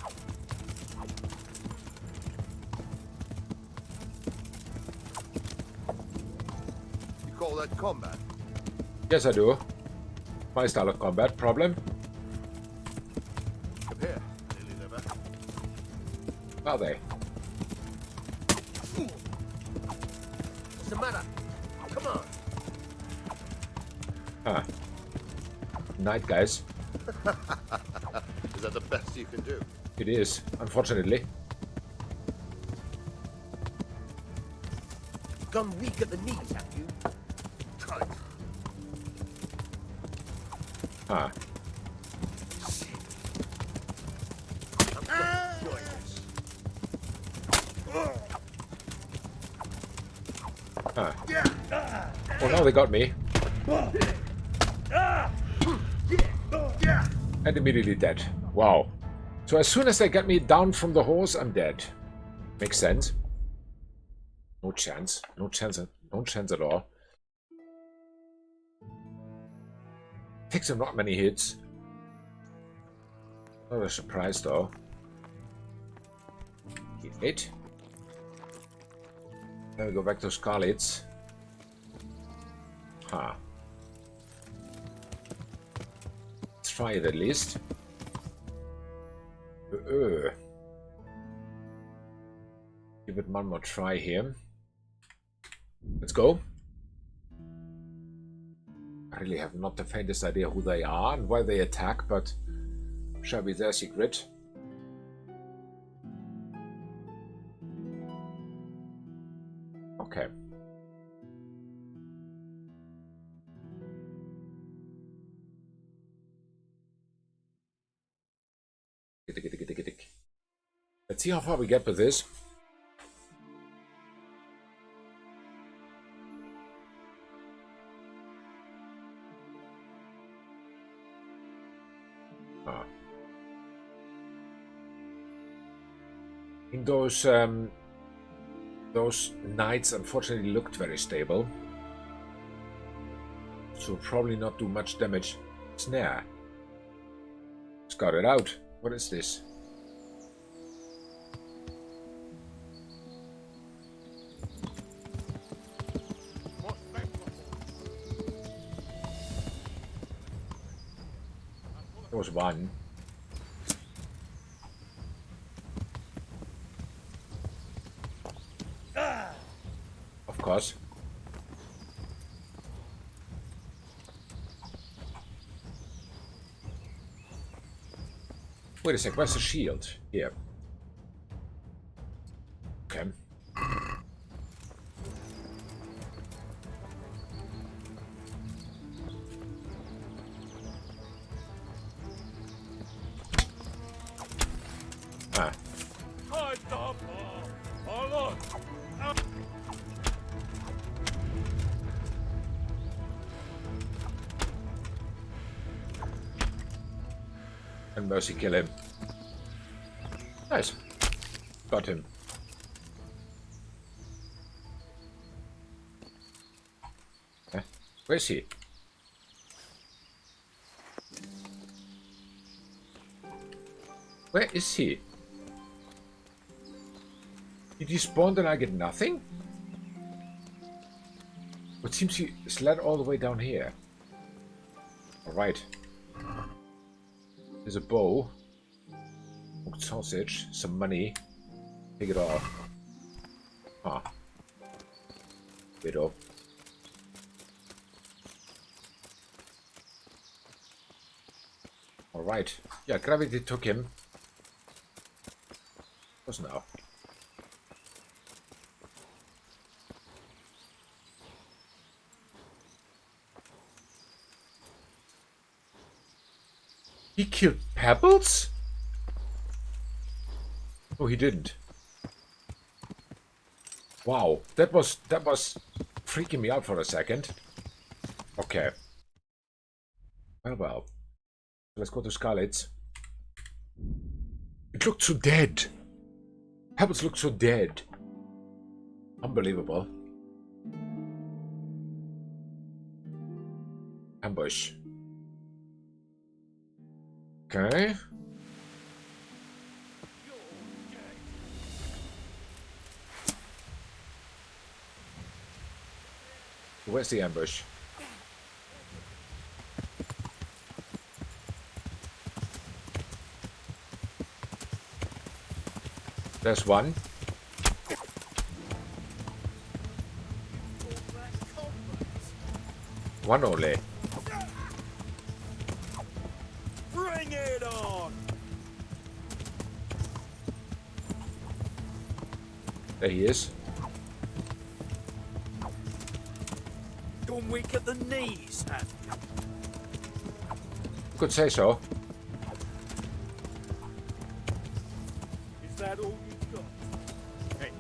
You call that combat? Yes, I do. My style of combat. Problem? Come here, lily liver. Are they? What's the matter? Come on. Huh. Night, guys. Is that the best you can do? It is, unfortunately. Gone weak at the knees, have you? Right. Huh. I'm going to enjoy this. Huh. Oh, now they got me. And immediately dead. Wow. So as soon as they get me down from the horse, I'm dead. Makes sense. No chance. No chance. No chance at all. Takes them not many hits. Not a surprise though. Hit. Then we go back to Skalitz. Huh. Let's try it at least. Give it one more try here. Let's go. I really have not the faintest idea who they are and why they attack, but shall be their secret. Okay. Let's see how far we get with this. In those knights unfortunately looked very stable. So probably not do much damage. Snare. Scout it out. What is this? There was one. Of course. Wait a sec, where's the shield? Here. Okay. Ah. And mercy kill him. Nice. Got him. Huh? Where is he? Where is he? Did he spawn and I get nothing? It seems he is led all the way down here. Alright. There's a bow. Cooked sausage. Some money. Take it all. Ah. Widow. Alright. Yeah, gravity took him. What's now? He killed Pebbles? Oh, he didn't. Wow, that was freaking me out for a second. Okay. Well. Let's go to Scarlet's. It looked so dead. Pebbles looked so dead. Unbelievable. Ambush. Okay. Where's the ambush? There's one. One only. Bring it on! There he is. Gone weak at the knees, have you? Could say so. Is that all you've got? Hey.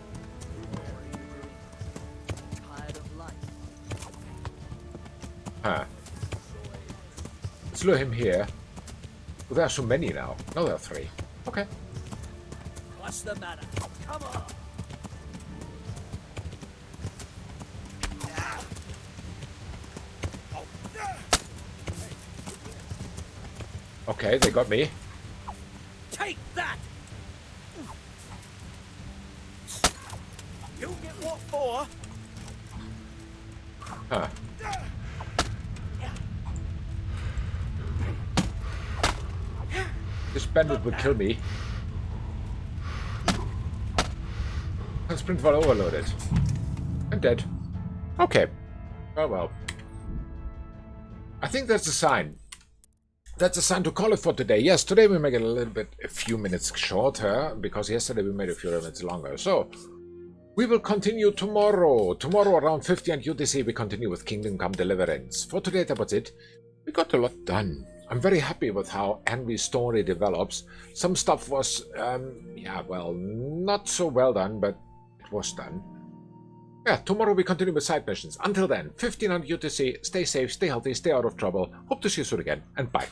Tired of life? Huh. Let's lure him here. Well, there are so many now. No, there are 3. Okay. What's the matter? Come on! Okay, they got me. Take that! You get what for? Huh. This bandit would kill me. Sprint ball overloaded. I'm dead. Okay. Oh well. I think that's a sign. That's a sign to call it for today. Yes, today we make it a few minutes shorter, because yesterday we made a few minutes longer. So, we will continue tomorrow. Tomorrow around 50 and UTC we continue with Kingdom Come Deliverance. For today that was it. We got a lot done. I'm very happy with how Envy's story develops. Some stuff was, yeah, well, not so well done, but it was done. Yeah, tomorrow we continue with side missions. Until then, 15 on UTC. Stay safe, stay healthy, stay out of trouble. Hope to see you soon again, and bye.